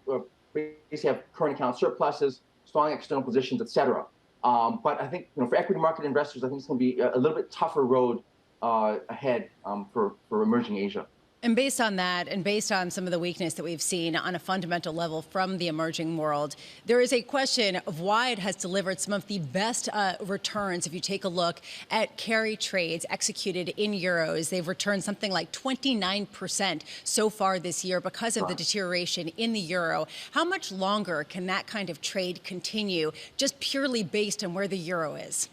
basically have current account surpluses, strong external positions, et cetera. But I think for equity market investors, I think it's going to be a little bit tougher road ahead for emerging Asia. And based on that, and based on some of the weakness that we've seen on a fundamental level from the emerging world, there is a question of why it has delivered some of the best returns. If you take a look at carry trades executed in euros, they've returned something like 29% so far this year because of the deterioration in the euro. How much longer can that kind of trade continue, just purely based on where the euro is?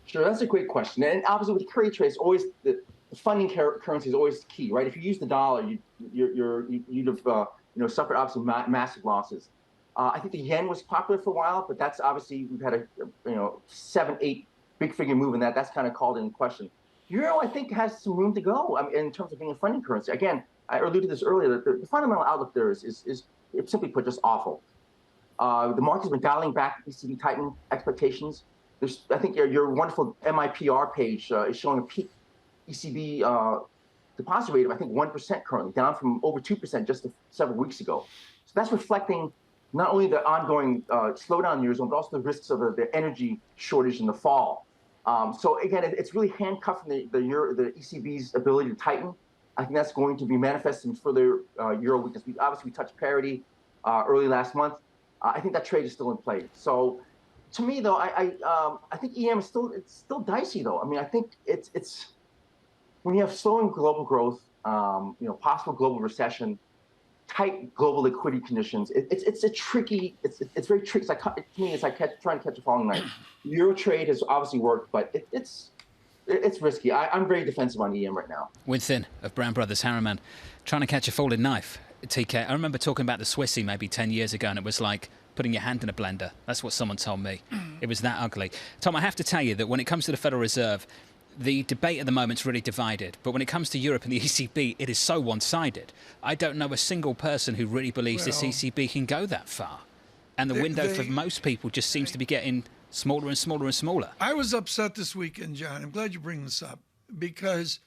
Sure, that's a great question. And obviously with carry trades, always the funding currency is always key, right? If you use the dollar, you'd have suffered obviously massive losses. I think the yen was popular for a while, but that's obviously we've had a 7, 8 big figure move in that. That's kind of called into question. Euro, I think, has some room to go in terms of being a funding currency. Again, I alluded to this earlier. That the fundamental outlook there is simply put just awful. The market's been dialing back ECB tightening expectations. I think your wonderful MIPR page is showing a peak ECB deposit rate of, I think, 1% currently, down from over 2% just several weeks ago. So that's reflecting not only the ongoing slowdown in the Eurozone, but also the risks of the energy shortage in the fall. So again, it's really handcuffing the ECB's ability to tighten. I think that's going to be manifested in further euro weakness. We touched parity early last month. I think that trade is still in play. So to me, though, I think EM is still dicey, though. I mean, I think it's when you have slowing global growth, possible global recession, tight global liquidity conditions, it's very tricky. To me, it's like trying to catch a falling knife. Euro trade has obviously worked, but it's risky. I'm very defensive on EM right now. Winston of Brown Brothers Harriman, trying to catch a falling knife. TK, I remember talking about the Swissy maybe 10 years ago, and it was like putting your hand in a blender. That's what someone told me. It was that ugly. Tom, I have to tell you that when it comes to the Federal Reserve, the debate at the moment is really divided. But when it comes to Europe and the ECB, it is so one-sided. I don't know a single person who really believes this ECB can go that far. And the window for most people just seems to be getting smaller and smaller and smaller. I was upset this weekend, John. I'm glad you bring this up, because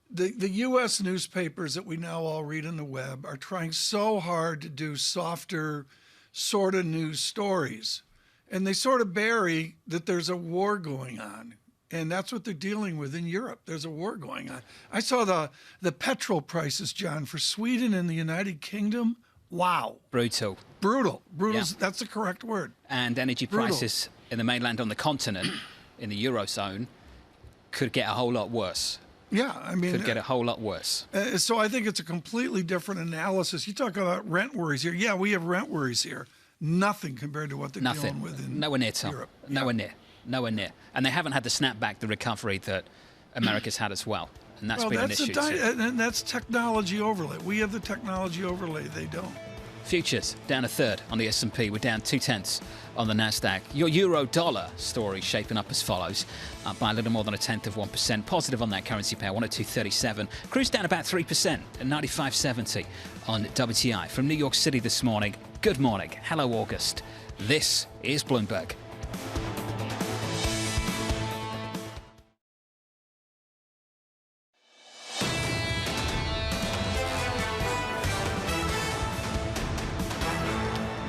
the U.S. newspapers that we now all read on the web are trying so hard to do softer sort of news stories. And they sort of bury that there's a war going on. And that's what they're dealing with in Europe. There's a war going on. I saw the petrol prices, John, for Sweden and the United Kingdom. Wow. Brutal. Brutal. Yeah. That's the correct word. And energy prices in the mainland on the continent, in the Eurozone, could get a whole lot worse. Yeah, I mean... Could get a whole lot worse. So I think it's a completely different analysis. You talk about rent worries here. Yeah, we have rent worries here. Nothing compared to what they're dealing with in Nowhere near, Tom. Europe. Nowhere near. Nowhere near. And they haven't had the snapback, the recovery that America's had as well. And that's been an issue too. And that's technology overlay. We have the technology overlay. They don't. Futures down a third on the S&P. We're down 0.2 on the Nasdaq. Your euro-dollar story shaping up as follows. Up by a little more than 0.1%. Positive on that currency pair, 102.37. Cruise down about 3% at 95.70 on WTI. From New York City this morning, good morning. Hello, August. This is Bloomberg.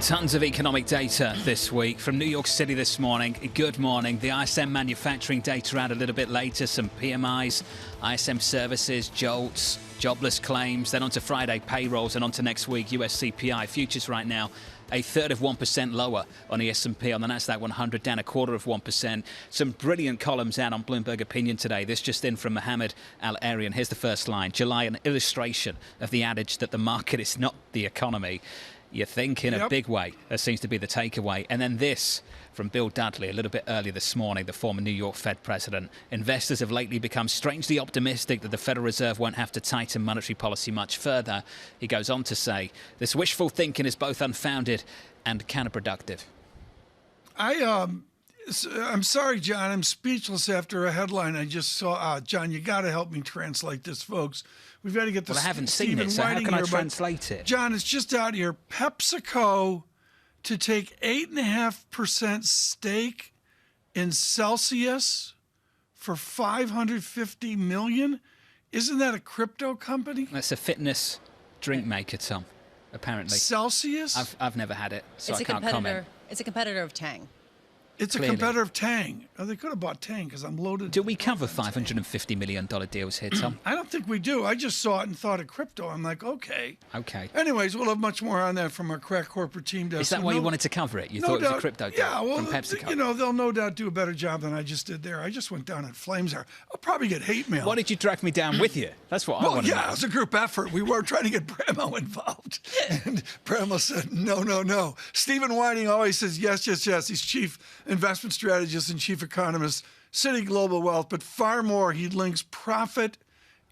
Tons of economic data this week. From New York City this morning, good morning. The ISM manufacturing data out a little bit later. Some PMIs, ISM services, JOLTS, jobless claims. Then on to Friday, payrolls, and on to next week, US CPI. Futures right now a third of 1% lower on the S&P, on the Nasdaq 100 down a quarter of 1%. Some brilliant columns out on Bloomberg Opinion today. This just in from Mohammed Al-Arian. Here's the first line. July, an illustration of the adage that the market is not the economy. You think in a big way. That seems to be the takeaway. And then this from Bill Dudley a little bit earlier this morning, the former New York Fed president. Investors have lately become strangely optimistic that the Federal Reserve won't have to tighten monetary policy much further. He goes on to say, this wishful thinking is both unfounded and counterproductive. I'm sorry, John. I'm speechless after a headline I just saw. John, you got to help me translate this, folks. We've got to get this. Well, I haven't seen it, so how can I translate it? John, it's just out here. PepsiCo to take 8.5% stake in Celsius for $550 million. Isn't that a crypto company? That's a fitness drink maker, Tom, apparently. Celsius? I've never had it, so it's I can't comment. It's a competitor of Tang. It's a competitor of Tang. Oh, they could have bought Tang because I'm loaded. Do we cover $550 million deals here, Tom? I don't think we do. I just saw it and thought of crypto. I'm like, okay. Okay. Anyways, we'll have much more on that from our crack corporate team. Is that why you wanted to cover it? You thought it was a crypto deal from PepsiCo? You know, they'll no doubt do a better job than I just did there. I just went down in flames there. I'll probably get hate mail. Why did you drag me down with you? That's what I want to know. It was a group effort. We were trying to get Bramo involved. And Bramo said, no. Stephen Whiting always says, yes. He's chief investment strategist and chief economist, Citi Global Wealth, but far more, he links profit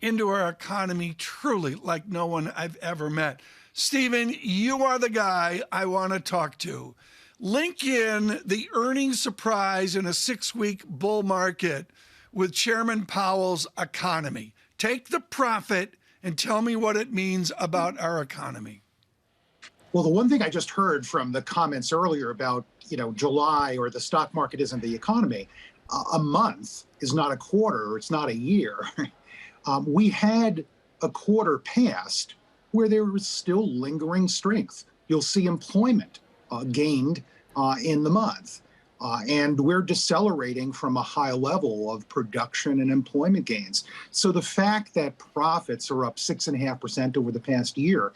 into our economy truly like no one I've ever met. Stephen, you are the guy I want to talk to. Link in the earnings surprise in a 6-week bull market with Chairman Powell's economy. Take the profit and tell me what it means about our economy. Well, the one thing I just heard from the comments earlier about, July or the stock market isn't the economy, a month is not a quarter, it's not a year. We had a quarter past where there was still lingering strength. You'll see employment gained in the month. And we're decelerating from a high level of production and employment gains. So the fact that profits are up 6.5% over the past year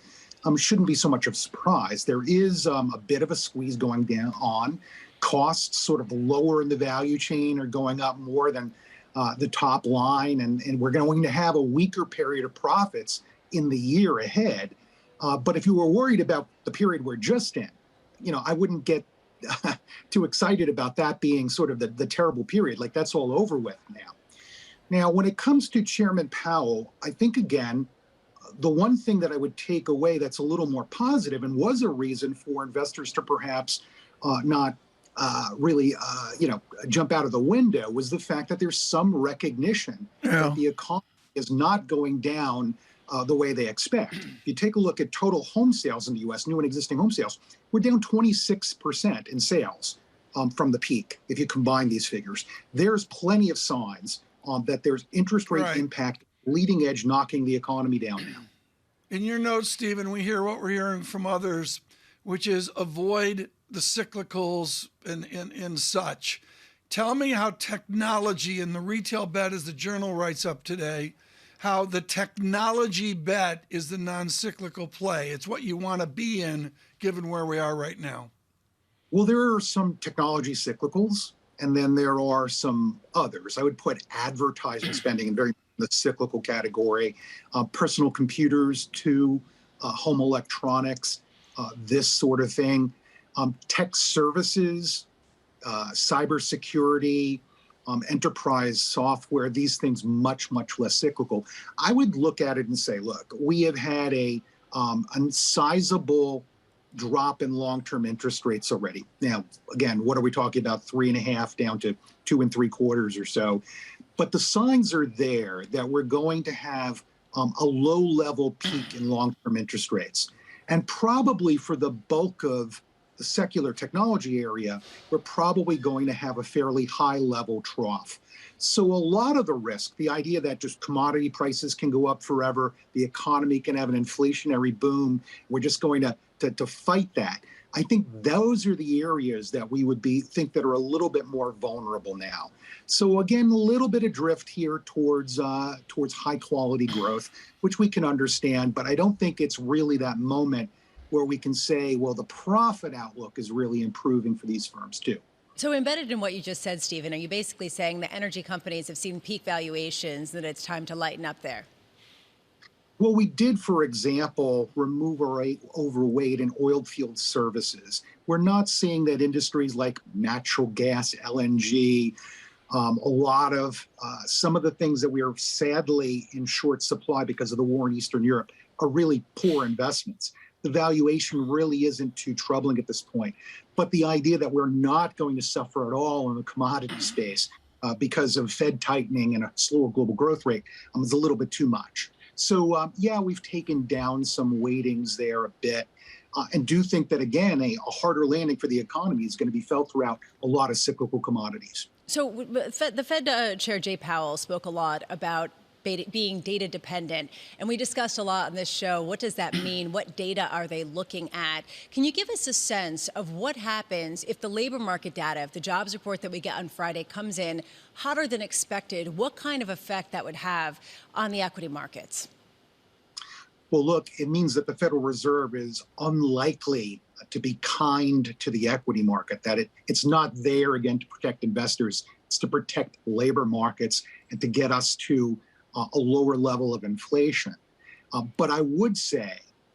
shouldn't be so much of a surprise. There is a bit of a squeeze going down on. Costs sort of lower in the value chain are going up more than the top line, and we're going to have a weaker period of profits in the year ahead. But if you were worried about the period we're just in, I wouldn't get too excited about that being sort of the terrible period. Like, that's all over with now. Now, when it comes to Chairman Powell, I think, again, the one thing that I would take away that's a little more positive and was a reason for investors to perhaps not really, jump out of the window was the fact that there's some recognition that the economy is not going down the way they expect. If you take a look at total home sales in the U.S., new and existing home sales, we're down 26% in sales from the peak. If you combine these figures, there's plenty of signs that there's interest rate impact, leading edge knocking the economy down now. In your notes, Stephen, we hear what we're hearing from others, which is avoid the cyclicals and such. Tell me how technology and the retail bet, as the Journal writes up today, how the technology bet is the non-cyclical play. It's what you want to be in given where we are right now. Well, there are some technology cyclicals, and then there are some others. I would put advertising spending in the cyclical category, personal computers to home electronics, this sort of thing, tech services, cybersecurity, enterprise software, these things much less cyclical. I would look at it and say, look, we have had a sizable drop in long-term interest rates already. Now, again, what are we talking about? 3.5 down to 2 3/4 or so. But the signs are there that we're going to have a low-level peak in long-term interest rates. And probably for the bulk of the secular technology area, we're probably going to have a fairly high-level trough. So a lot of the risk, the idea that just commodity prices can go up forever, the economy can have an inflationary boom, we're just going to fight that. I think those are the areas that we would think that are a little bit more vulnerable now. So again, a little bit of drift here towards high quality growth, which we can understand, but I don't think it's really that moment where we can say, well, the profit outlook is really improving for these firms too. So embedded in what you just said, Stephen, are you basically saying that energy companies have seen peak valuations, that it's time to lighten up there? Well, we did, for example, remove our overweight in oil field services. We're not seeing that industries like natural gas, LNG, a lot of some of the things that we are sadly in short supply because of the war in Eastern Europe are really poor investments. The valuation really isn't too troubling at this point. But the idea that we're not going to suffer at all in the commodity space because of Fed tightening and a slower global growth rate is a little bit too much. So, yeah, we've taken down some weightings there a bit and do think that, again, a harder landing for the economy is going to be felt throughout a lot of cyclical commodities. So the Fed Chair Jay Powell spoke a lot about being data dependent. And we discussed a lot on this show. What does that mean? What data are they looking at? Can you give us a sense of what happens if the labor market data, if the jobs report that we get on Friday comes in hotter than expected? What kind of effect that would have on the equity markets? Well, look, it means that the Federal Reserve is unlikely to be kind to the equity market, that it's not there, again, to protect investors. It's to protect labor markets and to get us to a lower level of inflation. But I would say,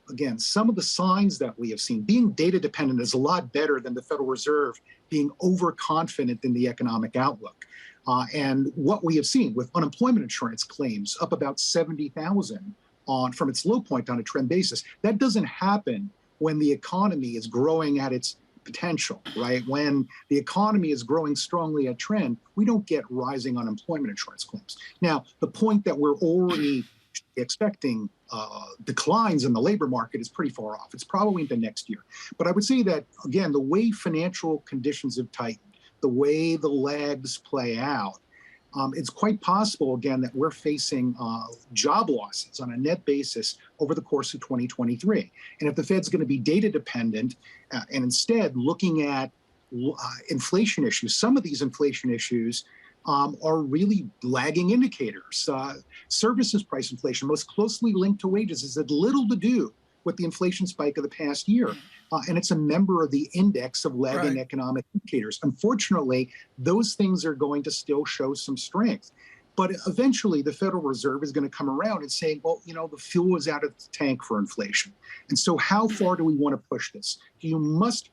again, some of the signs that we have seen, being data dependent is a lot better than the Federal Reserve being overconfident in the economic outlook. And what we have seen with unemployment insurance claims up about 70,000 from its low point on a trend basis, that doesn't happen when the economy is growing at its potential, right? When the economy is growing strongly at trend, we don't get rising unemployment insurance claims. Now, the point that we're already expecting declines in the labor market is pretty far off. It's probably into next year. But I would say that, again, the way financial conditions have tightened, the way the lags play out, it's quite possible, again, that we're facing job losses on a net basis over the course of 2023. And if the Fed's going to be data dependent and instead looking at inflation issues, some of these inflation issues are really lagging indicators. Services price inflation, most closely linked to wages, has had little to do with the inflation spike of the past year. And it's a member of the index of lagging economic indicators. Unfortunately, those things are going to still show some strength. But eventually, the Federal Reserve is going to come around and say, well, you know, the fuel is out of the tank for inflation. And so how far do we want to push this? Must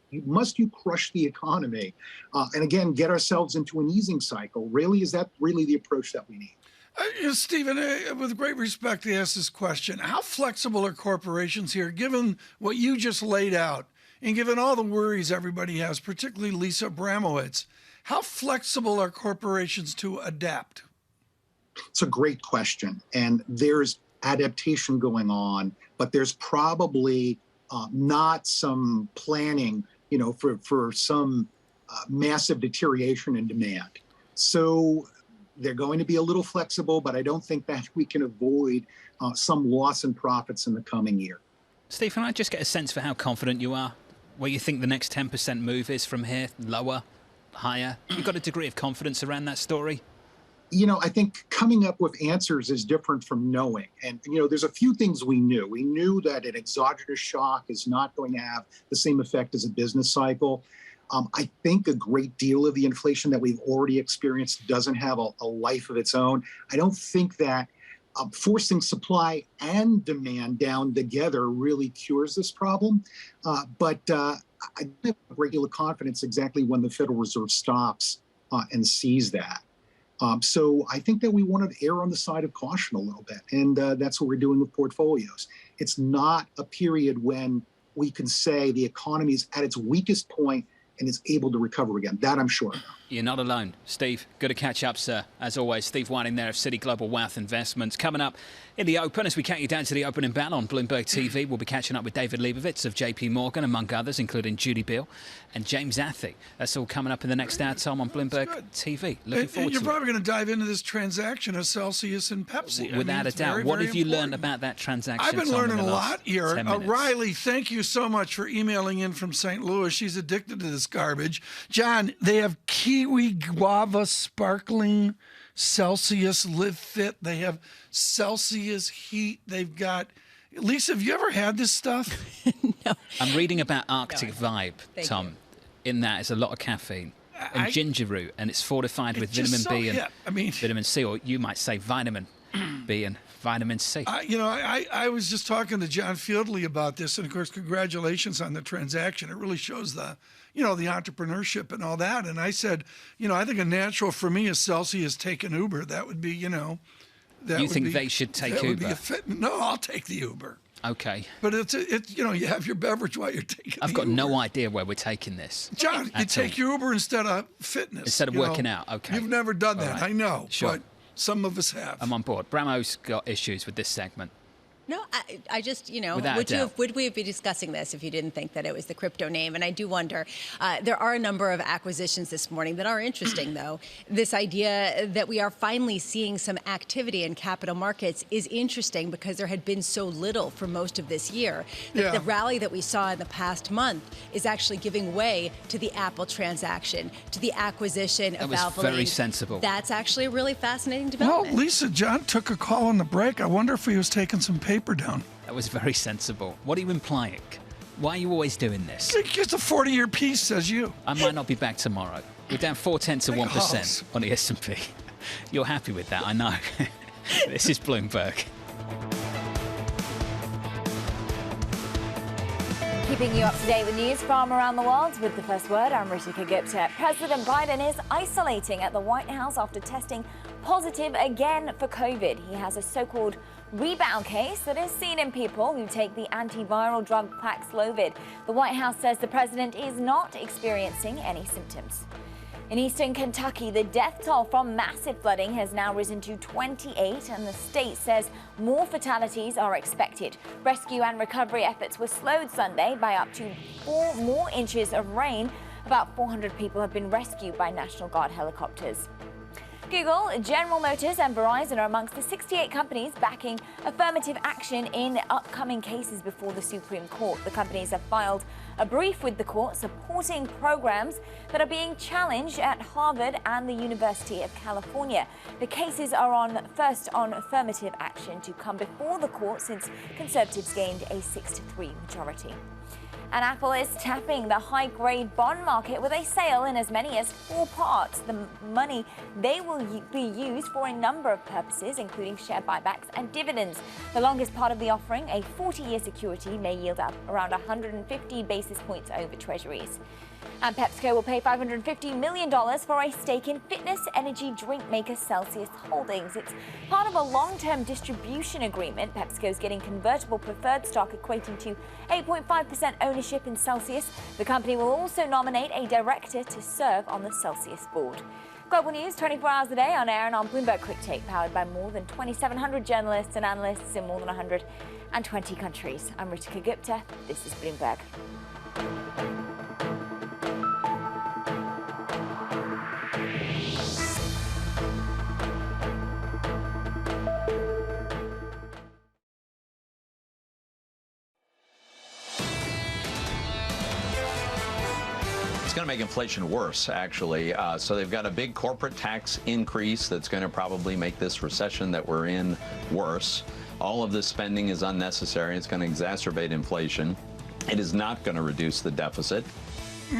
you crush the economy and, again, get ourselves into an easing cycle? Really, is that really the approach that we need? Stephen, with great respect to ask this question, how flexible are corporations here, given what you just laid out, and given all the worries everybody has, particularly Lisa Abramowitz? How flexible are corporations to adapt? It's a great question, and there's adaptation going on, but there's probably not some planning, you know, for some massive deterioration in demand. So they're going to be a little flexible, but I don't think that we can avoid some loss in profits in the coming year. Steve, can I just get a sense for how confident you are? Where you think the next 10% move is from here? Lower? Higher? You've got a degree of confidence around that story? You know, I think coming up with answers is different from knowing. And, you know, there's a few things we knew. We knew that an exogenous shock is not going to have the same effect as a business cycle. I think a great deal of the inflation that we've already experienced doesn't have a life of its own. I don't think that forcing supply and demand down together really cures this problem. But I have regular confidence exactly when the Federal Reserve stops and sees that. So I think that we want to err on the side of caution a little bit. And that's what we're doing with portfolios. It's not a period when we can say the economy is at its weakest point and is able to recover again. That I'm sure of. You're not alone. Steve, good to catch up, sir. As always, Steve Whiting there of Citi Global Wealth Investments. Coming up in the Open, as we count you down to the opening bell on Bloomberg TV, we'll be catching up with David Leibovitz of JP Morgan, among others, including Judy Beal and James Athey. That's all coming up in the next hour, Tom, on Bloomberg TV. Looking forward to it. You're probably going to dive into this transaction of Celsius and Pepsi. Without a doubt. What have you learned about that transaction, I've been learning a lot here. 10 minutes? Riley, thank you so much for emailing in from St. Louis. She's addicted to this garbage. John, they have kiwi guava sparkling Celsius Live Fit. They have Celsius Heat. They've got Lisa, have you ever had this stuff? No. I'm reading about Arctic Vibe, Tom. In that, it's a lot of caffeine and ginger root, and it's fortified with vitamin B and vitamin C, or you might say vitamin B and vitamin C. I was just talking to John Fieldley about this, and of course, congratulations on the transaction. It really shows the entrepreneurship and all that. And I said, I think a natural for me is Celsius taking Uber. That would be, You think they should take Uber? No, I'll take the Uber. Okay. But it's you have your beverage while you're taking I've got no idea where we're taking this. John, you take your Uber instead of fitness. Instead of working out, okay. You've never done that, right. I know. Sure. But some of us have. I'm on board. Bramo's got issues with this segment. No, I just, would we be discussing this if you didn't think that it was the crypto name? And I do wonder, there are a number of acquisitions this morning that are interesting, though. This idea that we are finally seeing some activity in capital markets is interesting because there had been so little for most of this year. The rally that we saw in the past month is actually giving way to the Apple transaction, to the acquisition of Valvoline. That was very sensible. That's actually a really fascinating development. Well, Lisa, John took a call on the break. I wonder if he was taking some paper down. That was very sensible. What are you implying? Why are you always doing this? It's a 40-year piece, says you. I might not be back tomorrow. We're down 0.4% on the S&P. You're happy with that, I know. This is Bloomberg. Keeping you up to date with news from around the world with the first word, I'm Ritika Gupta. President Biden is isolating at the White House after testing positive again for COVID. He has a so-called rebound case that is seen in people who take the antiviral drug Paxlovid. The White House says the president is not experiencing any symptoms. In eastern Kentucky, the death toll from massive flooding has now risen to 28, and the state says more fatalities are expected. Rescue and recovery efforts were slowed Sunday by up to 4 more inches of rain. About 400 people have been rescued by National Guard helicopters. Google, General Motors and Verizon are amongst the 68 companies backing affirmative action in upcoming cases before the Supreme Court. The companies have filed a brief with the court supporting programs that are being challenged at Harvard and the University of California. The cases are first on affirmative action to come before the court since conservatives gained a 6-3 majority. And Apple is tapping the high-grade bond market with a sale in as many as 4 parts. The money, they will be used for a number of purposes, including share buybacks and dividends. The longest part of the offering, a 40-year security, may yield up around 150 basis points over Treasuries. And PepsiCo will pay $550 million for a stake in fitness energy drink maker Celsius Holdings. It's part of a long-term distribution agreement. PepsiCo is getting convertible preferred stock equating to 8.5% ownership in Celsius. The company will also nominate a director to serve on the Celsius board. Global news 24 hours a day on air and on Bloomberg Quick Take, powered by more than 2,700 journalists and analysts in more than 120 countries. I'm Ritika Gupta. This is Bloomberg. It's going to make inflation worse, actually. So they've got a big corporate tax increase that's going to probably make this recession that we're in worse. All of this spending is unnecessary. It's going to exacerbate inflation. It is not going to reduce the deficit.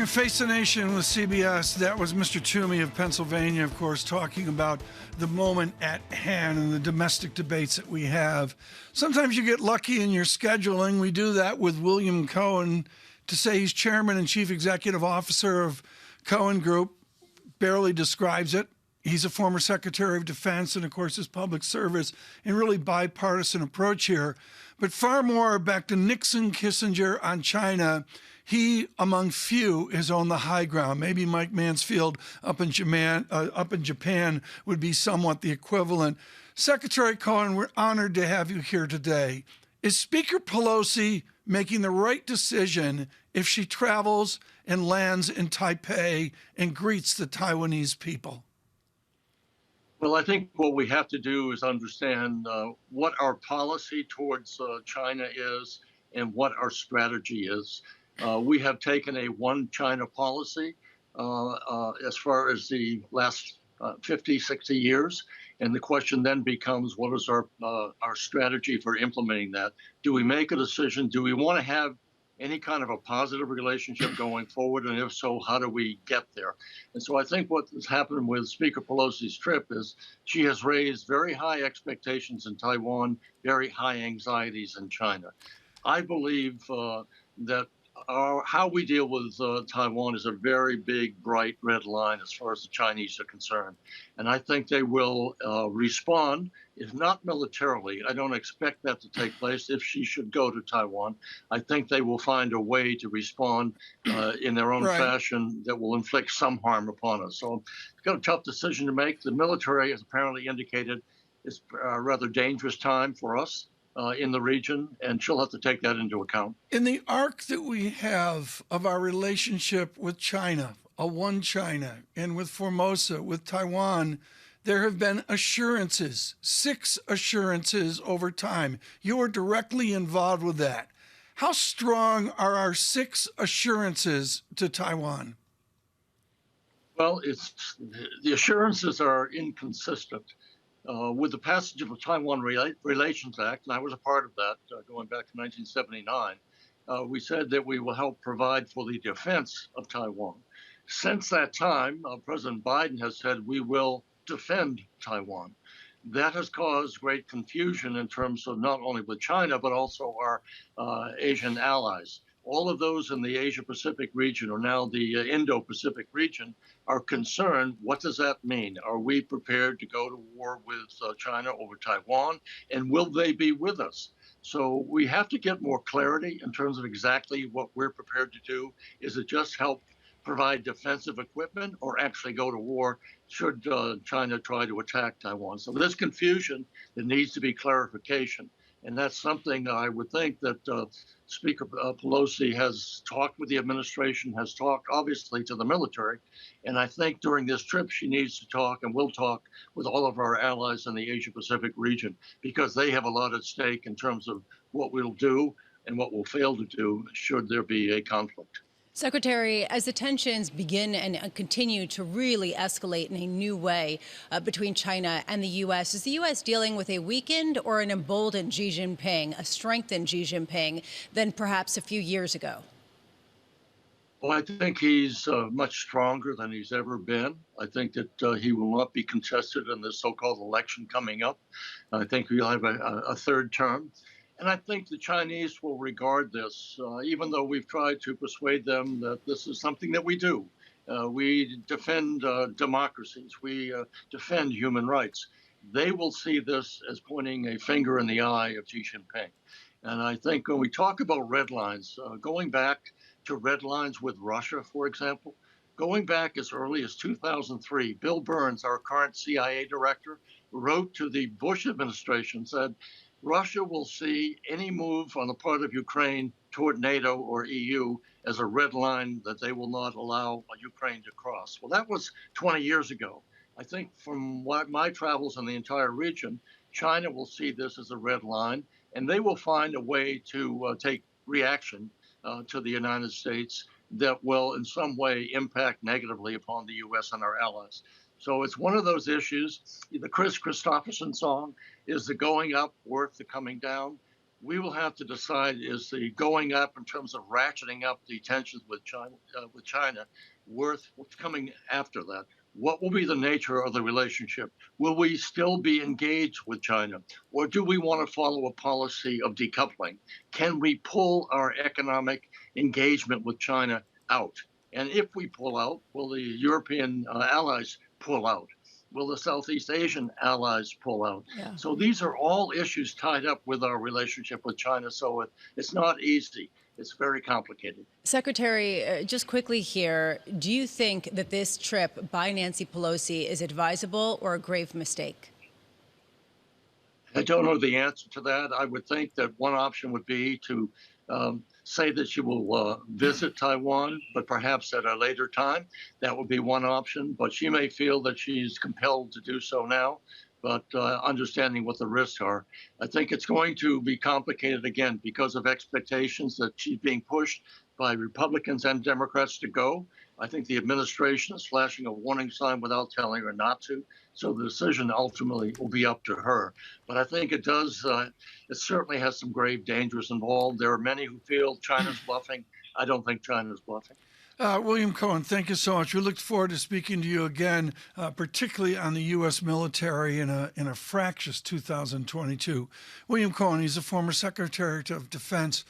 Face the Nation with CBS. That was Mr. Toomey of Pennsylvania, of course, talking about the moment at hand and the domestic debates that we have. Sometimes you get lucky in your scheduling. We do that with William Cohen. To say he's chairman and chief executive officer of Cohen Group barely describes it. He's a former Secretary of Defense and, of course, his public service and really bipartisan approach here. But far more back to Nixon, Kissinger on China. He, among few, is on the high ground. Maybe Mike Mansfield up in Japan would be somewhat the equivalent. Secretary Cohen, we're honored to have you here today. Is Speaker Pelosi making the right decision if she travels and lands in Taipei and greets the Taiwanese people? Well, I think what we have to do is understand what our policy towards China is and what our strategy is. We have taken a one China policy as far as the last 50, 60 years. And the question then becomes, what is our strategy for implementing that? Do we make a decision? Do we want to have any kind of a positive relationship going forward? And if so, how do we get there? And so I think what has happened with Speaker Pelosi's trip is she has raised very high expectations in Taiwan, very high anxieties in China. I believe that how we deal with Taiwan is a very big, bright red line as far as the Chinese are concerned. And I think they will respond, if not militarily. I don't expect that to take place if she should go to Taiwan. I think they will find a way to respond in their own fashion that will inflict some harm upon us. So it's got a tough decision to make. The military has apparently indicated it's a rather dangerous time for us in the region, and she'll have to take that into account. In the arc that we have of our relationship with China, a one China, and with Formosa, with Taiwan, there have been assurances, 6 assurances over time. You are directly involved with that. How strong are our 6 assurances to Taiwan? Well, the assurances are inconsistent. With the passage of the Taiwan Relations Act, and I was a part of that going back to 1979, we said that we will help provide for the defense of Taiwan. Since that time, President Biden has said we will defend Taiwan. That has caused great confusion in terms of not only with China, but also our Asian allies. All of those in the Asia-Pacific region, or now the Indo-Pacific region, are concerned. What does that mean? Are we prepared to go to war with China over Taiwan? And will they be with us? So we have to get more clarity in terms of exactly what we're prepared to do. Is it just help provide defensive equipment, or actually go to war should China try to attack Taiwan? So there's confusion. There needs to be clarification. And that's something I would think that Speaker Pelosi has talked with the administration, has talked obviously to the military. And I think during this trip, she needs to talk and will talk with all of our allies in the Asia Pacific region, because they have a lot at stake in terms of what we'll do and what we'll fail to do should there be a conflict. Secretary, as the tensions begin and continue to really escalate in a new way between China and the U.S., is the U.S. dealing with a weakened or an emboldened Xi Jinping, a strengthened Xi Jinping than perhaps a few years ago? Well, I think he's much stronger than he's ever been. I think that he will not be contested in this so-called election coming up. I think he'll have a third term. And I think the Chinese will regard this, even though we've tried to persuade them that this is something that we do. We defend democracies. We defend human rights. They will see this as pointing a finger in the eye of Xi Jinping. And I think when we talk about red lines, going back to red lines with Russia, for example, going back as early as 2003, Bill Burns, our current CIA director, wrote to the Bush administration, said, Russia will see any move on the part of Ukraine toward NATO or EU as a red line that they will not allow Ukraine to cross. Well, that was 20 years ago. I think from my travels in the entire region, China will see this as a red line, and they will find a way to take reaction to the United States that will in some way impact negatively upon the U.S. and our allies. So it's one of those issues. The Chris Christopherson song, is the going up worth the coming down? We will have to decide, is the going up in terms of ratcheting up the tensions with China worth what's coming after that? What will be the nature of the relationship? Will we still be engaged with China? Or do we want to follow a policy of decoupling? Can we pull our economic engagement with China out? And if we pull out, will the European allies pull out? Will the Southeast Asian allies pull out? Yeah. So these are all issues tied up with our relationship with China. So it's not easy. It's very complicated. Secretary, just quickly here, do you think that this trip by Nancy Pelosi is advisable or a grave mistake? I don't know the answer to that. I would think that one option would be to say that she will visit Taiwan, but perhaps at a later time. That would be one option. But she may feel that she's compelled to do so now. But understanding what the risks are, I think it's going to be complicated again because of expectations that she's being pushed by Republicans and Democrats to go. I think the administration is flashing a warning sign without telling her not to. So the decision ultimately will be up to her. But I think it does, it certainly has some grave dangers involved. There are many who feel China's bluffing. I don't think China's bluffing. William Cohen, thank you so much. We look forward to speaking to you again, particularly on the U.S. military in a fractious 2022. William Cohen, he's a former Secretary of Defense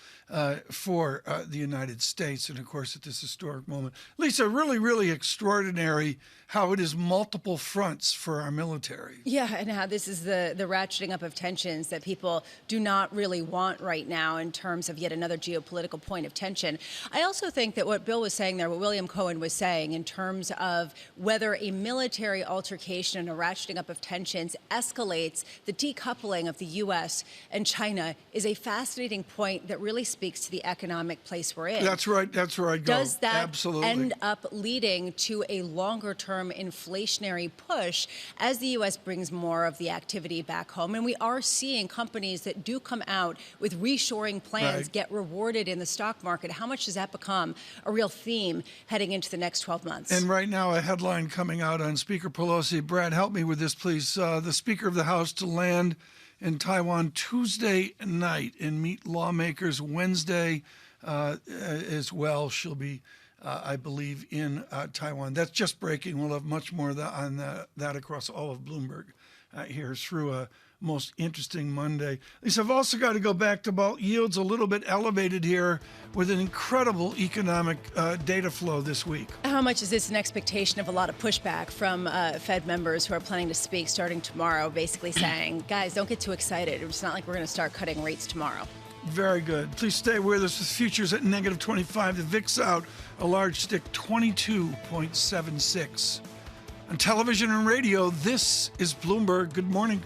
for the United States, and of course at this historic moment. Lisa, really, really extraordinary how it is multiple fronts for our military. Yeah, and how this is the ratcheting up of tensions that people do not really want right now in terms of yet another geopolitical point of tension. I also think that what Bill was saying there, what William Cohen was saying in terms of whether a military altercation and a ratcheting up of tensions escalates the decoupling of the U.S. and China is a fascinating point that really speaks to the economic place we're in. That's right. That's where I go. Does that Absolutely. end up leading to a longer-term inflationary push as the U.S. brings more of the activity back home? And we are seeing companies that do come out with reshoring plans get rewarded in the stock market. How much does that become a real theme heading into the next 12 months? And right now, a headline coming out on Speaker Pelosi. Brad, help me with this, please. The Speaker of the House to land in Taiwan Tuesday night and meet lawmakers Wednesday as well. She'll be, I believe, in Taiwan. That's just breaking. We'll have much more on that across all of Bloomberg here through a most interesting Monday. Lisa, I've also got to go back to bond yields a little bit elevated here with an incredible economic data flow this week. How much is this an expectation of a lot of pushback from Fed members who are planning to speak starting tomorrow, basically saying, guys, don't get too excited. It's not like we're going to start cutting rates tomorrow. Very good. Please stay with us with futures at -25. The VIX out a large stick, 22.76. On television and radio, this is Bloomberg. Good morning.